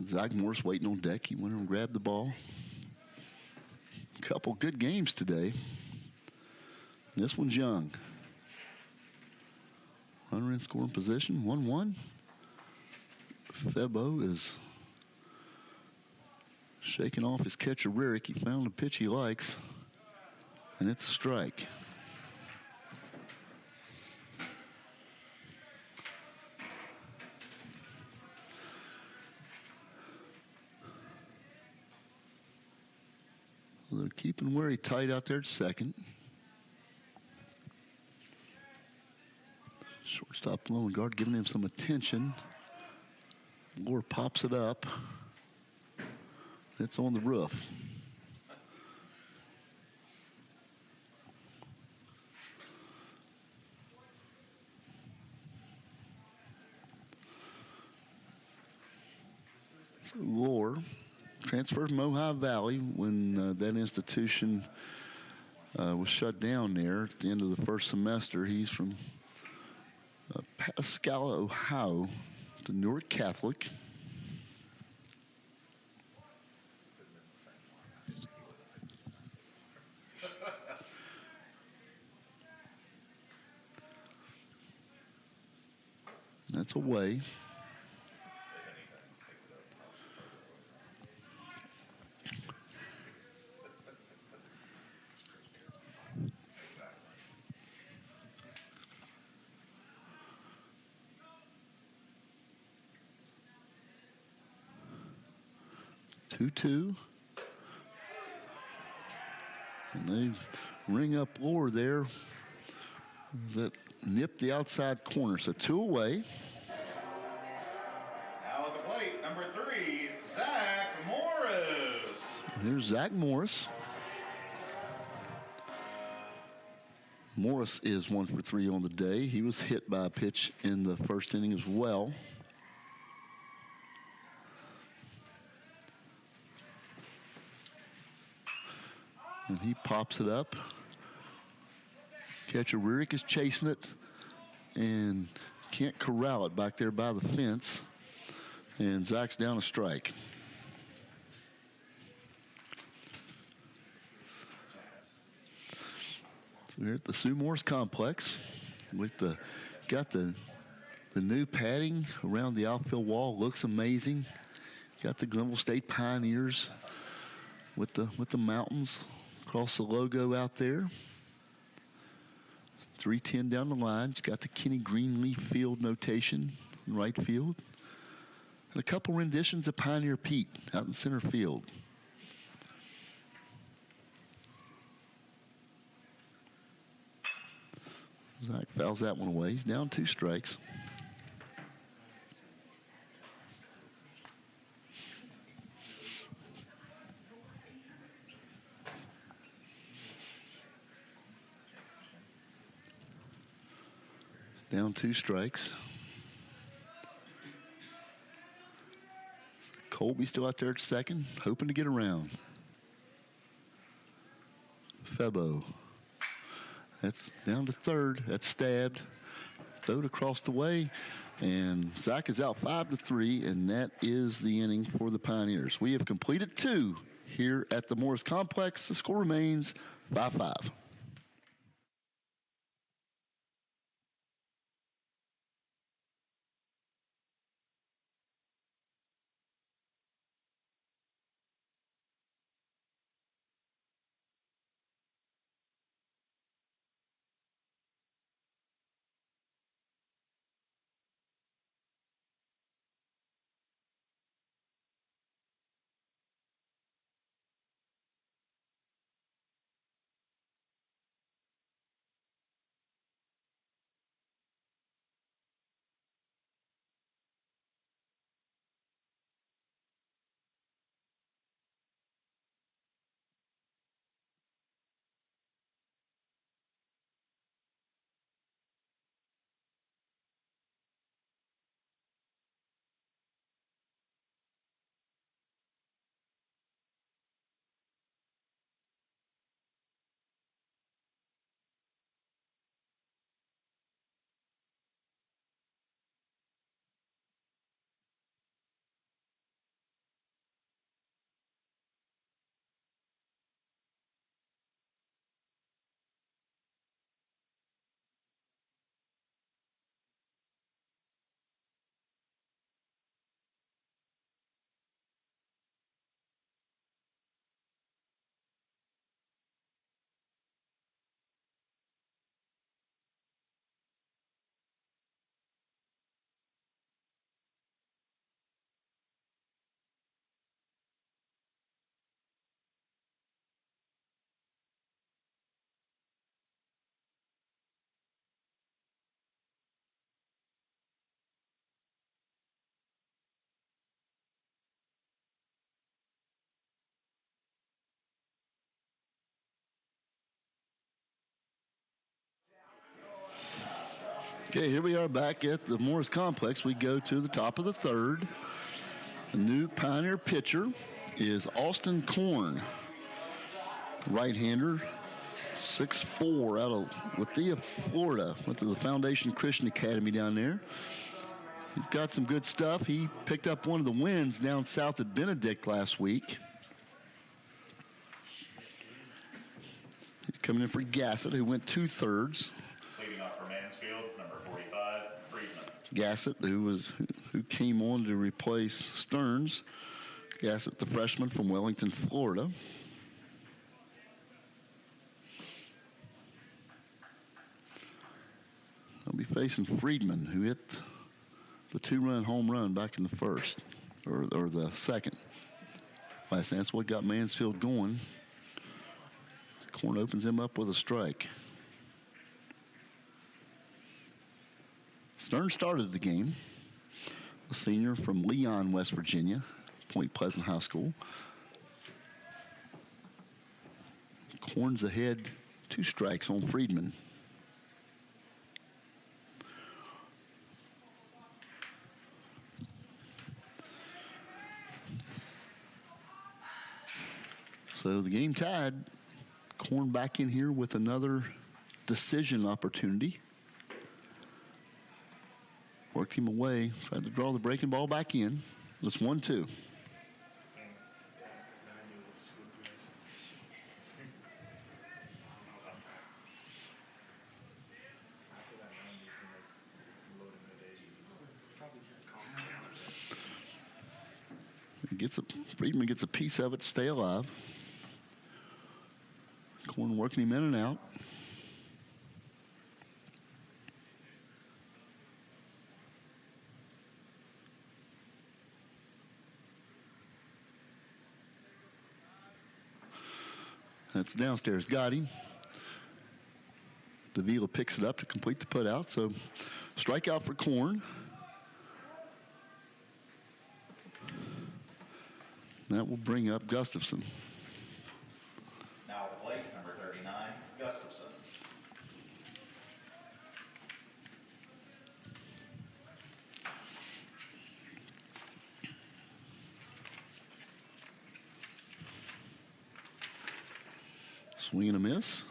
Zach Morris waiting on deck. He went and grabbed the ball. A couple good games today. This one's young. Runner in scoring position, 1-1. Febo is shaking off his catcher, Rick. He found a pitch he likes, and it's a strike. They're keeping Wary tight out there at second. Shortstop Lowengard giving him some attention. Lore pops it up. It's on the roof. So Lore transferred from Ojai Valley when that institution was shut down there at the end of the first semester. He's from Pascal, Ohio, to Newark Catholic. That's away. Two. And they ring up lower there. That nip the outside corner. So 2 away. Now at the plate, number 3, Zach Morris. Here's Zach Morris. Morris is 1 for 3 on the day. He was hit by a pitch in the first inning as well. And he pops it up. Catcher Rierick is chasing it and can't corral it back there by the fence. And Zach's down a strike. So we're at the Sue Morris Complex with got the new padding around the outfield wall. Looks amazing. Got the Glenville State Pioneers with the mountains across the logo out there. 310 down the line. You got the Kenny Greenleaf Field notation in right field. And a couple renditions of Pioneer Pete out in center field. Zach fouls that one away. He's down 2 strikes. Down 2 strikes. Colby still out there at second, hoping to get around. Febo. That's down to third. That's stabbed. Throwed across the way. And Zach is out 5-3, and that is the inning for the Pioneers. We have completed 2 here at the Morris Complex. The score remains 5-5. Okay, here we are back at the Morris Complex. We go to the top of the third. The new Pioneer pitcher is Austin Korn, right-hander, 6'4", out of Lithia, Florida. Went to the Foundation Christian Academy down there. He's got some good stuff. He picked up one of the wins down south at Benedict last week. He's coming in for Gassett, who went 2/3. Leading off for Mansfield, number 45, Friedman. Gassett, who came on to replace Stearns. Gassett, the freshman from Wellington, Florida. They'll be facing Friedman, who hit the 2-run home run back in the first, or the second. Last night, that's what got Mansfield going. Korn opens him up with a strike. Stearns started the game. A senior from Leon, West Virginia, Point Pleasant High School. Korn's ahead, 2 strikes on Friedman. So the game tied. Korn back in here with another decision opportunity. Worked him away, tried to draw the breaking ball back in. It's 1-2. Friedman gets a piece of it, stay alive. Korn working him in and out. That's downstairs. Got him. Davila picks it up to complete the putout. So strikeout for Korn. That will bring up Gustafson. Now at the plate, number 39, Gustafson. Swing and a miss.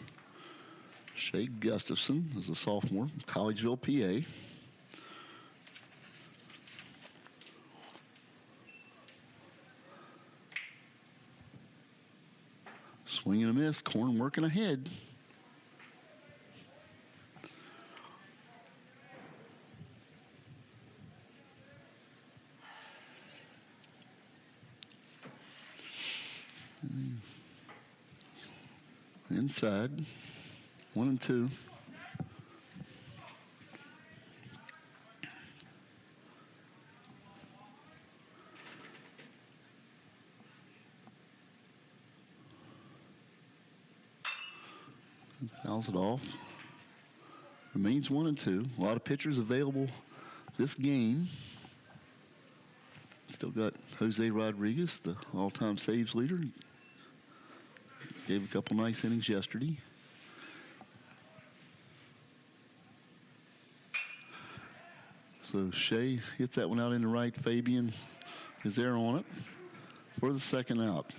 Shea Gustafson is a sophomore, Collegeville, PA. Swing and a miss. Korn working ahead. Inside. 1-2. Fouls it off. Remains 1-2. A lot of pitchers available this game. Still got Jose Rodriguez, the all-time saves leader. Gave a couple nice innings yesterday. So Shea hits that one out into right. Fabian is there on it for the second out.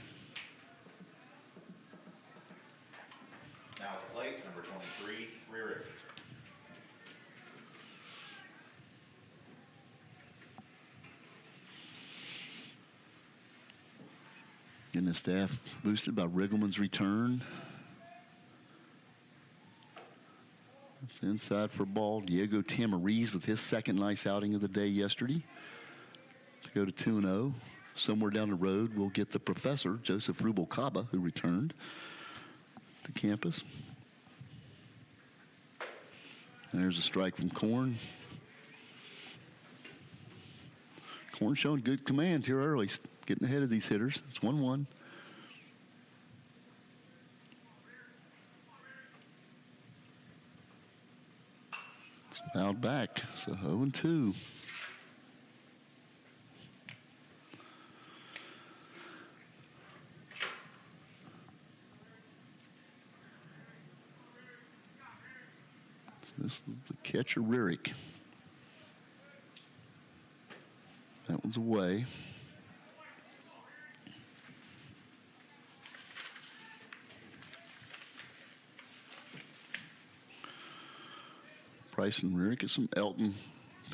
Now at the plate, number 23, Rearick. Getting the staff boosted by Riggleman's return. It's inside for a ball. Diego Tamariz with his second nice outing of the day yesterday to go to 2-0. Somewhere down the road, we'll get the professor, Joseph Rubalcaba, who returned to campus. And there's a strike from Korn. Korn showing good command here early, getting ahead of these hitters. It's 1-1. It's fouled back, so 0-2. This is the catcher, Rearick. That one's away. Price and Rick. It's from Elton,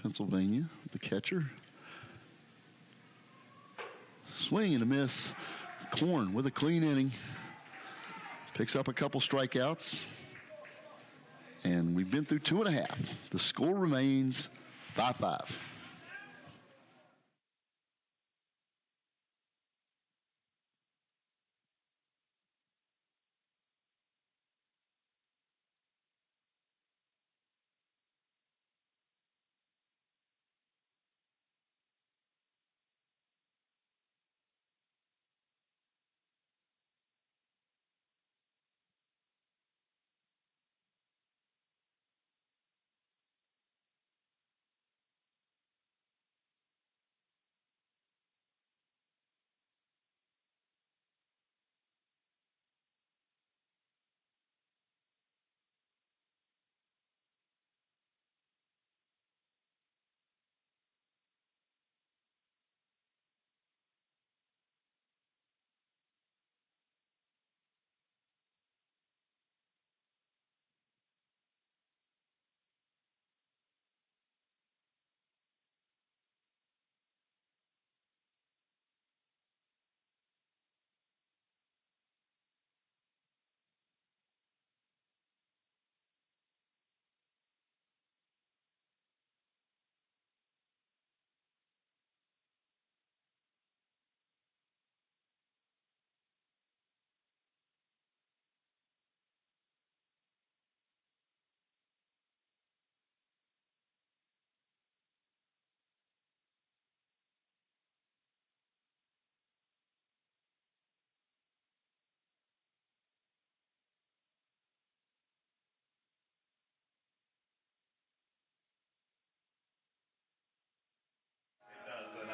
Pennsylvania, the catcher. Swing and a miss. Korn with a clean inning. Picks up a couple strikeouts. And we've been through 2.5. The score remains 5-5.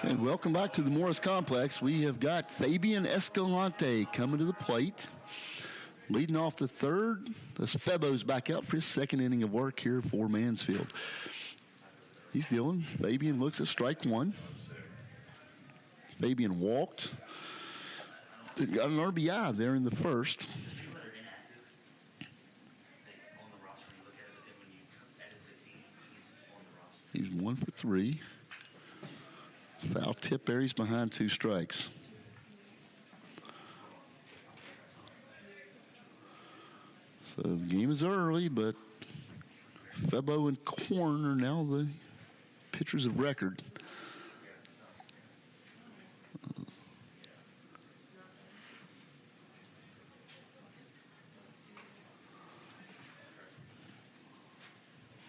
And welcome back to the Morris Complex. We have got Fabian Escalante coming to the plate. Leading off the third, as Febo's back out for his second inning of work here for Mansfield. He's dealing. Fabian looks at strike one. Fabian walked. Got an RBI there in the first. He's 1 for 3. Foul tip there. He's behind 2 strikes. So the game is early, but Febo and Korn are now the pitchers of record.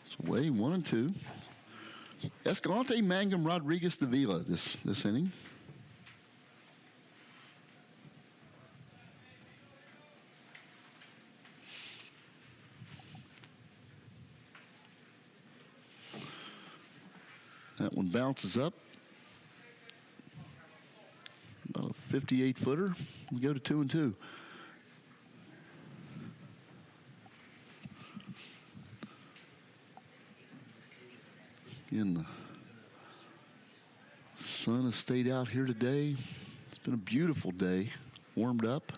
It's away 1-2. Escalante, Mangum, Rodriguez, Davila this inning. That one bounces up. About a 58-footer. We go to 2-2. Again, the sun has stayed out here today. It's been a beautiful day. Warmed up.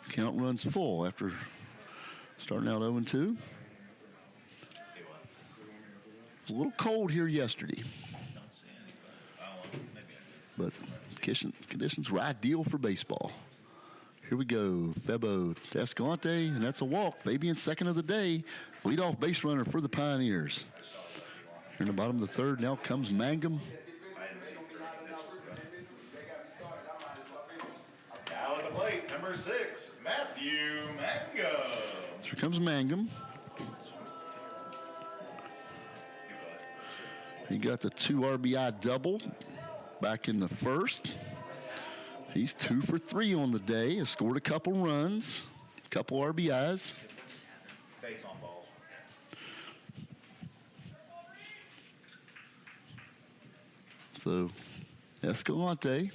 Count runs full after starting out 0-2. It was a little cold here yesterday, but conditions were ideal for baseball. Here we go. Febo to Escalante, and that's a walk. Fabian, second of the day. Leadoff base runner for the Pioneers. Here in the bottom of the third, now comes Mangum. Now at the plate, number 6, Matthew Mangum. Here comes Mangum. He got the 2 RBI double back in the first. He's 2 for 3 on the day. Has scored a couple runs, a couple RBIs. Face on balls. So, Escalante.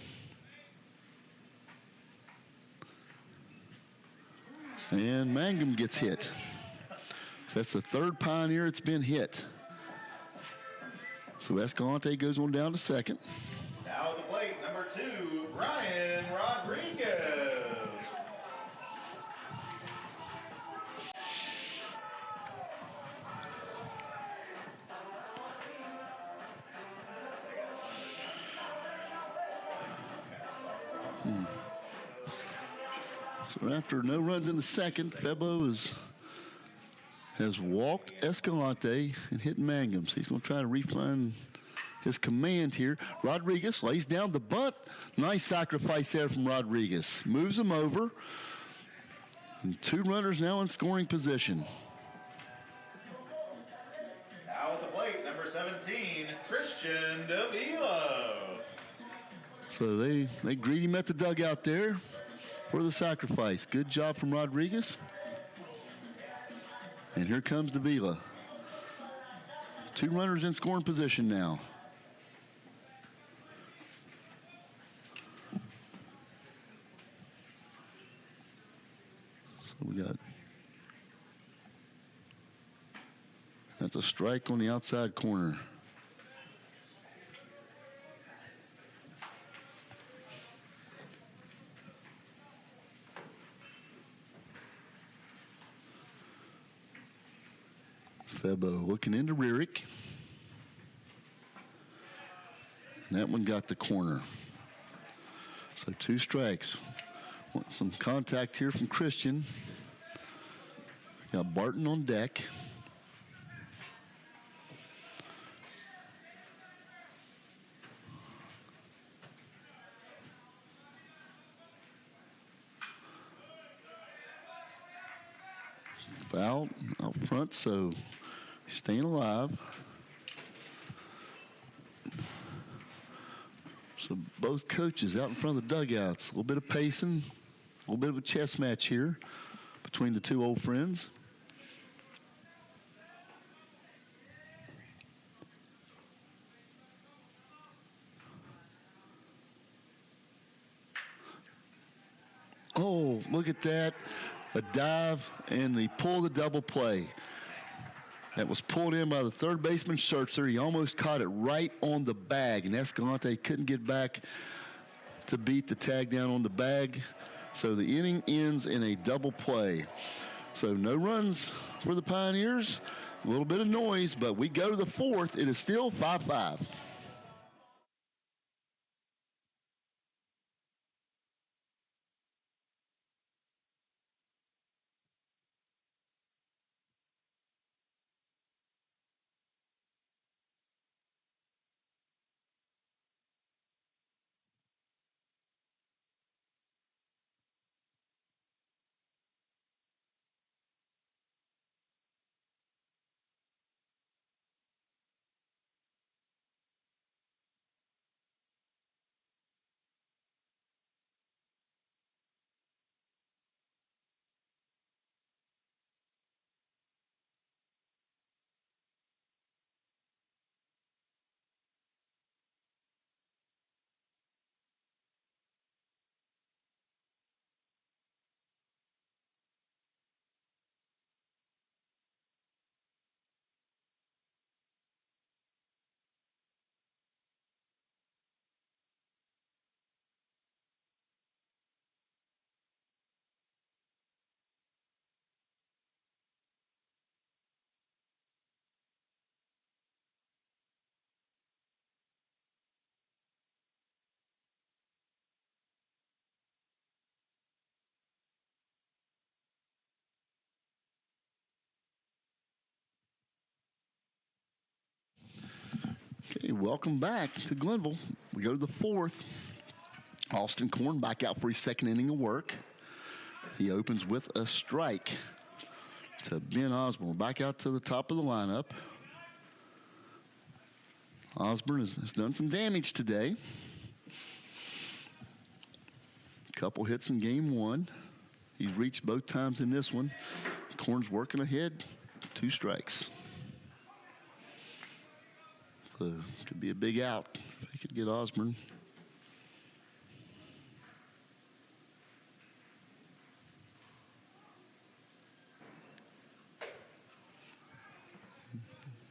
And Mangum gets hit. That's the third Pioneer it's been hit. So Escalante goes on down to second. Now at the plate, number 2, Ryan Rodriguez. So after no runs in the second, Febo has walked Escalante and hit Mangum. So he's going to try to refund his command here. Rodriguez lays down the bunt. Nice sacrifice there from Rodriguez. Moves him over. And 2 runners now in scoring position. Now at the plate, number 17, Christian Davila. So they greet him at the dugout there for the sacrifice. Good job from Rodriguez. And here comes Davila. 2 runners in scoring position now. So we got, that's a strike on the outside corner. Febo looking into Rierick. And that one got the corner. So 2 strikes. Want some contact here from Christian. Got Barton on deck. Foul out front, so staying alive. So both coaches out in front of the dugouts. A little bit of pacing, a little bit of a chess match here between the 2 old friends. Oh, look at that. A dive and the pull the double play. That was pulled in by the third baseman, Scherzer. He almost caught it right on the bag, and Escalante couldn't get back to beat the tag down on the bag. So the inning ends in a double play. So no runs for the Pioneers. A little bit of noise, but we go to the 4th. It is still 5-5. Okay, welcome back to Glenville. We go to the 4th. Austin Korn back out for his 2nd inning of work. He opens with a strike to Ben Osborne. Back out to the top of the lineup. Osborne has done some damage today. Couple hits in game 1. He's reached both times in this one. Korn's working ahead. 2 strikes. So could be a big out if they could get Osborne.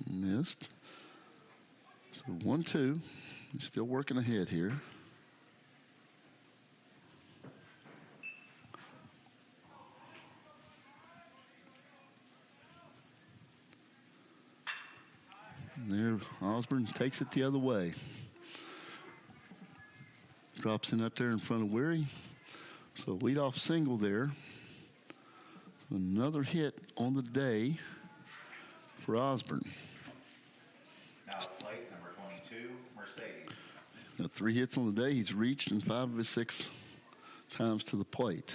Missed. So 1-2. He's still working ahead here. And there, Osborne takes it the other way. Drops in out there in front of Weary. So leadoff single there. Another hit on the day for Osborne. Now at plate, number 22, Mercedes. Got 3 hits on the day. He's reached in 5 of his 6 times to the plate.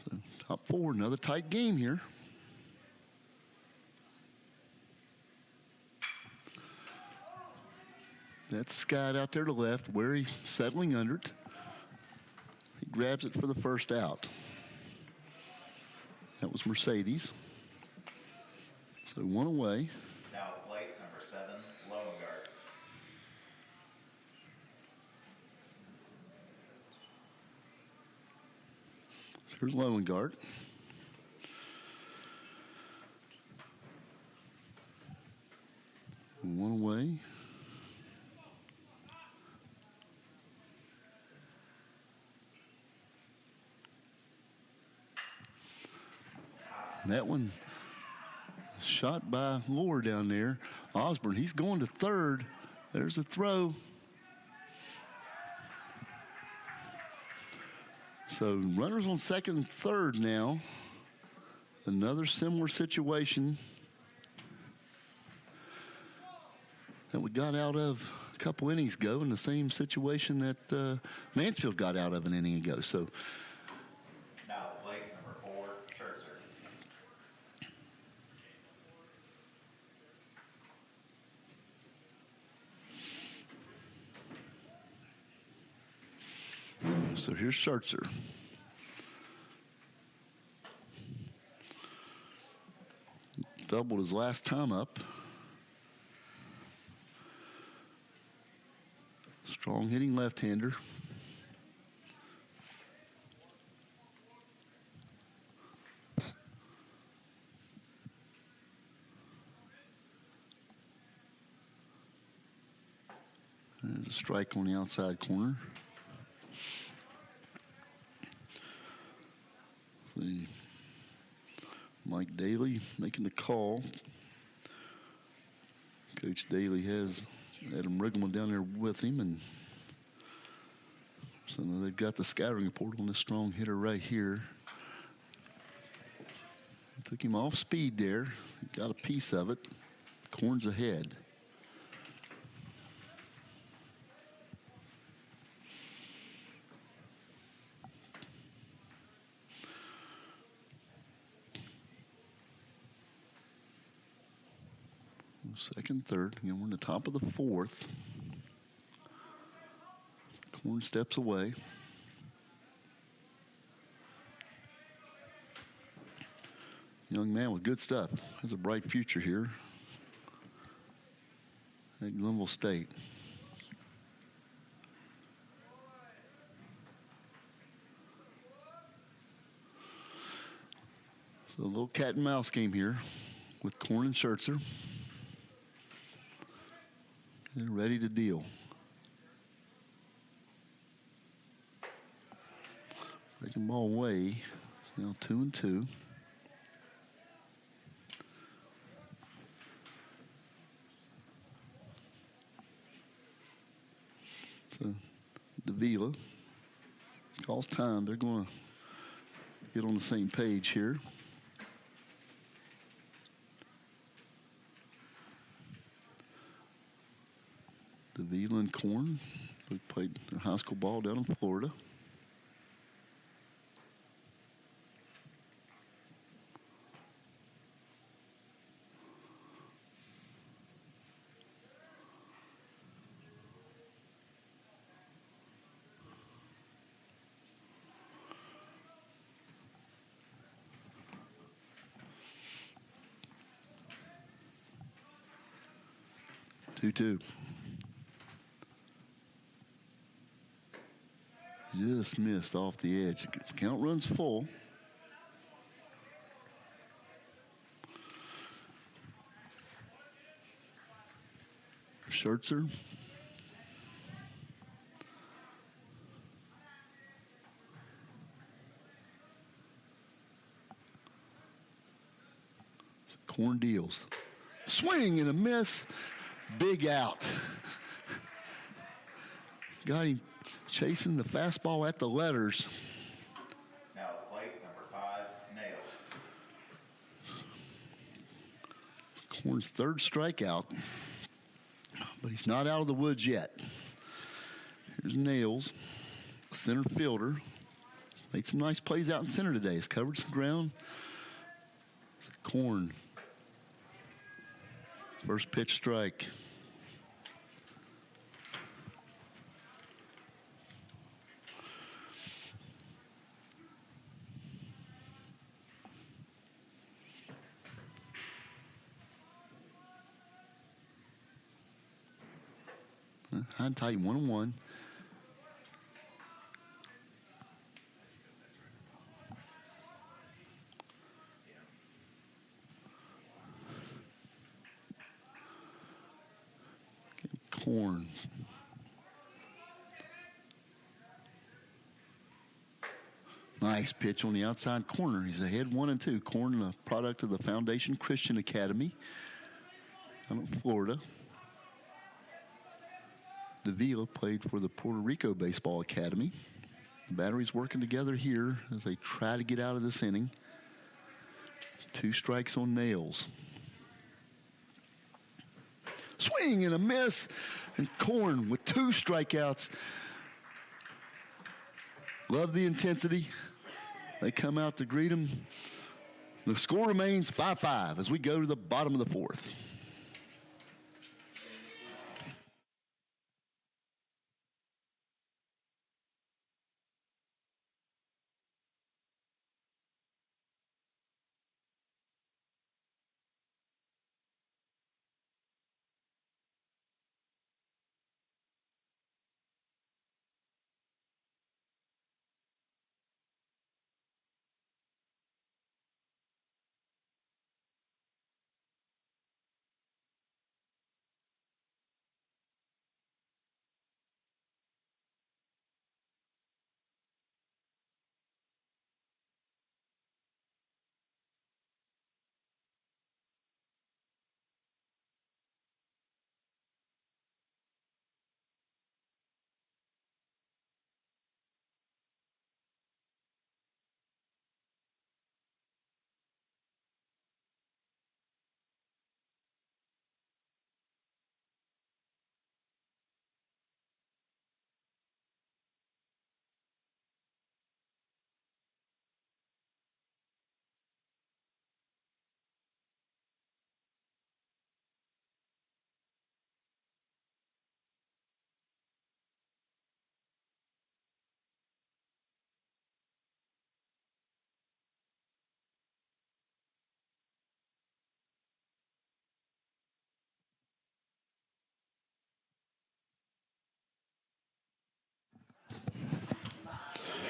So top 4, another tight game here. That's Scott out there to left, Wary settling under it. He grabs it for the first out. That was Mercedes. So 1 away. Now at plate, number 7, Lowengarten. Here's Lowengarten. One away. That one shot by Lohr down there. Osborne, he's going to third. There's a throw. So runners on second and third now. Another similar situation that we got out of a couple innings ago, in the same situation that Mansfield got out of an inning ago. So Now at plate, number 4, Scherzer. So here's Scherzer. Doubled his last time up. Strong hitting left-hander. There's a strike on the outside corner. See, Mike Daly making the call. Coach Daly has Adam Riggleman down there with him, and so now they've got the scattering report on this strong hitter right here. Took him off speed there. Got a piece of it. Corn's ahead. Second, third. Again, we're in the top of the 4th. Corn steps away. Young man with good stuff. Has a bright future here at Glenville State. So a little cat and mouse game here with Corn and Scherzer. They're ready to deal. Breaking ball away. Now 2-2. So Davila calls time. They're going to get on the same page here. Davila and Corn, they played their high school ball down in Florida. Two. Just missed off the edge. Count runs full. Scherzer. Corn deals. Swing and a miss. Big out. Got him chasing the fastball at the letters. Now at plate, number 5, Nails. Corn's third strikeout, but he's not out of the woods yet. Here's Nails, center fielder. Made some nice plays out in center today. He's covered some ground. Corn. First pitch strike. High and tight, 1-1. Corn. Nice pitch on the outside corner. He's ahead 1-2. Corn, a product of the Foundation Christian Academy out of Florida. Davila played for the Puerto Rico Baseball Academy. The batteries working together here as they try to get out of this inning. 2 strikes on Nails. Swing and a miss, and Corn with 2 strikeouts. Love the intensity. They come out to greet him. The score remains 5-5 as we go to the bottom of the 4th.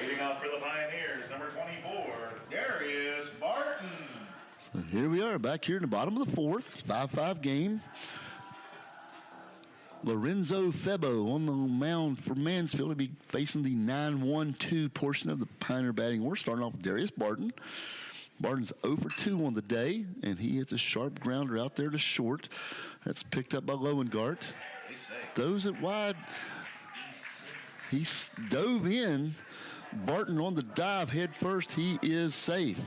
Leading off for the Pioneers, number 24, Darius Barton. So here we are back here in the bottom of the 4th, 5-5 game. Lorenzo Febo on the mound for Mansfield. He'll be facing the 9-1-2 portion of the Pioneer batting order, starting off with Darius Barton. Barton's 0 for 2 on the day, and he hits a sharp grounder out there to short. That's picked up by Lowengart. Throws it wide. He dove in. Barton on the dive head first. He is safe.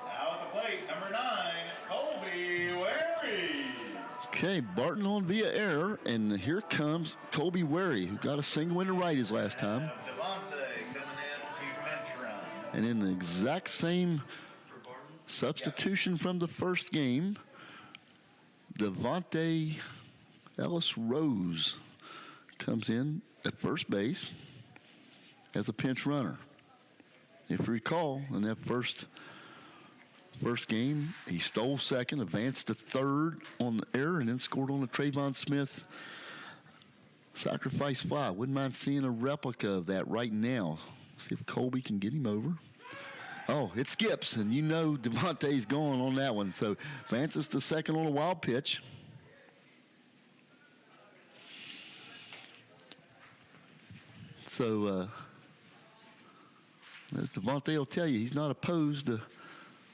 Now at the plate, number 9, Colby Wary. Okay, Barton on via error, and here comes Colby Wary, who got a single into right his last time. Devontae coming in to bench run. And in the exact same substitution from the first game, Devontae Ellis Rose comes in at first base as a pinch runner. If you recall, in that first game, he stole second, advanced to third on the error, and then scored on the Trayvon Smith sacrifice fly. Wouldn't mind seeing a replica of that right now. See if Colby can get him over. Oh, it skips, and you know Devontae's going on that one. So advances to second on a wild pitch. So, as Devontae will tell you, he's not opposed to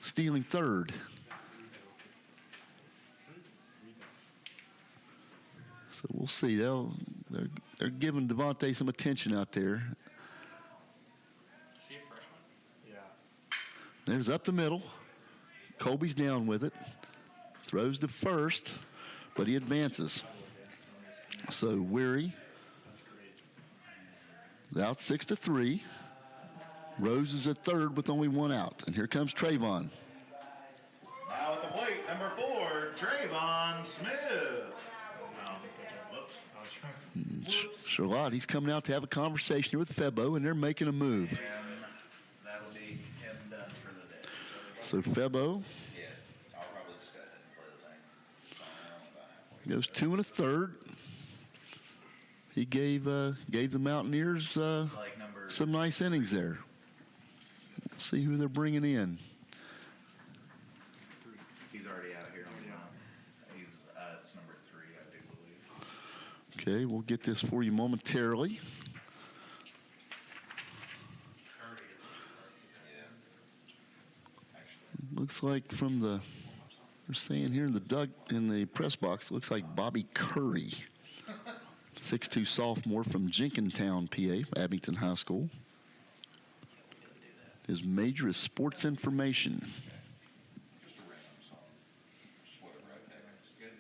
stealing third. see. They're giving Devontae some attention out there. Is he a freshman? Yeah. There's up the middle. Colby's down with it. Throws to first, but he advances. So Weary is out 6-3. Rose is at third with only one out. And here comes Trayvon. Now at the plate, number 4, Trayvon Smith. No, whoops. I was trying. Whoops. Charlotte, he's coming out to have a conversation here with Febo, and they're making a move. And that'll be him done for the day. So Febo Yeah, I'll probably just go ahead and play the same song around about halfway. goes 2 1/3. He gave the Mountaineers Like number some nice innings there. See who they're bringing in. He's already out here on the mound. It's number 3, I do believe. Okay, we'll get this for you momentarily. Yeah. Actually, Looks like from they're saying here in the press box, looks like Bobby Curry, 6'2" sophomore from Jenkintown, PA, Abington High School. His major is sports information. just a random song. Just whatever I pick. It's good.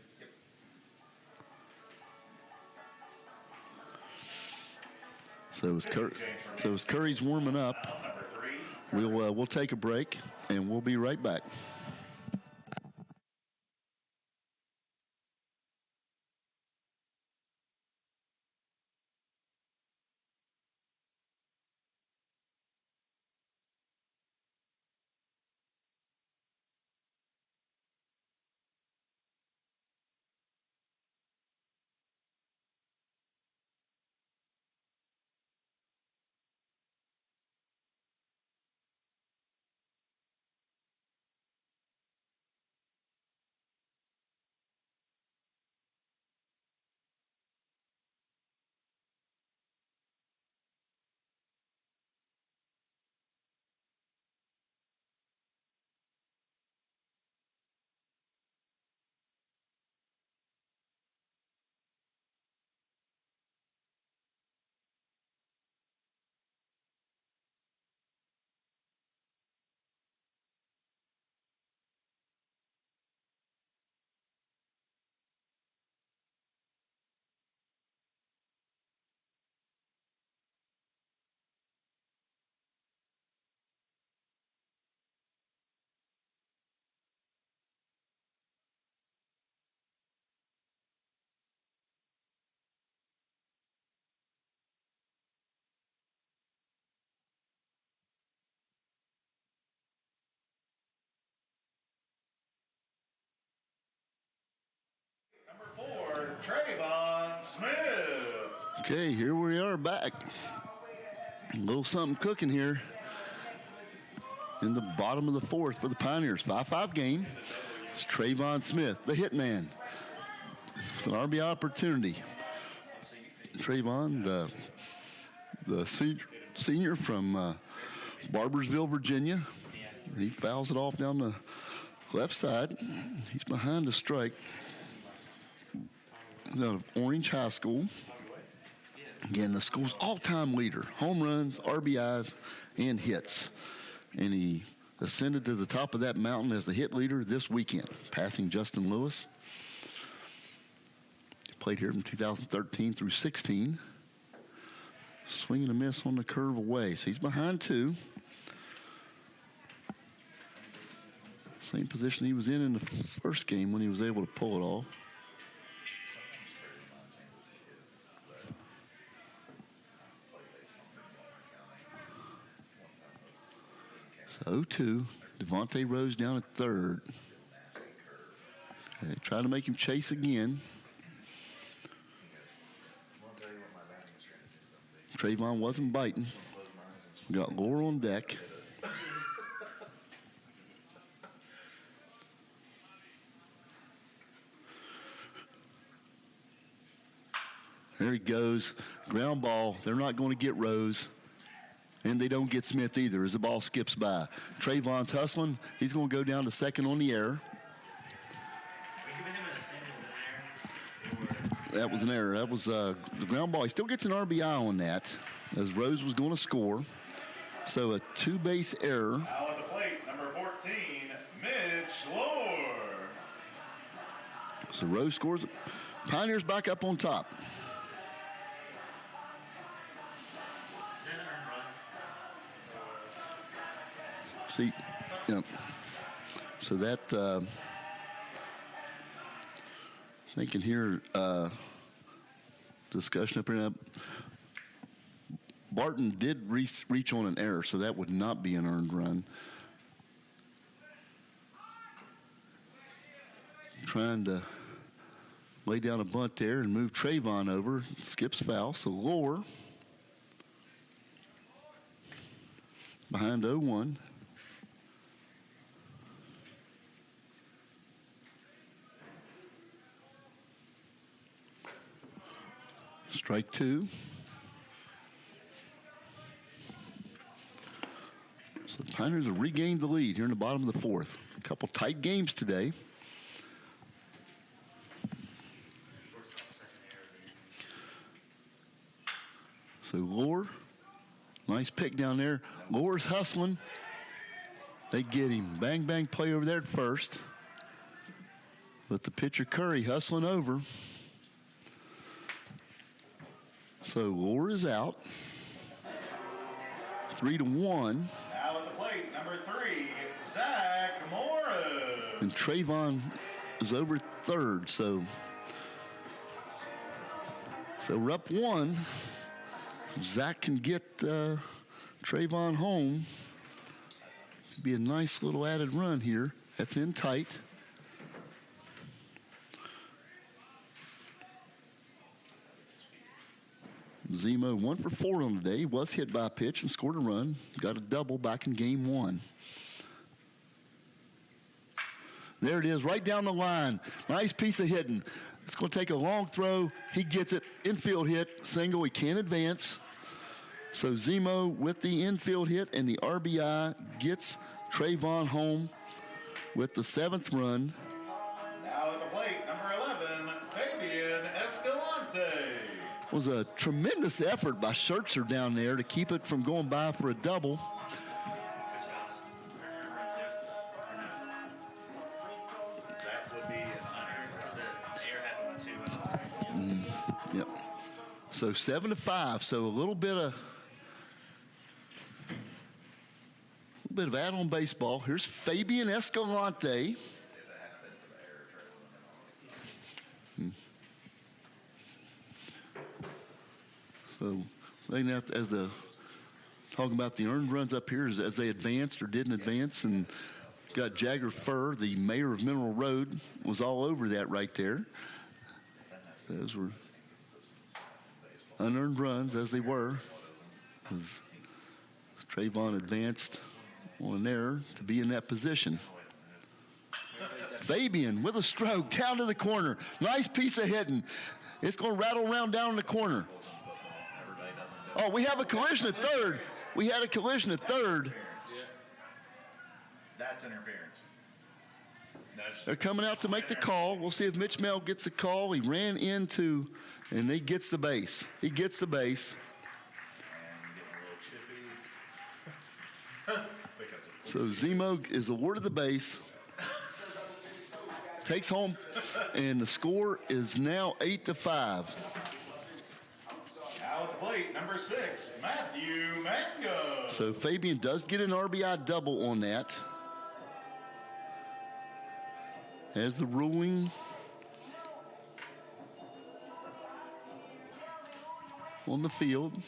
Yep. So as Curry's warming up, Number 3. we'll take a break and we'll be right back. Number 4, Trayvon Smith. Okay, here we are back. A little something cooking here in the bottom of the fourth for the Pioneers. 5-5 game. It's Trayvon Smith, the hitman. It's an RBI opportunity. Trayvon, the senior from Barbersville, Virginia. He fouls it off down the left side. He's behind the strike. Out of Orange High School. Again, the school's all-time leader. Home runs, RBIs, and hits. And he ascended to the top of that mountain as the hit leader this weekend, passing Justin Lewis. He played here from 2013 through 16. Swing and a miss on the curve away. So he's behind 2. Same position he was in the first game when he was able to pull it off. So 0-2. Devontae Rose down at third. Okay, try to make him chase again. Trayvon wasn't biting. We got Laura on deck. There he goes. Ground ball. They're not going to get Rose. And they don't get Smith either as the ball skips by. Trayvon's hustling. He's going to go down to second on the error. Are we giving him an ascendant in there? that was an error. That was the ground ball. He still gets an RBI on that, as Rose was going to score. So a two-base error. Now at the plate, number 14, Mitch Lore. So Rose scores. Pioneers back up on top. Is that an earned run? See, yeah. So that I can hear discussion up here now. Barton did reach on an error, so that would not be an earned run. Trying to lay down a bunt there and move Trayvon over. Skips foul, so Lower behind 0-1. Strike two. So the Pioneers have regained the lead here in the bottom of the fourth. A couple tight games today. So Lower, nice pick down there. Lower's hustling. They get him. Bang, bang play over there at first. But the pitcher Curry hustling over. So Lower is out. 3-1. Now at the plate, number 3, Zach Morris. And Trayvon is over third. So we're up 1. Zach can get Trayvon home. Could be a nice little added run here. That's in tight. Zemo 1 for 4 on the day. Was hit by a pitch and scored a run. Got a double back in game 1. There it is, right down the line. Nice piece of hitting. It's going to take a long throw. He gets it. Infield hit. Single. He can't advance. So Zemo with the infield hit and the RBI gets Trayvon home with the 7th run. Now at the plate, number 11, Fabian Escalante. It was a tremendous effort by Schertzer down there to keep it from going by for a double. That would be an Yep. So 7-5. So a little bit of add-on baseball. Here's Fabian Escalante. So they have to, as the talking about the earned runs up here as they advanced or didn't advance, and got Jagger Furr, the mayor of Mineral Road, was all over that right there. Those were unearned runs as they were. As Trayvon advanced on an error to be in that position. Fabian with a stroke down to the corner. Nice piece of hitting. It's going to rattle around down in the corner. Oh, we have a collision at third. We had a collision at third. That's interference. They're coming out to make the call. We'll see if Mitch Mel gets a call. He ran into, and he gets the base. He gets the base. So Zemo is awarded the base. Takes home, and the score is now 8-5. Now at the plate, number 6, Matthew Mango. So Fabian does get an RBI double on that. As the ruling on the field.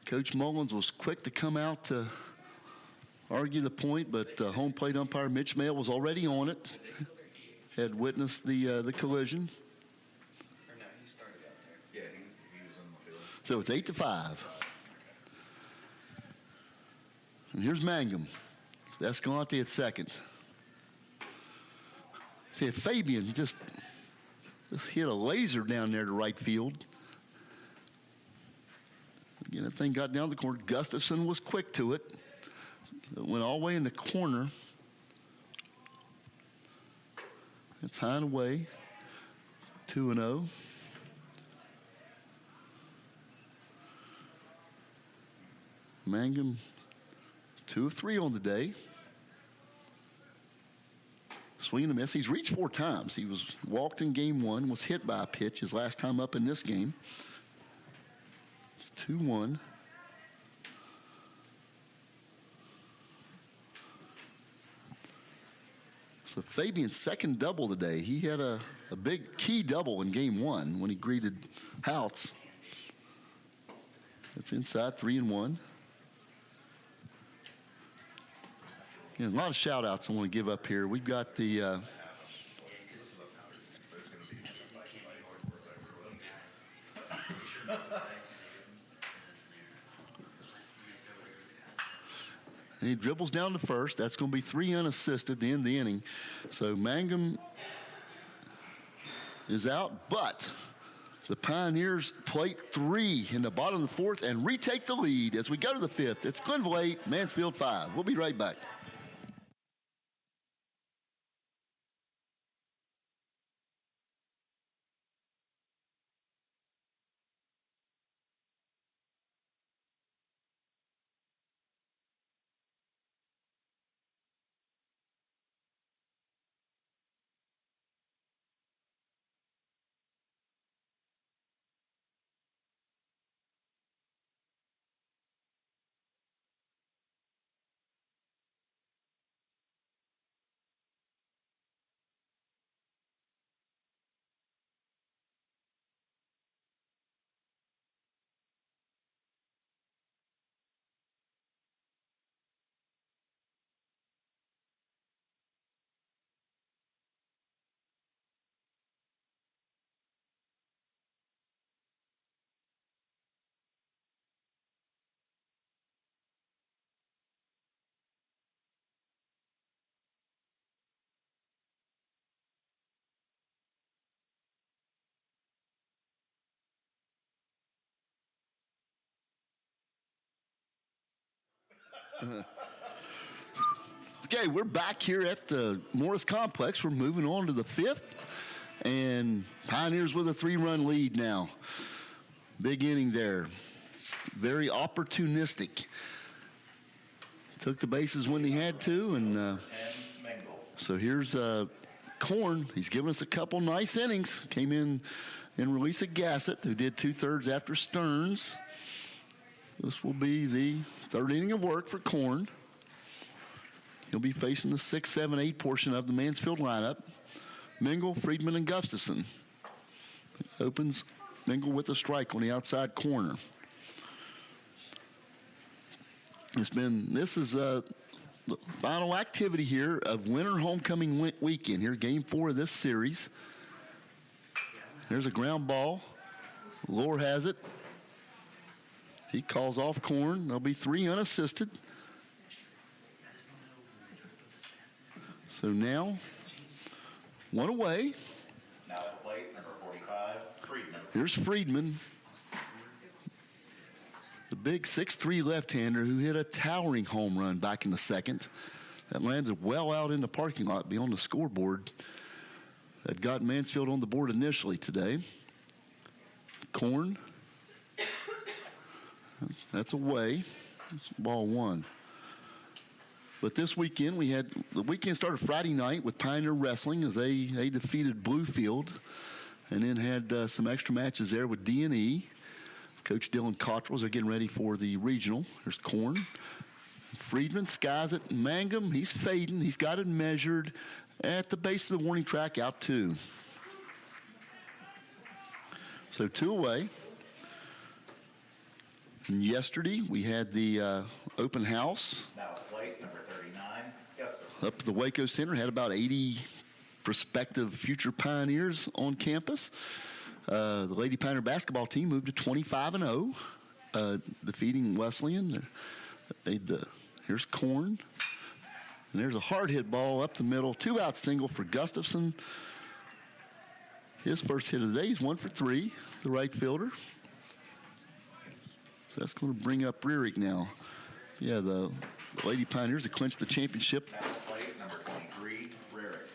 Coach Mullins was quick to come out to argue the point, but home plate umpire Mitch Mail was already on it. Had witnessed the collision. Or no, he started out there. Yeah, he was on the field. So it's 8-5. And here's Mangum. Escalante at second. See, Fabian just hit a laser down there to right field. Again, that thing got down the corner. Gustafson was quick to it. It went all the way in the corner. It's high and away. 2-0. Mangum, 2 of 3 on the day. Swing and a miss. He's reached 4 times. He was walked in game 1, was hit by a pitch his last time up in this game. It's 2-1. So Fabian's second double today. He had a big key double in game 1 when he greeted Houts. It's inside, 3-1. And a lot of shout outs I want to give up here. We've got the and he dribbles down to first. That's going to be 3 unassisted to end the inning. So Mangum is out, but the Pioneers plate 3 in the bottom of the 4th and retake the lead as we go to the 5th. It's Glenville 8, Mansfield 5. We'll be right back. Okay, we're back here at the Morris Complex. We're moving on to the 5th, and Pioneers with a 3-run lead now. Big inning there. Very opportunistic. Took the bases when he had to, and so here's Korn. He's given us a couple nice innings. Came in release of Gassett, who did 2/3 after Stearns. This will be the 3rd inning of work for Korn. He'll be facing the 6, 7, 8 portion of the Mansfield lineup. Mingle, Friedman, and Gustafson. Opens Mingle with a strike on the outside corner. This is the final activity here of winter homecoming weekend. Here, game 4 of this series. There's a ground ball. Lore has it. He calls off Korn. There'll be 3 unassisted. So now, 1 away. Now at the plate, number 45, Friedman. Here's Friedman, the big 6'3" left-hander who hit a towering home run back in the 2nd. That landed well out in the parking lot beyond the scoreboard. That got Mansfield on the board initially today. Korn. That's away. That's ball 1. But this weekend, the weekend started Friday night with Pioneer Wrestling as they defeated Bluefield, and then had some extra matches there with D&E. Coach Dylan Cottrells are getting ready for the regional. There's Korn. Friedman skies it. Mangum, he's fading. He's got it measured at the base of the warning track, out 2. So 2 away. And yesterday, we had the open house. Now at the plate, number 39, Gustafson. Up at the Waco Center, had about 80 prospective future Pioneers on campus. The Lady Pioneer basketball team moved to 25-0, defeating Wesleyan. Here's Korn. And there's a hard hit ball up the middle. 2-out single for Gustafson. His first hit of the day. He's 1 for 3, the right fielder. So that's going to bring up Rearick now. Yeah, the Lady Pioneers have clinched the championship. Now at the plate, number 23, Rearick.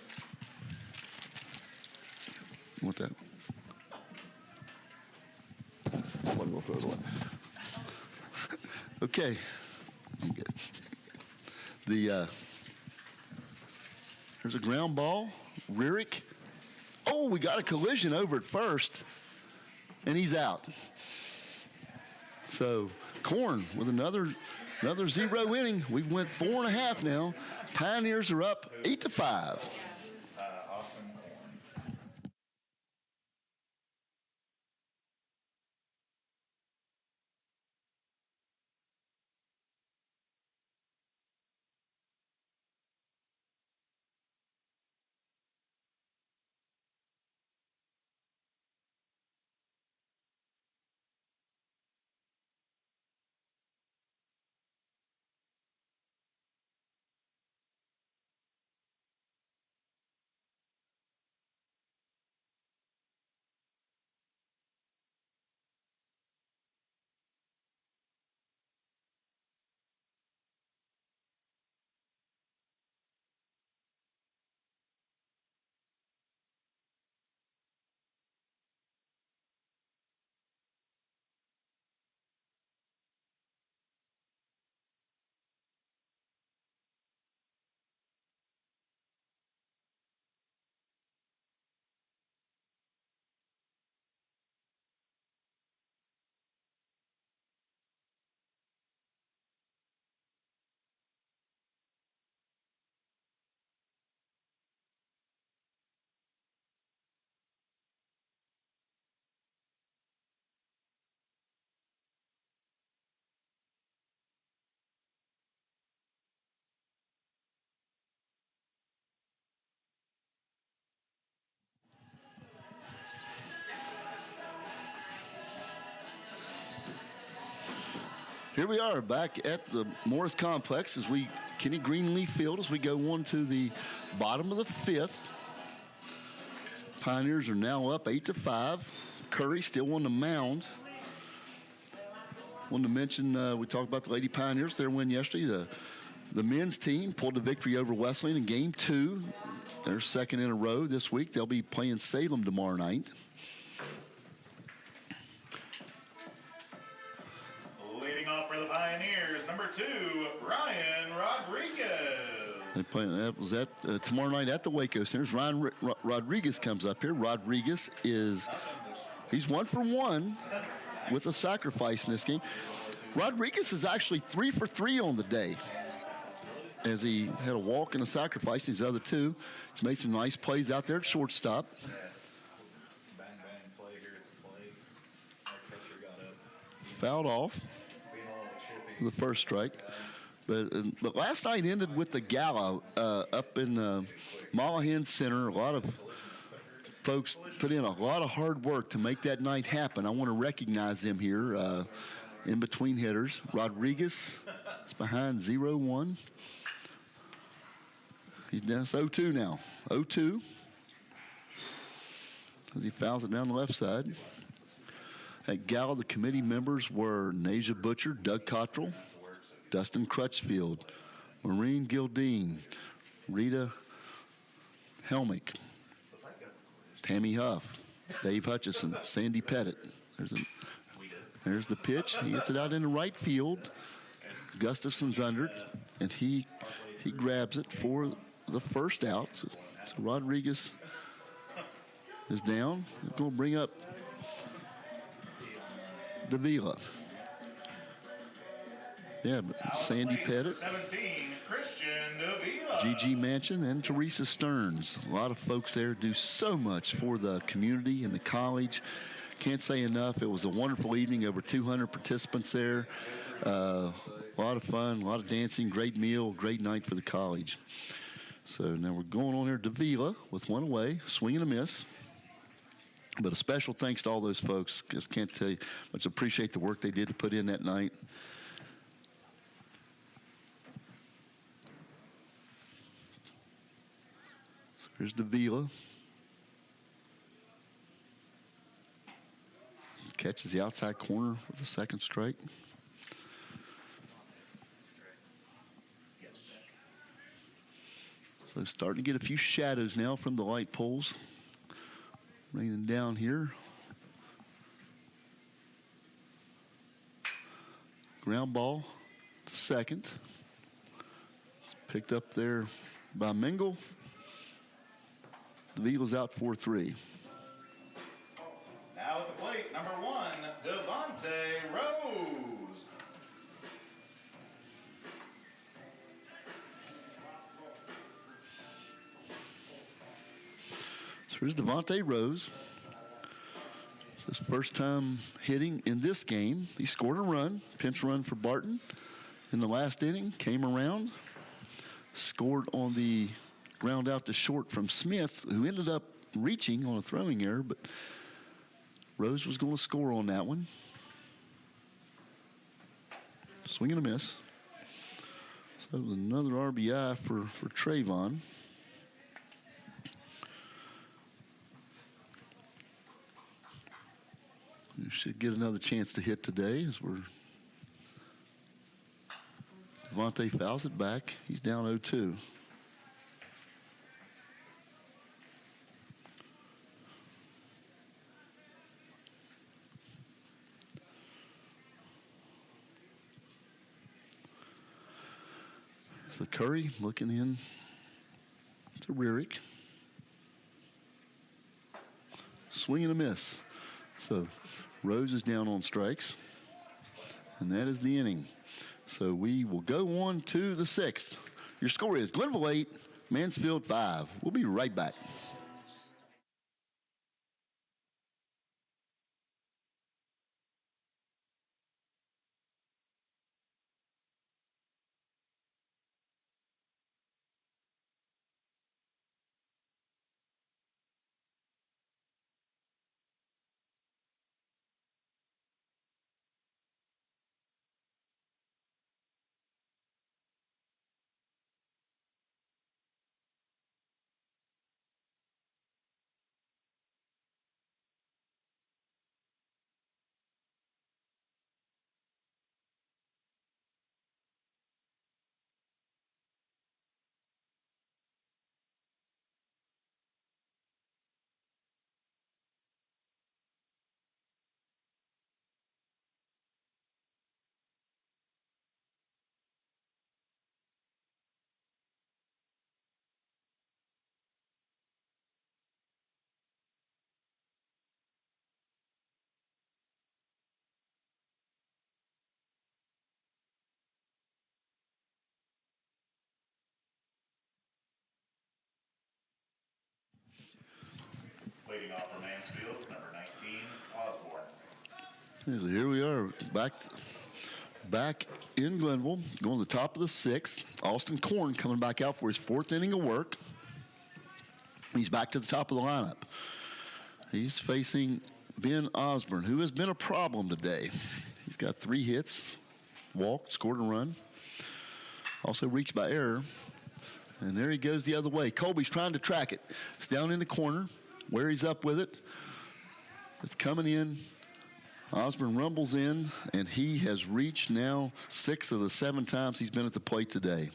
Okay. There's a ground ball. Rierick. Oh, we got a collision over at first, and he's out. So Corn with another 0 inning. We've went 4.5 now. Pioneers are up 8-5. Austin Horn. Here we are back at the Morris Complex Kenny Greenleaf Field as we go on to the bottom of the 5th. Pioneers are now up 8-5. Curry still on the mound. Wanted to mention, we talked about the Lady Pioneers, their win yesterday. The men's team pulled the victory over Wesleyan in Game 2. Their second in a row this week. They'll be playing Salem tomorrow night. Leading off for the Pioneers, number 2, Ryan Rodriguez. They play tomorrow night at the Waco Center. Ryan Rodriguez comes up here. Rodriguez he's 1 for 1 with a sacrifice in this game. Rodriguez is actually 3 for 3 on the day, as he had a walk and a sacrifice. These other 2, he's made some nice plays out there at shortstop. Bang, bang, play here at the plate. Our catcher got up. Fouled off Being a little chippy. for the first strike. But last night ended with the gala up in Mollahan Center. A lot of folks put in a lot of hard work to make that night happen. I want to recognize them here in between hitters. Rodriguez is behind 0-1. He's down. It's 0-2 now. 0-2 as he fouls it down the left side. At gala, the committee members were Nasia Butcher, Doug Cottrell, Dustin Crutchfield, Maureen Gildine, Rita Helmick, Tammy Huff, Dave Hutchison, Sandy Pettit. There's the pitch. He gets it out into right field. Gustafson's under it, and he grabs it for the first out. So Rodriguez is down. He's going to bring up Davila. Yeah, but Sandy Pettit, 17, Christian Davila. Gigi Manchin, and Teresa Stearns. A lot of folks there do so much for the community and the college. Can't say enough. It was a wonderful evening, over 200 participants there. A lot of fun, a lot of dancing, great meal, great night for the college. So now we're going on here. Davila with one away, swing and a miss. But a special thanks to all those folks. Just can't tell you much appreciate the work they did to put in that night. So here's Davila. Catches the outside corner with the second strike. So starting to get a few shadows now from the light poles. Raining down here. Ground ball to second. It's picked up there by Mingle. The Eagles out 4-3. Now at the plate, number 1, Devontae Rose. So here's Devontae Rose. It's his first time hitting in this game. He scored a run, pinch run for Barton in the last inning, came around, scored on the ground out to short from Smith, who ended up reaching on a throwing error, but Rose was going to score on that one. Swing and a miss. So that was another RBI for Trayvon. You should get another chance to hit today as Devontae fouls it back. He's down 0-2. So Curry looking in to Rierick. Swing and a miss. So Rose is down on strikes. And that is the inning. So we will go on to the 6th. Your score is Glenville 8, Mansfield 5. We'll be right back. Leading off for Mansfield, number 19, Osborne. So here we are, back in Glenville, going to the top of the 6th. Austin Korn coming back out for his 4th inning of work. He's back to the top of the lineup. He's facing Ben Osborne, who has been a problem today. He's got 3 hits, walked, scored a run. Also reached by error. And there he goes the other way. Colby's trying to track it. It's down in the corner. Where he's up with it. It's coming in. Osborne rumbles in, and he has reached now 6 of the 7 times he's been at the plate today.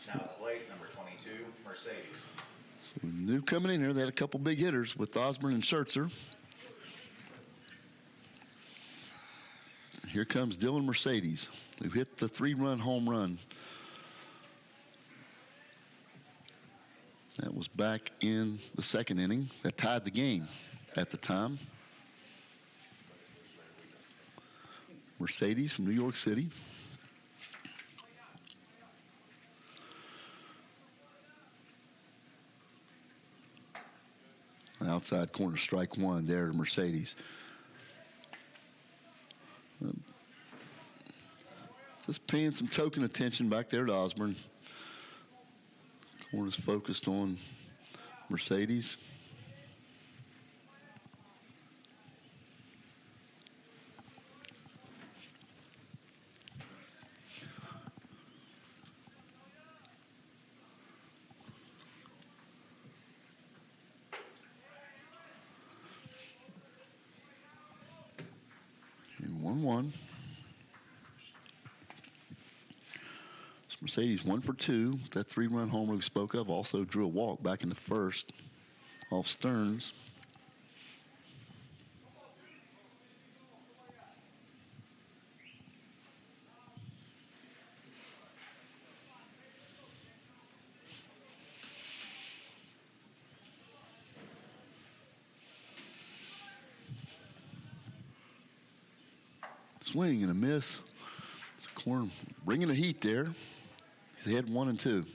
Now at the plate, number 22, Mercedes. So new coming in here. They had a couple big hitters with Osborne and Schertzer. Here comes Dylan Mercedes, who hit the 3-run home run. That was back in the 2nd inning. That tied the game at the time. Mercedes from New York City. Outside corner, strike 1 there to Mercedes. Just paying some token attention back there to Osborne. Corner's focused on Mercedes. And 1-1. Mercedes 1 for 2. That 3-run homer we spoke of also drew a walk back in the 1st off Stearns. Swing and a miss. It's Korn bringing the heat there. He's ahead 1-2.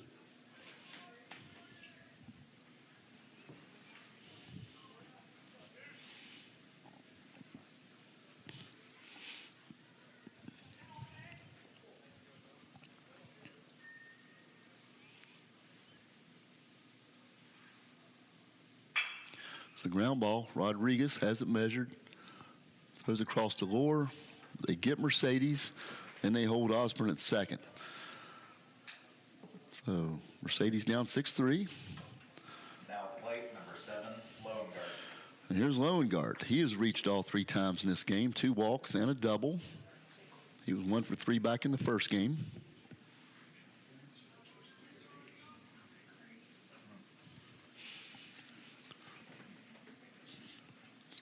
The ground ball, Rodriguez has it measured, throws across the lure. They get Mercedes, and they hold Osborne at second. So Mercedes down 6-3. Now plate number 7, Loengart. And here's Loengart. He has reached all 3 times in this game, 2 walks and a double. He was 1 for 3 back in the first game.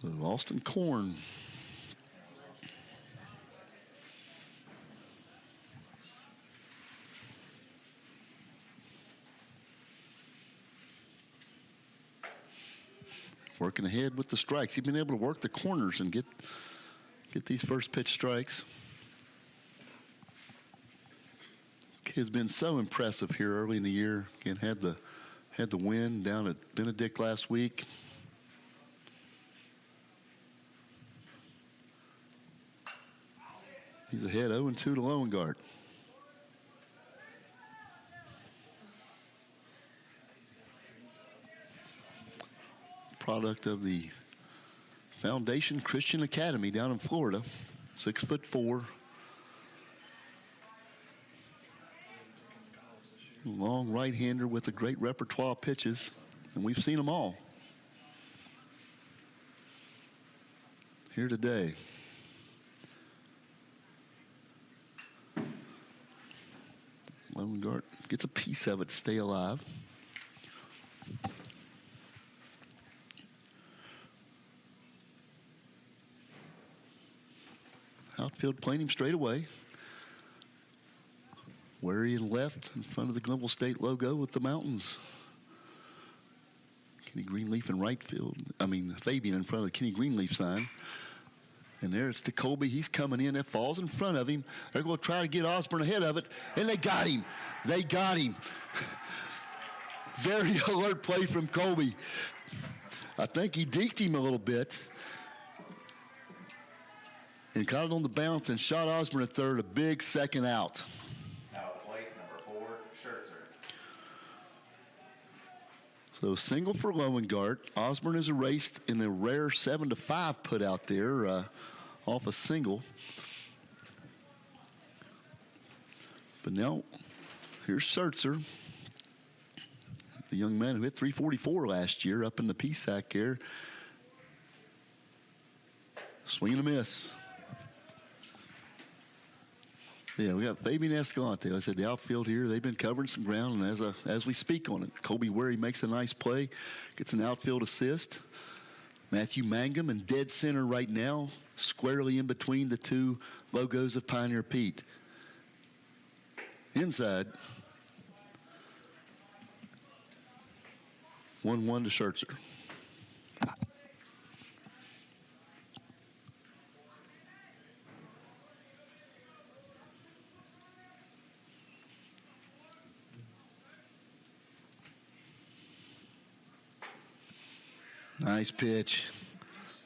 So Austin Korn. Working ahead with the strikes. He's been able to work the corners and get these first pitch strikes. This kid's been so impressive here early in the year. Again, had the win down at Benedict last week. He's ahead 0-2 to Loengart. Product of the Foundation Christian Academy down in Florida. 6'4". Long right-hander with a great repertoire of pitches, and we've seen them all here today. Loengart gets a piece of it to stay alive. Outfield playing him straight away. Wary and left in front of the Glenville State logo with the mountains. Kenny Greenleaf in right field. Fabian in front of the Kenny Greenleaf sign. And there's to Colby. He's coming in. That falls in front of him. They're going to try to get Osborne ahead of it. And they got him. They got him. Very alert play from Colby. I think he deked him a little bit. And caught it on the bounce and shot Osborne at third. A big second out. Now plate number 4, Schertzer. So single for Loengart. Osborne is erased in the rare 7-5 put out there off a single. But now here's Schertzer, the young man who hit 344 last year up in the PSAC there. Swing and a miss. Yeah, we got Fabian Escalante. I said the outfield here, they've been covering some ground, and as we speak on it, Colby Wary makes a nice play, gets an outfield assist. Matthew Mangum in dead center right now, squarely in between the 2 logos of Pioneer Pete. Inside. 1-1 to Schertzer. Nice pitch.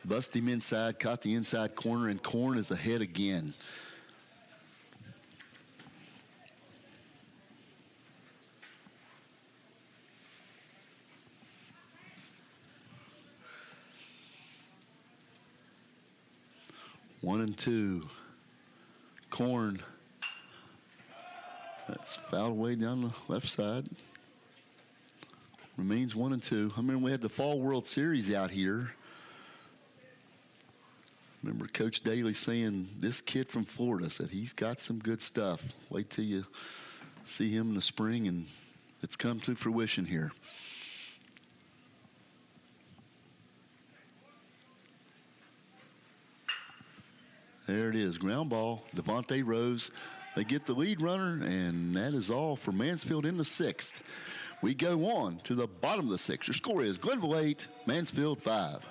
Bust him inside, caught the inside corner, and Korn is ahead again. One and two. Korn. That's fouled away down the left side. Remains 1-2. I remember we had the Fall World Series out here. Remember Coach Daly saying, this kid from Florida said he's got some good stuff. Wait till you see him in the spring, and it's come to fruition here. There it is. Ground ball. Devontae Rose. They get the lead runner, and that is all for Mansfield in the 6th. We go on to the bottom of the 6th. Your score is Glenville 8, Mansfield 5.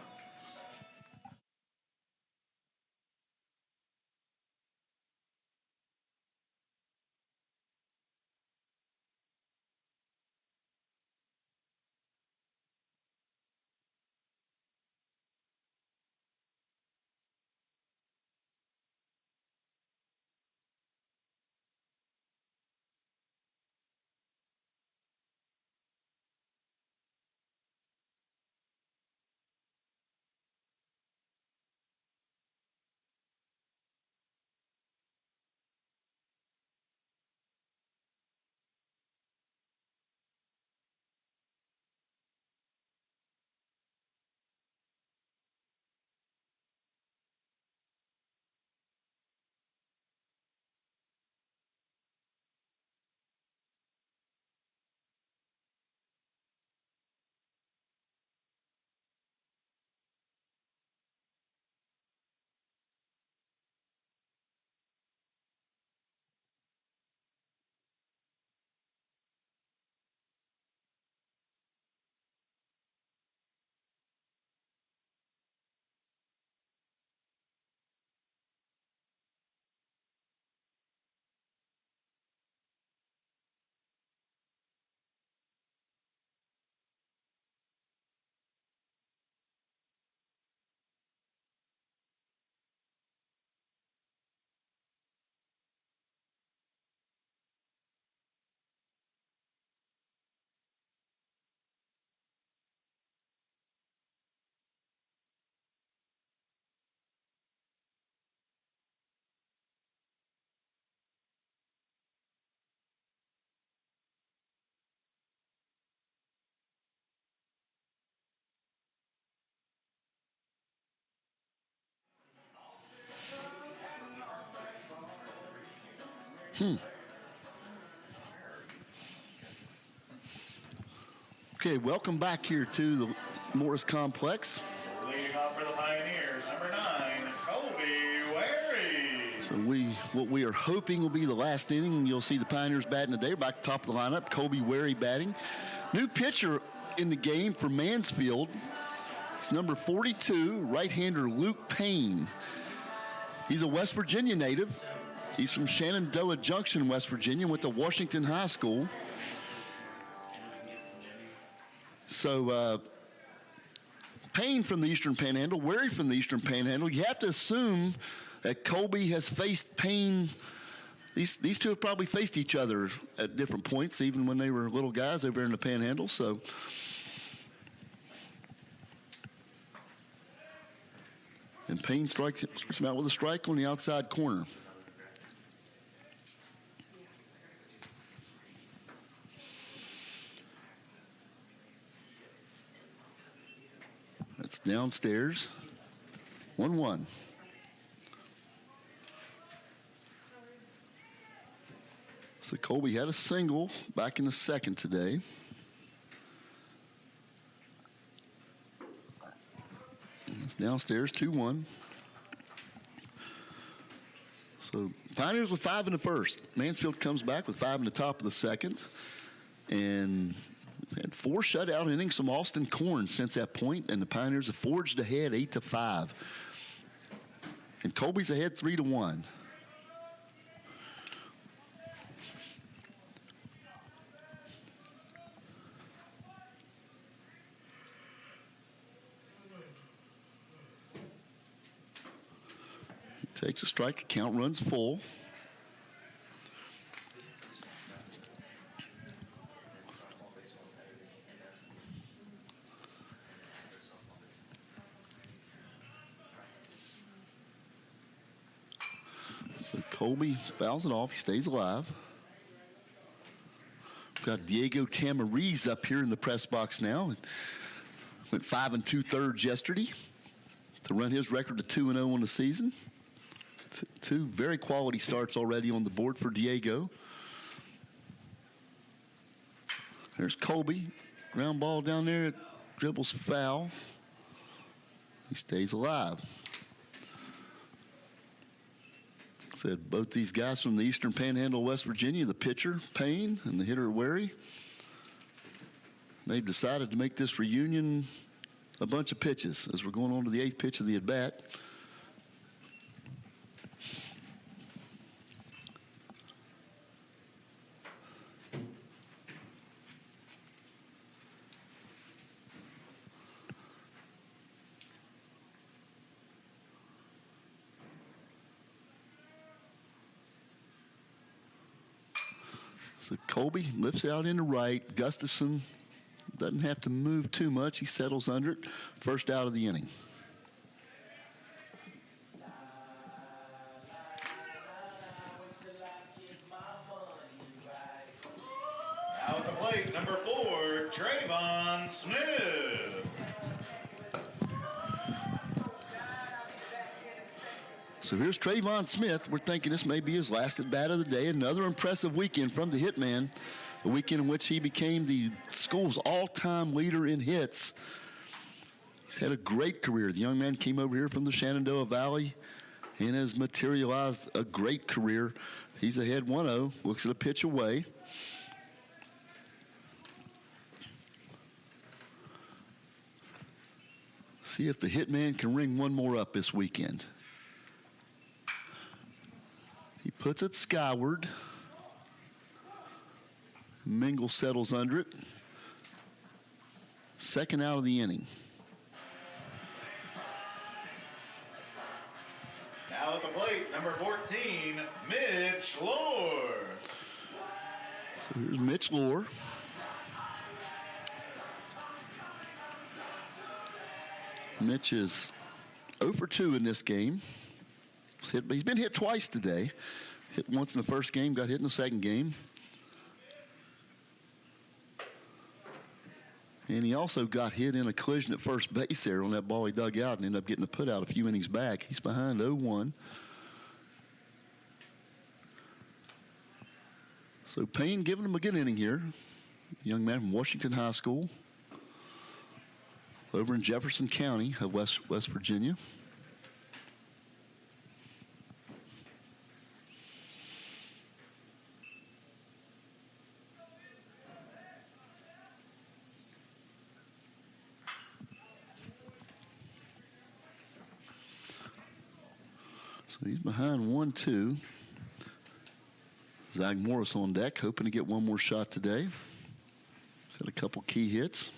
Okay, welcome back here to the Morris Complex. Leading off for the Pioneers, number 9, Colby Wary. So what we are hoping will be the last inning, and you'll see the Pioneers batting today. Back to the top of the lineup, Colby Wary batting. New pitcher in the game for Mansfield. It's number 42, right-hander Luke Payne. He's a West Virginia native. He's from Shenandoah Junction, West Virginia, went to Washington High School. So Payne from the Eastern Panhandle, Wary from the Eastern Panhandle. You have to assume that Colby has faced Payne. These two have probably faced each other at different points, even when they were little guys over in the Panhandle. So, and Payne strikes him out with a strike on the outside corner. That's downstairs. 1-1. So Colby had a single back in the second today. It's downstairs, 2-1. So Pioneers with 5 in the first. Mansfield comes back with 5 in the top of the second. And we've had 4 shutout innings from Austin Korn since that point, and the Pioneers have forged ahead 8-5. And Colby's ahead 3-1. Takes a strike, the count runs full. So Colby fouls it off, he stays alive. We've got Diego Tamariz up here in the press box now. Went 5 2/3 yesterday to run his record to 2-0 on the season. Two very quality starts already on the board for Diego. There's Colby. Ground ball down there. Dribbles foul. He stays alive. Said both these guys from the Eastern Panhandle, West Virginia, the pitcher, Payne, and the hitter, Wary, they've decided to make this reunion a bunch of pitches as we're going on to the 8th pitch of the at-bat. So Colby lifts out into right. Gustafson doesn't have to move too much. He settles under it. First out of the inning. Now at the plate, number 4, Trayvon Smith. So here's Trayvon Smith. We're thinking this may be his last at bat of the day. Another impressive weekend from the Hitman. The weekend in which he became the school's all-time leader in hits. He's had a great career. The young man came over here from the Shenandoah Valley and has materialized a great career. He's ahead 1-0, looks at a pitch away. See if the Hitman can ring one more up this weekend. He puts it skyward. Mingle settles under it. Second out of the inning. Now at the plate, number 14, Mitch Lohr. So here's Mitch Lohr. Mitch is 0 for 2 in this game. He's been hit twice today. Hit once in the first game, got hit in the second game. And he also got hit in a collision at first base there on that ball he dug out and ended up getting a put out a few innings back. He's behind 0-1. So Payne giving him a good inning here. Young man from Washington High School over in Jefferson County of West Virginia. So he's behind 1-2. Zach Morris on deck, hoping to get one more shot today. He's had a couple key hits.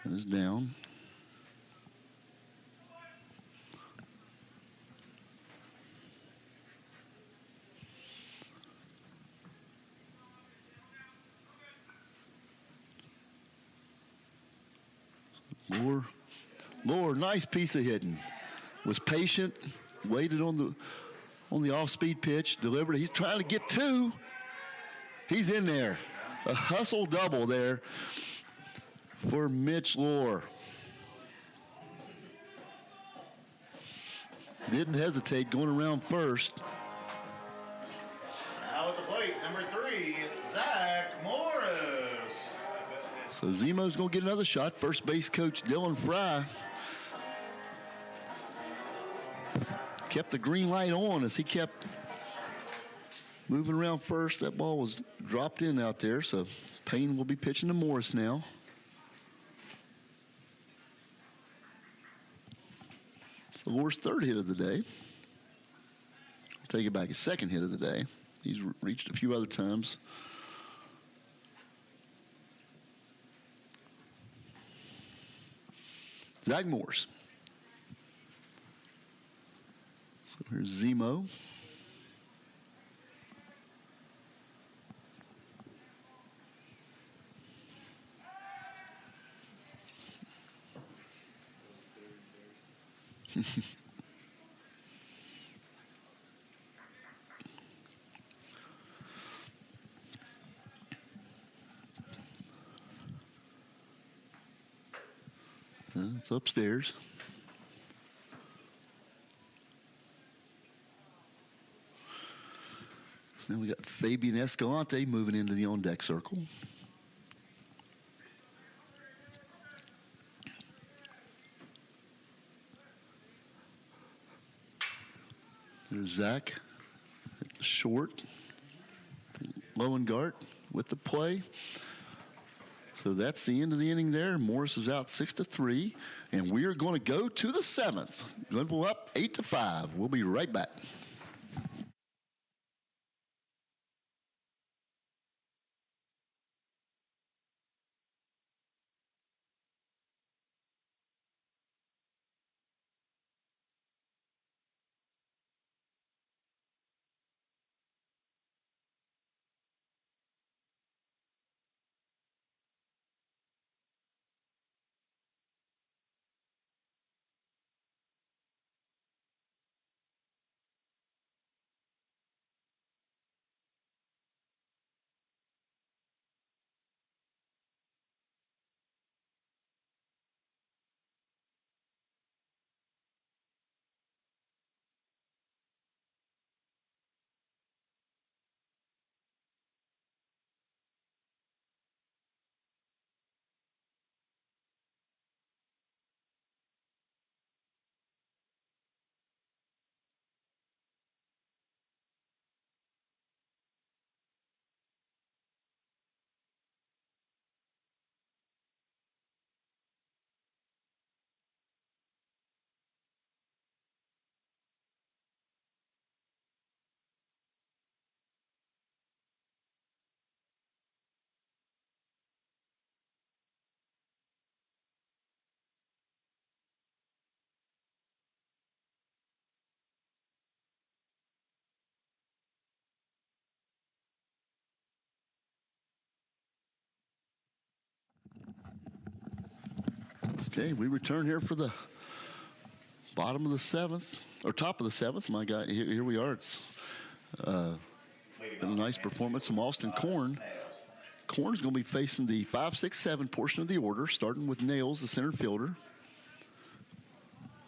And is down. Moore, nice piece of hitting. Was patient, waited on the off-speed pitch, delivered. He's trying to get two. He's in there. A hustle double there for Mitch Lohr. Didn't hesitate going around first. Now at the plate, number 3, Zach Morris. So Zemo's going to get another shot. First base coach Dylan Fry kept the green light on as he kept moving around first. That ball was dropped in out there, so Payne will be pitching to Morris now. So Lohr's third hit of the day. I'll take it back, his second hit of the day. He's reached a few other times. Zach Morris. So here's Zemo. It's upstairs. So now we got Fabian Escalante moving into the on-deck circle. There's Zach at the short. Loewengart with the play. So that's the end of the inning there. Morris is out 6-3, and we are going to go to the 7th. Glenville up 8-5. We'll be right back. Okay, we return here for the bottom of the 7th, or top of the 7th. My God, here we are. It's been a nice performance from Austin Korn. Korn's going to be facing the 5, 6, 7 portion of the order, starting with Nails, the center fielder.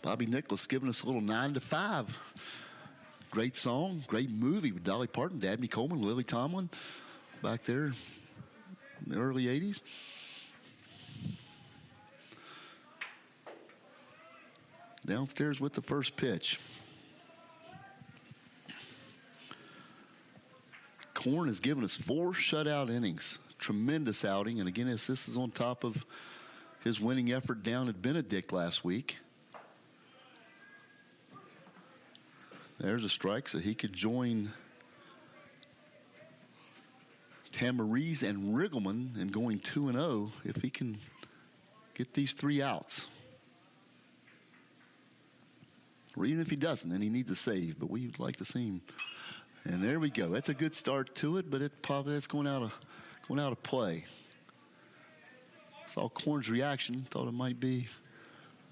Bobby Nicholas giving us a little 9 to 5. Great song, great movie with Dolly Parton, Dabney Coleman, Lily Tomlin back there in the early 80s. Downstairs with the first pitch. Korn has given us 4 shutout innings. Tremendous outing. And again, this is on top of his winning effort down at Benedict last week. There's a strike, so he could join Tamariz and Riggleman in going 2-0 if he can get these 3 outs. Or even if he doesn't, then he needs a save, but we would like to see him. And there we go. That's a good start to it, but that's going out of play. Saw Korn's reaction, thought it might be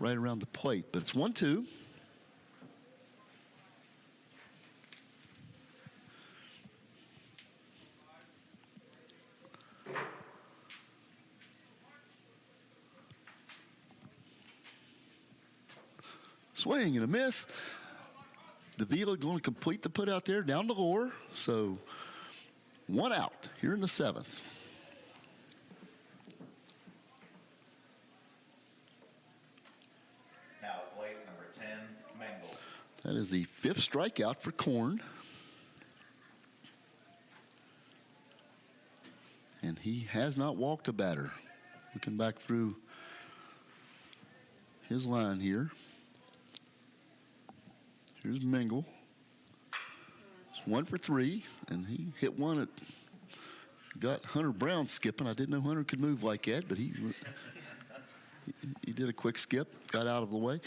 right around the plate, but it's 1-2. Swing and a miss. Davila going to complete the put out there down the lower. So 1 out here in the 7th. Now at plate number 10, Mengel. That is the 5th strikeout for Korn. And he has not walked a batter. Looking back through his line here. Here's Mengel. It's 1 for 3, and he hit one at got Hunter Brown skipping. I didn't know Hunter could move like that, but he did a quick skip, got out of the way.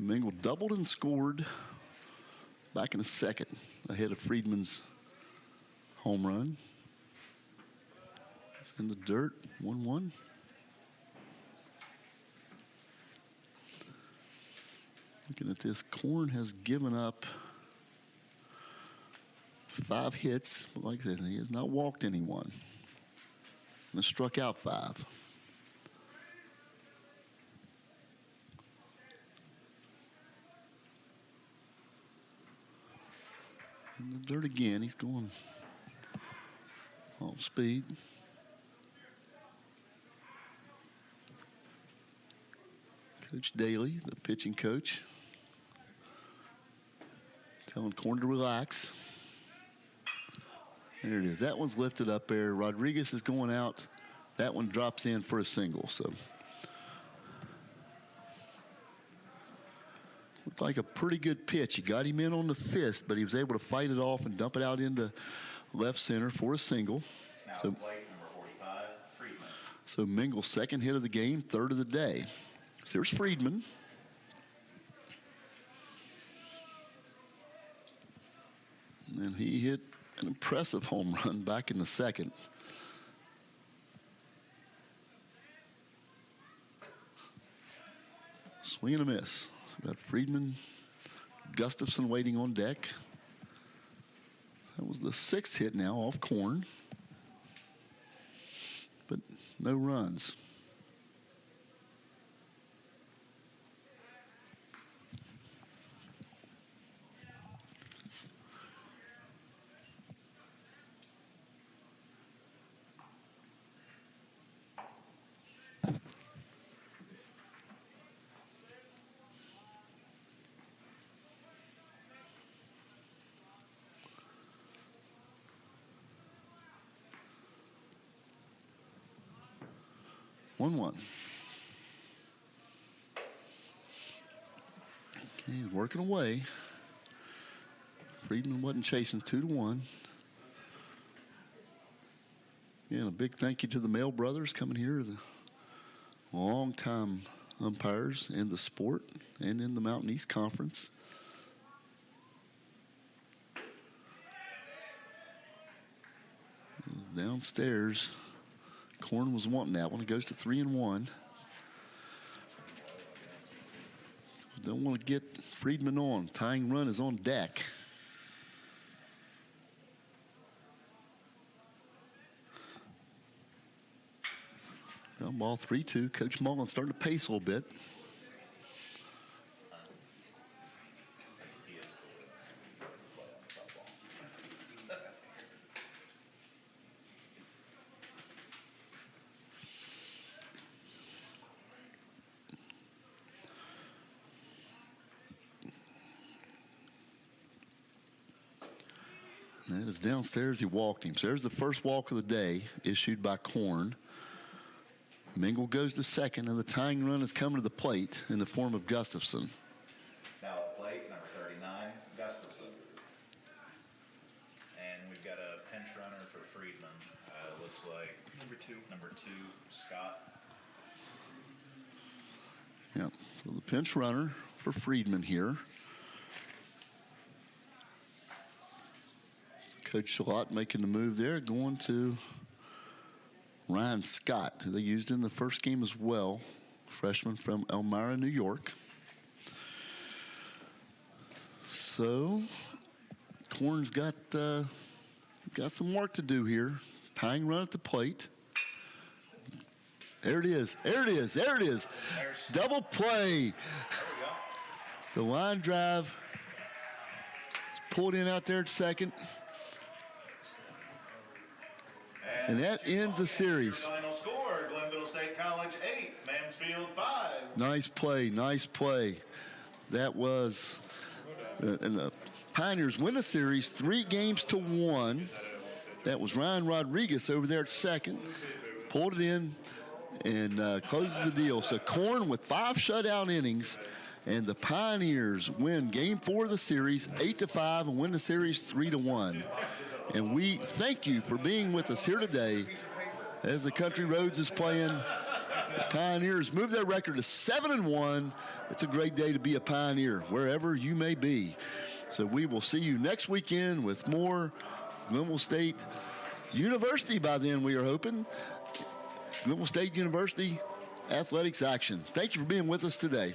Mengel doubled and scored back in the 2nd ahead of Friedman's home run. It's in the dirt, 1-1. Looking at this, Korn has given up 5 hits, but like I said, he has not walked anyone. And struck out 5. In the dirt again, he's going off speed. Coach Daly, the pitching coach, telling Korn to relax. There it is. That one's lifted up there. Rodriguez is going out. That one drops in for a single. So looked like a pretty good pitch. He got him in on the fist, but he was able to fight it off and dump it out into left center for a single. Now So, plate number 45, Friedman. so Mengel's 2nd hit of the game, 3rd of the day. So there's Friedman. And he hit an impressive home run back in the 2nd. Swing and a miss. So we got Friedman, Gustafson waiting on deck. That was the 6th hit now off Korn. But no runs. One. Okay, he's working away. Friedman wasn't chasing 2-1. Again, a big thank you to the Mail brothers coming here, the long-time umpires in the sport and in the Mountain East Conference. Downstairs. Korn was wanting that one. It goes to 3-1. Don't want to get Friedman on. Tying run is on deck. Ground ball 3-2. Coach Mullen starting to pace a little bit. He is cool. Play on the softball. And that is downstairs. He walked him. So there's the first walk of the day issued by Korn. Mingle goes to second, and the tying run is coming to the plate in the form of Gustafson. Now at plate, number 39, Gustafson. And we've got a pinch runner for Friedman. Looks like number two, Scott. Yep. So the pinch runner for Friedman here. Coach Shalott making the move there, going to Ryan Scott, who they used in the first game as well, freshman from Elmira, New York. So, Korn's got some work to do here. Tying run at the plate. There it is. There it is. There it is. Double play. The line drive. It's pulled in out there at second. And that ends the series. Final score, Glenville State College 8, Mansfield 5. Nice play, nice play. That was, and the Pioneers win the series 3-1. That was Ryan Rodriguez over there at second. Pulled it in and closes the deal. So Korn with 5 shutout innings, and the Pioneers win Game 4 of the series 8-5 and win the series 3-1. And we thank you for being with us here today as the Country Roads is playing. The Pioneers move their record to 7-1. It's a great day to be a Pioneer wherever you may be. So we will see you next weekend with more Glenville State University by then, we are hoping. Glenville State University athletics action. Thank you for being with us today.